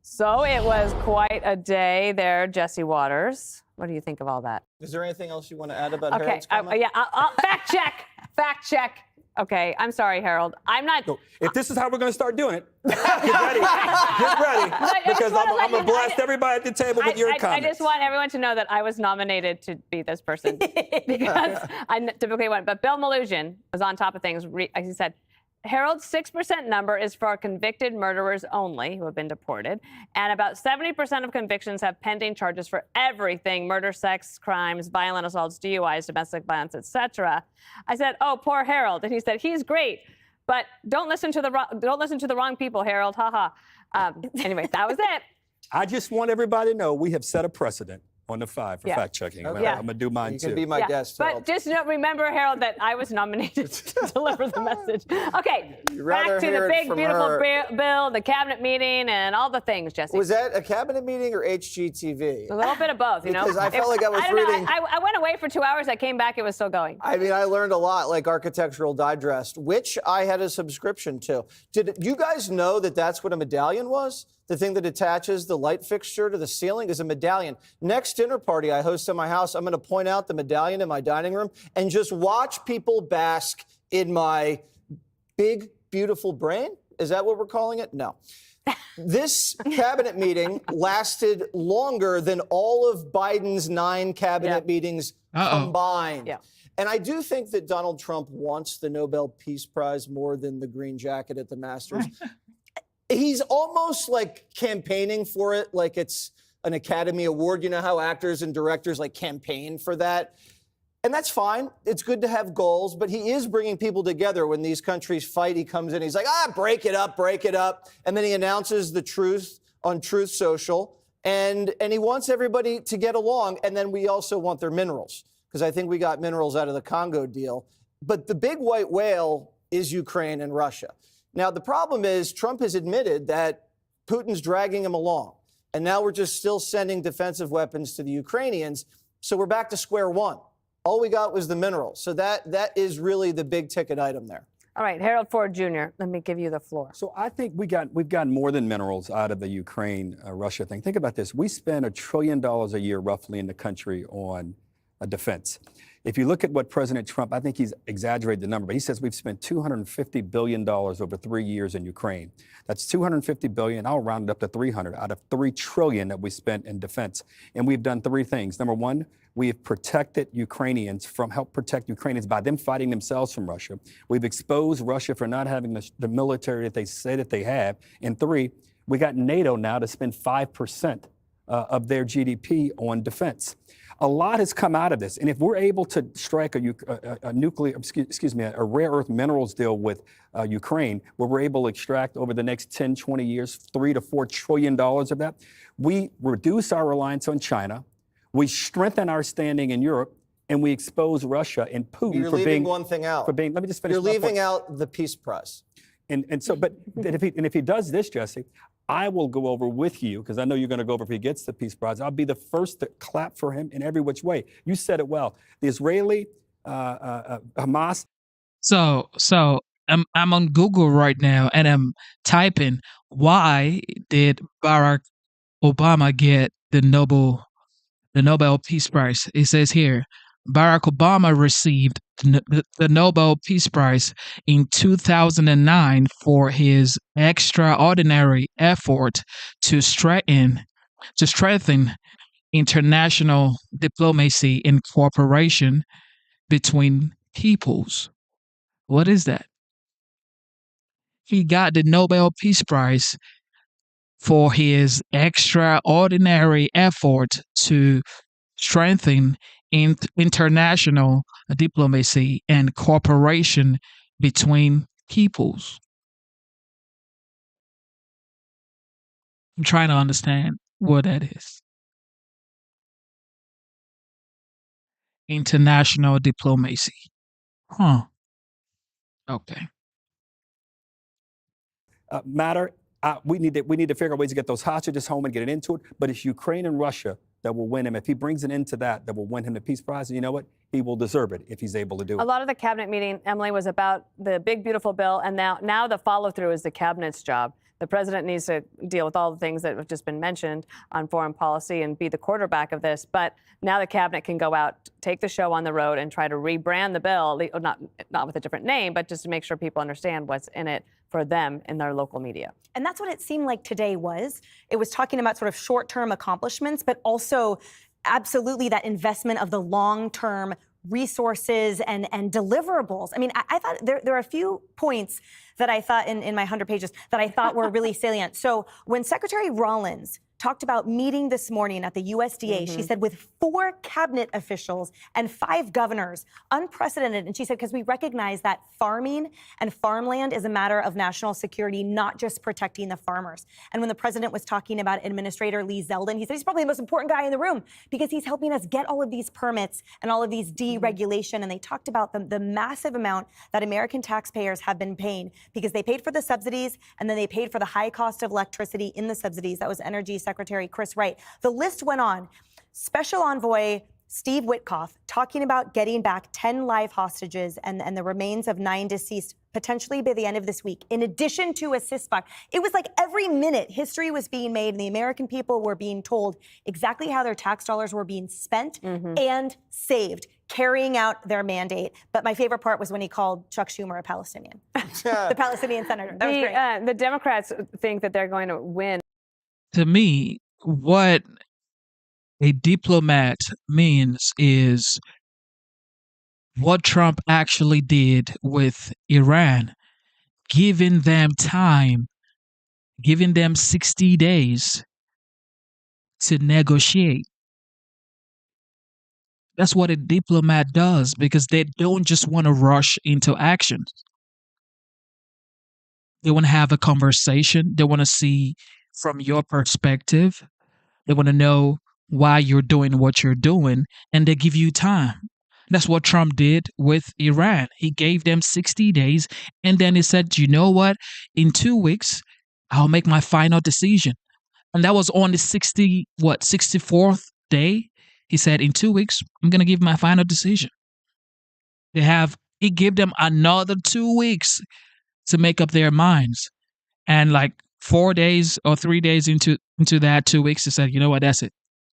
So it was quite a day there, Jesse Waters. What do you think of all that? Is there anything else you want to add about Okay, Harold's comment? I'll fact check. Fact check. Okay, I'm sorry, Harold. I'm not. No, if this is how we're going to start doing it, get ready. Get ready. Because I'm going to blast everybody at the table with your comments. I just want everyone to know that I was nominated to be this person because I typically wouldn't. But Bill Melugin was on top of things. He said, Harold's 6% number is for convicted murderers only who have been deported, and about 70% of convictions have pending charges for everything: murder, sex crimes, violent assaults, DUIs, domestic violence, etc. I said, "Oh, poor Harold," and he said, "He's great, but don't listen to the wrong people, Harold." Haha. Anyway, that was it. I just want everybody to know we have set a precedent on the 5 for fact checking. Okay. I'm going to do mine You too. can be my guest, Harold. But just remember, Harold, that I was nominated to deliver the message. Okay, back to the big, beautiful bill, the cabinet meeting, and all the things, Jesse. Was that a cabinet meeting or HGTV? A little bit of both, you know? Because I felt like I was reading. I went away for 2 hours. I came back. It was still going. I mean, I learned a lot, like Architectural Digest, which I had a subscription to. Did you guys know that that's what a medallion was? The thing that attaches the light fixture to the ceiling is a medallion. Next dinner party I host in my house, I'm going to point out the medallion in my dining room and just watch people bask in my big, beautiful brain. Is that what we're calling it? No. This cabinet meeting lasted longer than all of Biden's 9 cabinet meetings combined. Yeah. And I do think that Donald Trump wants the Nobel Peace Prize more than the green jacket at the Masters. He's almost like campaigning for it like it's an Academy Award. You know how actors and directors like campaign for that? And that's fine. It's good to have goals, but he is bringing people together. When these countries fight, he comes in, he's like, break it up. And then he announces the truth on Truth Social. And he wants everybody to get along. And then we also want their minerals, because I think we got minerals out of the Congo deal. But the big white whale is Ukraine and Russia. Now, the problem is Trump has admitted that Putin's dragging him along. And now we're just still sending defensive weapons to the Ukrainians. So we're back to square one. All we got was the minerals. So that is really the big ticket item there. All right, Harold Ford Jr., let me give you the floor. So I think we've gotten more than minerals out of the Ukraine-Russia thing. Think about this. We spend $1 trillion a year roughly in the country on defense. If you look at what President Trump, I think he's exaggerated the number, but he says we've spent $250 billion over 3 years in Ukraine. That's $250 billion. I'll round it up to 300 out of $3 trillion that we spent in defense. And we've done 3 things. Number one, we have protected Ukrainians help protect Ukrainians by them fighting themselves from Russia. We've exposed Russia for not having the military that they say that they have. And 3, we got NATO now to spend 5% of their GDP on defense. A lot has come out of this. And if we're able to strike a rare earth minerals deal with Ukraine, where we're able to extract over the next 10, 20 years, $3 to $4 trillion of that, we reduce our reliance on China, we strengthen our standing in Europe, and we expose Russia and Putin You're for leaving being one thing out. let me just finish. You're my leaving point. out the Peace Prize. And so, but if he does this, Jesse, I will go over with you, because I know you're going to go over if he gets the Peace Prize. I'll be the first to clap for him in every which way. You said it well. The Israeli, Hamas. So I'm on Google right now and I'm typing, why did Barack Obama get the Nobel Peace Prize? It says here, Barack Obama received the Nobel Peace Prize in 2009 for his extraordinary effort to strengthen international diplomacy and cooperation between peoples. What is that? He got the Nobel Peace Prize for his extraordinary effort to strengthen international diplomacy and cooperation between peoples. I'm trying to understand what that is. International diplomacy. Huh. Okay. Matter. We need to figure out ways to get those hostages home and get it into it. But it's Ukraine and Russia that will win him. If he brings it into that will win him the Peace Prize. And you know what? He will deserve it if he's able to do it. A lot of the cabinet meeting, Emily, was about the big, beautiful bill. And now the follow through is the cabinet's job. The president needs to deal with all the things that have just been mentioned on foreign policy and be the quarterback of this. But now the cabinet can go out, take the show on the road, and try to rebrand the bill, not with a different name, but just to make sure people understand what's in it for them in their local media. And that's what it seemed like today was. It was talking about sort of short-term accomplishments, but also absolutely that investment of the long-term resources and deliverables. I mean, I thought there are a few points that I thought in my 100 pages that I thought were really salient. So when Secretary Rollins talked about meeting this morning at the USDA, she said with 4 cabinet officials and 5 governors, unprecedented. And she said, because we recognize that farming and farmland is a matter of national security, not just protecting the farmers. And when the president was talking about Administrator Lee Zeldin, he said he's probably the most important guy in the room because he's helping us get all of these permits and all of these deregulation. And they talked about the massive amount that American taxpayers have been paying because they paid for the subsidies and then they paid for the high cost of electricity in the subsidies. That was Energy Secretary Chris Wright. The list went on. Special Envoy Steve Witkoff talking about getting back 10 live hostages and the remains of 9 deceased potentially by the end of this week, in addition to a CISPAC. It was like every minute history was being made and the American people were being told exactly how their tax dollars were being spent and saved carrying out their mandate. But my favorite part was when he called Chuck Schumer a Palestinian, the Palestinian senator. That was great. The Democrats think that they're going to win. To me, what a diplomat means is what Trump actually did with Iran, giving them time, giving them 60 days to negotiate. That's what a diplomat does, because they don't just want to rush into action. They want to have a conversation. They want to see from your perspective. They want to know why you're doing what you're doing, and they give you time. That's what Trump did with Iran. He gave them 60 days, and then he said, you know what? In 2 weeks, I'll make my final decision. And that was on the 64th day. He said, in 2 weeks, I'm going to give my final decision. He gave them another 2 weeks to make up their minds. And like 4 days or 3 days into that 2 weeks, he said, you know what, that's it.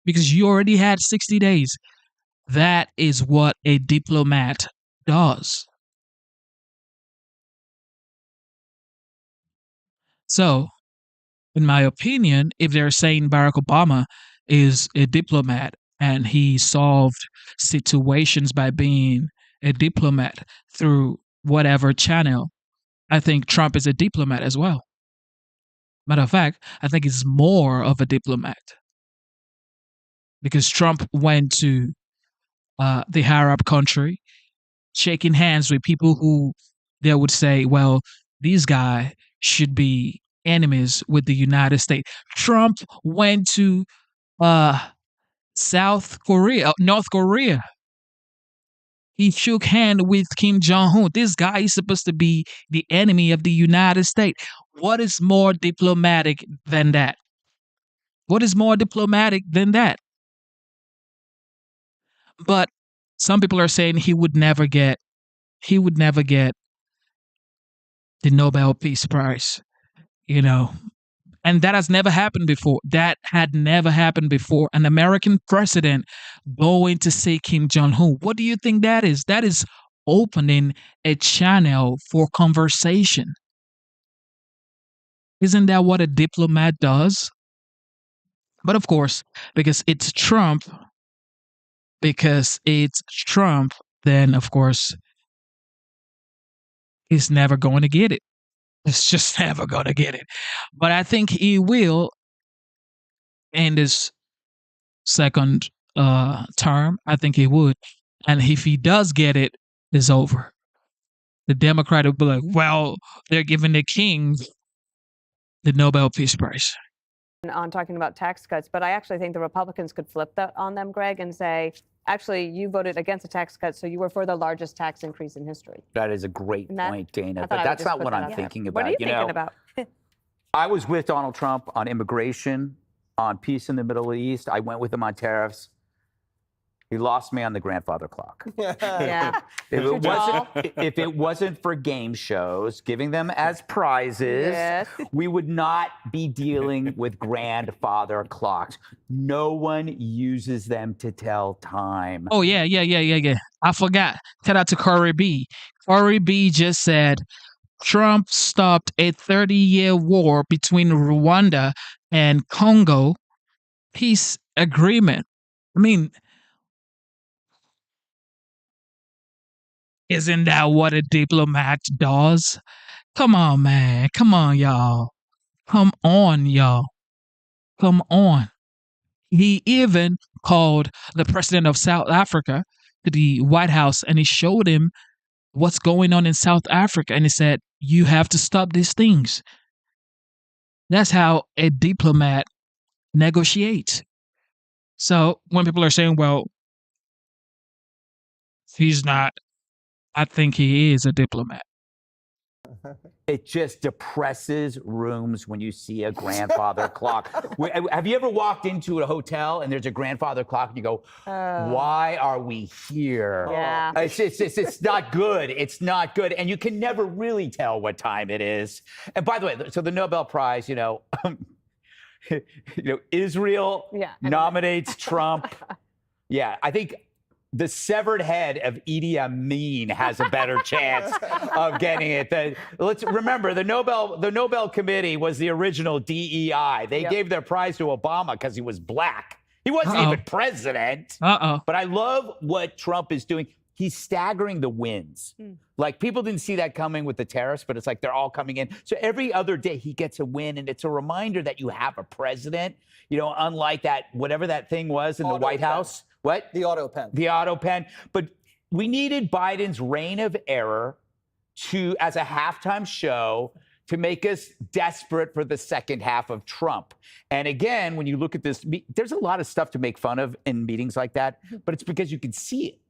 Because you already had 60 days. That is what a diplomat does. So, in my opinion, if they're saying Barack Obama is a diplomat and he solved situations by being a diplomat through whatever channel, I think Trump is a diplomat as well. Matter of fact, I think he's more of a diplomat. Because Trump went to the Arab country, shaking hands with people who they would say, well, these guys should be enemies with the United States. Trump went to North Korea. He shook hands with Kim Jong-un. This guy is supposed to be the enemy of the United States. What is more diplomatic than that? What is more diplomatic than that? But some people are saying he would never get the Nobel Peace Prize, you know. And that has never happened before. That had never happened before. An American president going to see Kim Jong-un. What do you think that is? That is opening a channel for conversation. Isn't that what a diplomat does? But of course, because it's Trump, then of course, he's never going to get it. It's just never going to get it. But I think he will in this second term. I think he would. And if he does get it, it's over. The Democrat will be like, well, they're giving the king the Nobel Peace Prize. On talking about tax cuts, but I actually think the Republicans could flip that on them, Greg, and say, actually, you voted against the tax cut, so you were for the largest tax increase in history. That is a great point, Dana. thought But I would that's just not put what that I'm out thinking there. about. What are you thinking about? I was with Donald Trump on immigration, on peace in the Middle East. I went with him on tariffs. He lost me on the grandfather clock. Yeah. If it wasn't for game shows, giving them as prizes, Yes. we would not be dealing with grandfather clocks. No one uses them to tell time. Oh, yeah. I forgot. Shout out to Corey B. Corey B just said Trump stopped a 30-year war between Rwanda and Congo peace agreement. I mean, isn't that what a diplomat does? Come on, man. Come on, y'all. Come on, y'all. Come on. He even called the president of South Africa to the White House and he showed him what's going on in South Africa. And he said, you have to stop these things. That's how a diplomat negotiates. So when people are saying, well, he's not, I think he is a diplomat. It just depresses rooms when you see a grandfather clock. Have you ever walked into a hotel and there's a grandfather clock and you go, why are we here? Yeah. It's not good. It's not good. And you can never really tell what time it is. And by the way, so the Nobel Prize, Israel nominates Trump. Yeah, I think the severed head of Idi Amin has a better chance of getting it. Let's remember the Nobel Committee was the original DEI. They gave their prize to Obama because he was black. He wasn't even president. But I love what Trump is doing. He's staggering the wins. Like, people didn't see that coming with the tariffs, but it's like they're all coming in. So every other day he gets a win, and it's a reminder that you have a president, unlike that, whatever that thing was in the White House. What? The auto pen. The auto pen. But we needed Biden's reign of error as a halftime show to make us desperate for the second half of Trump. And again, when you look at this, there's a lot of stuff to make fun of in meetings like that, but it's because you can see it.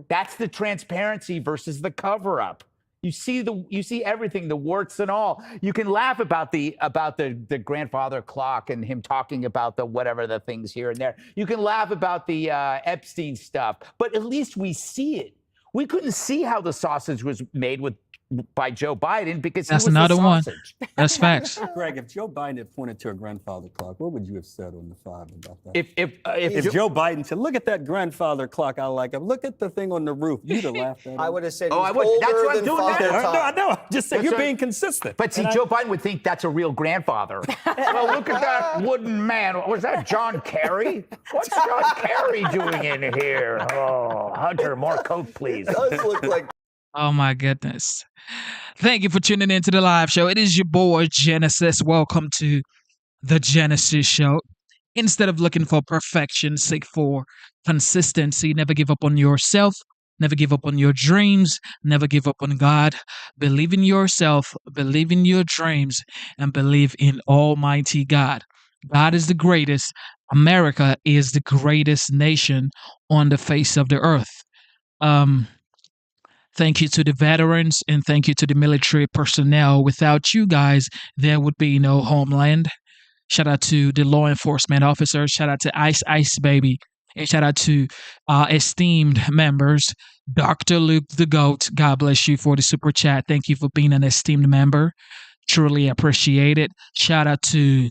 That's the transparency versus the cover-up. You see everything, the warts and all. You can laugh about the grandfather clock and him talking about the whatever the things here and there. You can laugh about the Epstein stuff, but at least we see it. We couldn't see how the sausage was made by Joe Biden because That's he was another the one. sausage. That's facts. Greg, if Joe Biden had pointed to a grandfather clock, what would you have said on the 5 about that? If Joe Biden said, "Look at that grandfather clock, I like it. Look at the thing on the roof," you'd have laughed at him. I would have said, Oh, he's I would. That's older what I'm than doing Father now. Time. No, I know. I'm just saying, That's you're right. being consistent. But see, Joe Biden would think that's a real grandfather. Well, look at that wooden man. Was that John Kerry? What's John Kerry doing in here? Oh, Hunter, more Coke, please. It does look like Oh my goodness. Thank you for tuning in to the live show. It is your boy Genesis. Welcome to the Genesis Show. Instead of looking for perfection, seek for consistency. Never give up on yourself. Never give up on your dreams. Never give up on God. Believe in yourself. Believe in your dreams. And believe in Almighty God. God is the greatest. America is the greatest nation on the face of the earth. Thank you to the veterans and thank you to the military personnel. Without you guys, there would be no homeland. Shout out to the law enforcement officers. Shout out to Ice Baby. And shout out to our esteemed members. Dr. Luke the GOAT, God bless you for the super chat. Thank you for being an esteemed member. Truly appreciate it. Shout out to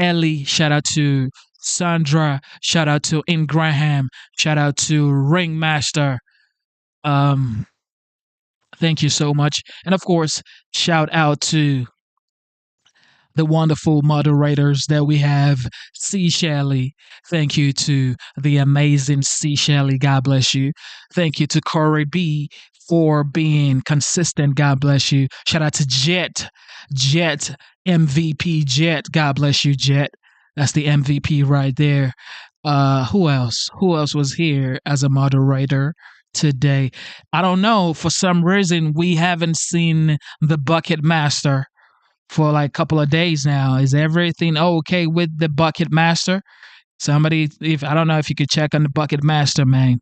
Ellie. Shout out to Sandra. Shout out to Ingraham. Shout out to Ringmaster. Thank you so much. And of course, shout out to the wonderful moderators that we have. C. Shelley. Thank you to the amazing C. Shelley. God bless you. Thank you to Corey B. for being consistent. God bless you. Shout out to Jet. Jet. MVP Jet. God bless you, Jet. That's the MVP right there. Who else? Who else was here as a moderator today? I don't know. For some reason, we haven't seen the Bucket Master for like a couple of days now. Is everything okay with the Bucket Master? Somebody, I don't know if you could check on the Bucket Master, man.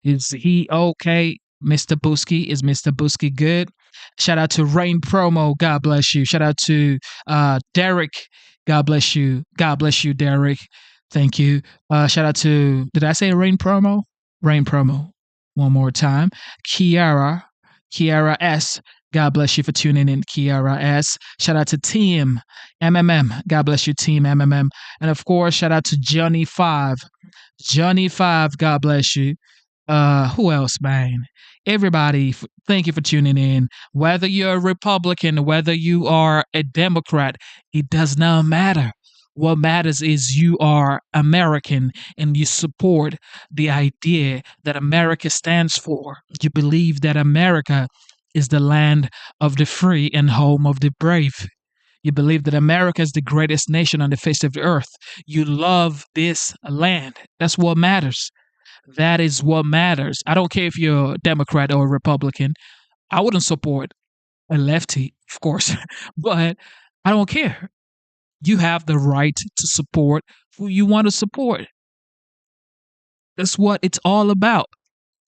Is he okay? Mr. Busky, is Mr. Busky good? Shout out to Rain Promo. God bless you. Shout out to Derek. God bless you. God bless you, Derek. Thank you. Shout out to, did I say Rain Promo? Rain Promo. One more time. Kiara S. God bless you for tuning in, Kiara S. Shout out to Team MMM. God bless you, Team MMM. And of course, shout out to Johnny 5. Johnny 5, God bless you. Who else, man? Everybody, thank you for tuning in. Whether you're a Republican, whether you are a Democrat, it does not matter. What matters is you are American and you support the idea that America stands for. You believe that America is the land of the free and home of the brave. You believe that America is the greatest nation on the face of the earth. You love this land. That's what matters. That is what matters. I don't care if you're a Democrat or a Republican. I wouldn't support a lefty, of course, but I don't care. You have the right to support who you want to support. That's what it's all about.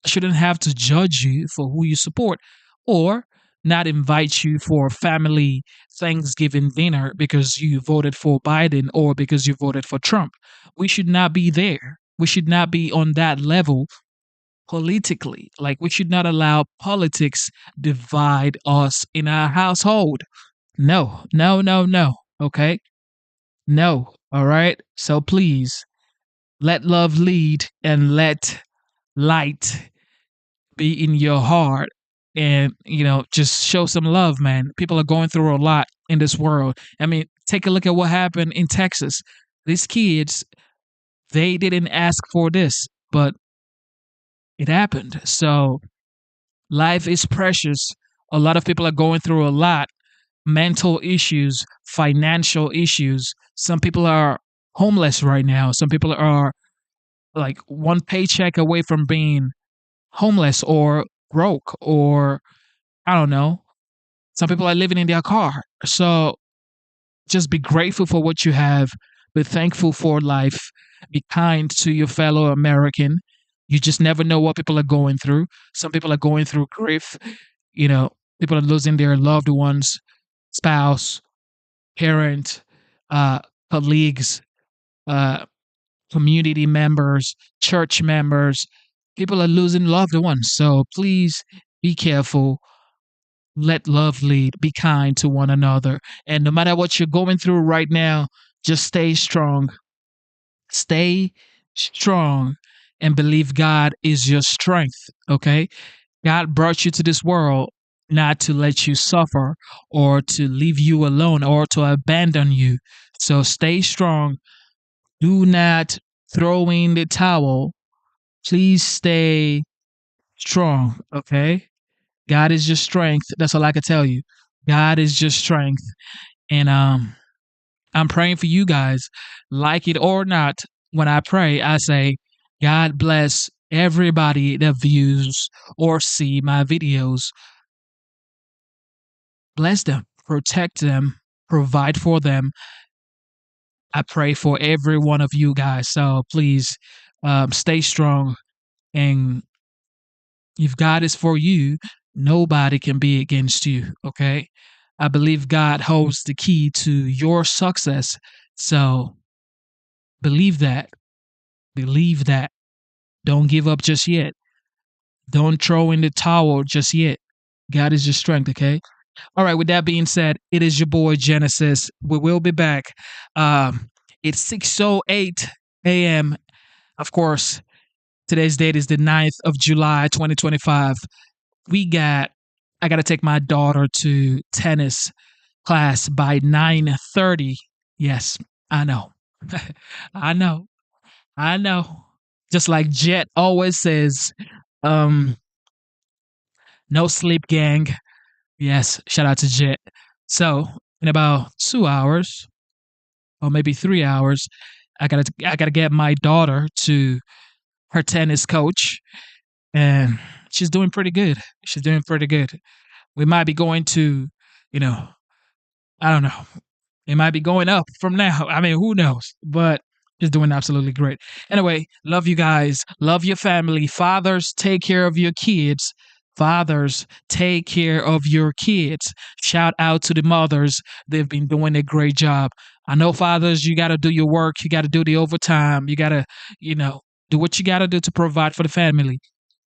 I shouldn't have to judge you for who you support or not invite you for a family Thanksgiving dinner because you voted for Biden or because you voted for Trump. We should not be there. We should not be on that level politically. Like, we should not allow politics divide us in our household. No. Okay? No. All right? So please, let love lead and let light be in your heart and, just show some love, man. People are going through a lot in this world. I mean, take a look at what happened in Texas. These kids, they didn't ask for this, but it happened. So life is precious. A lot of people are going through a lot. Mental issues, financial issues. Some people are homeless right now. Some people are like one paycheck away from being homeless or broke, or I don't know. Some people are living in their car. So just be grateful for what you have. Be thankful for life. Be kind to your fellow American. You just never know what people are going through. Some people are going through grief. People are losing their loved ones, spouse, parent, colleagues, community members, church members. People are losing loved ones. So please be careful. Let love lead. Be kind to one another. And no matter what you're going through right now, just stay strong. Stay strong and believe God is your strength, okay? God brought you to this world not to let you suffer or to leave you alone or to abandon you. So stay strong. Do not throw in the towel. Please stay strong, okay? God is your strength. That's all I can tell you. God is your strength. And I'm praying for you guys. Like it or not, when I pray, I say, God bless everybody that views or see my videos. Bless them, protect them, provide for them. I pray for every one of you guys. So please stay strong. And if God is for you, nobody can be against you, okay? I believe God holds the key to your success. So believe that. Believe that. Don't give up just yet. Don't throw in the towel just yet. God is your strength, okay? All right, with that being said, it is your boy Genesis. We will be back. It's 6:08 a.m. Of course, today's date is the 9th of July, 2025. I got to take my daughter to tennis class by 9:30. Yes, I know. I know. Just like Jet always says, no sleep, gang. Yes, shout out to Jet. So in about 2 hours, or maybe 3 hours, I gotta get my daughter to her tennis coach, and she's doing pretty good. We might be going to, I don't know. It might be going up from now. I mean, who knows? But she's doing absolutely great. Anyway, love you guys. Love your family. Fathers, take care of your kids. Fathers, take care of your kids. Shout out to the mothers. They've been doing a great job. I know, fathers, you got to do your work. You got to do the overtime. You got to, do what you got to do to provide for the family.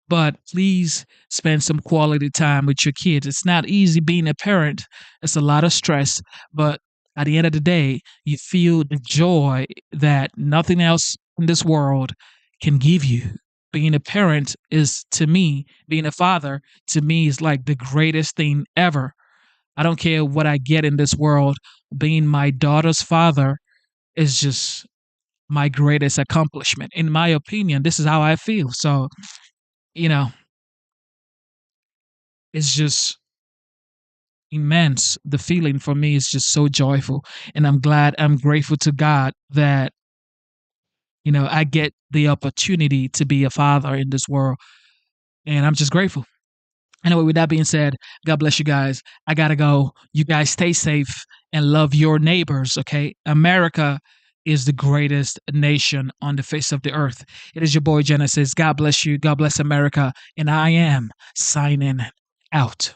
But please spend some quality time with your kids. It's not easy being a parent. It's a lot of stress. But at the end of the day, you feel the joy that nothing else in this world can give you. Being a parent is, to me, being a father, to me, is like the greatest thing ever. I don't care what I get in this world. Being my daughter's father is just my greatest accomplishment. In my opinion, this is how I feel. So, it's just immense. The feeling for me is just so joyful. And I'm grateful to God that, I get the opportunity to be a father in this world. And I'm just grateful. Anyway, with that being said, God bless you guys. I got to go. You guys stay safe and love your neighbors, okay? America is the greatest nation on the face of the earth. It is your boy Genesis. God bless you. God bless America. And I am signing out.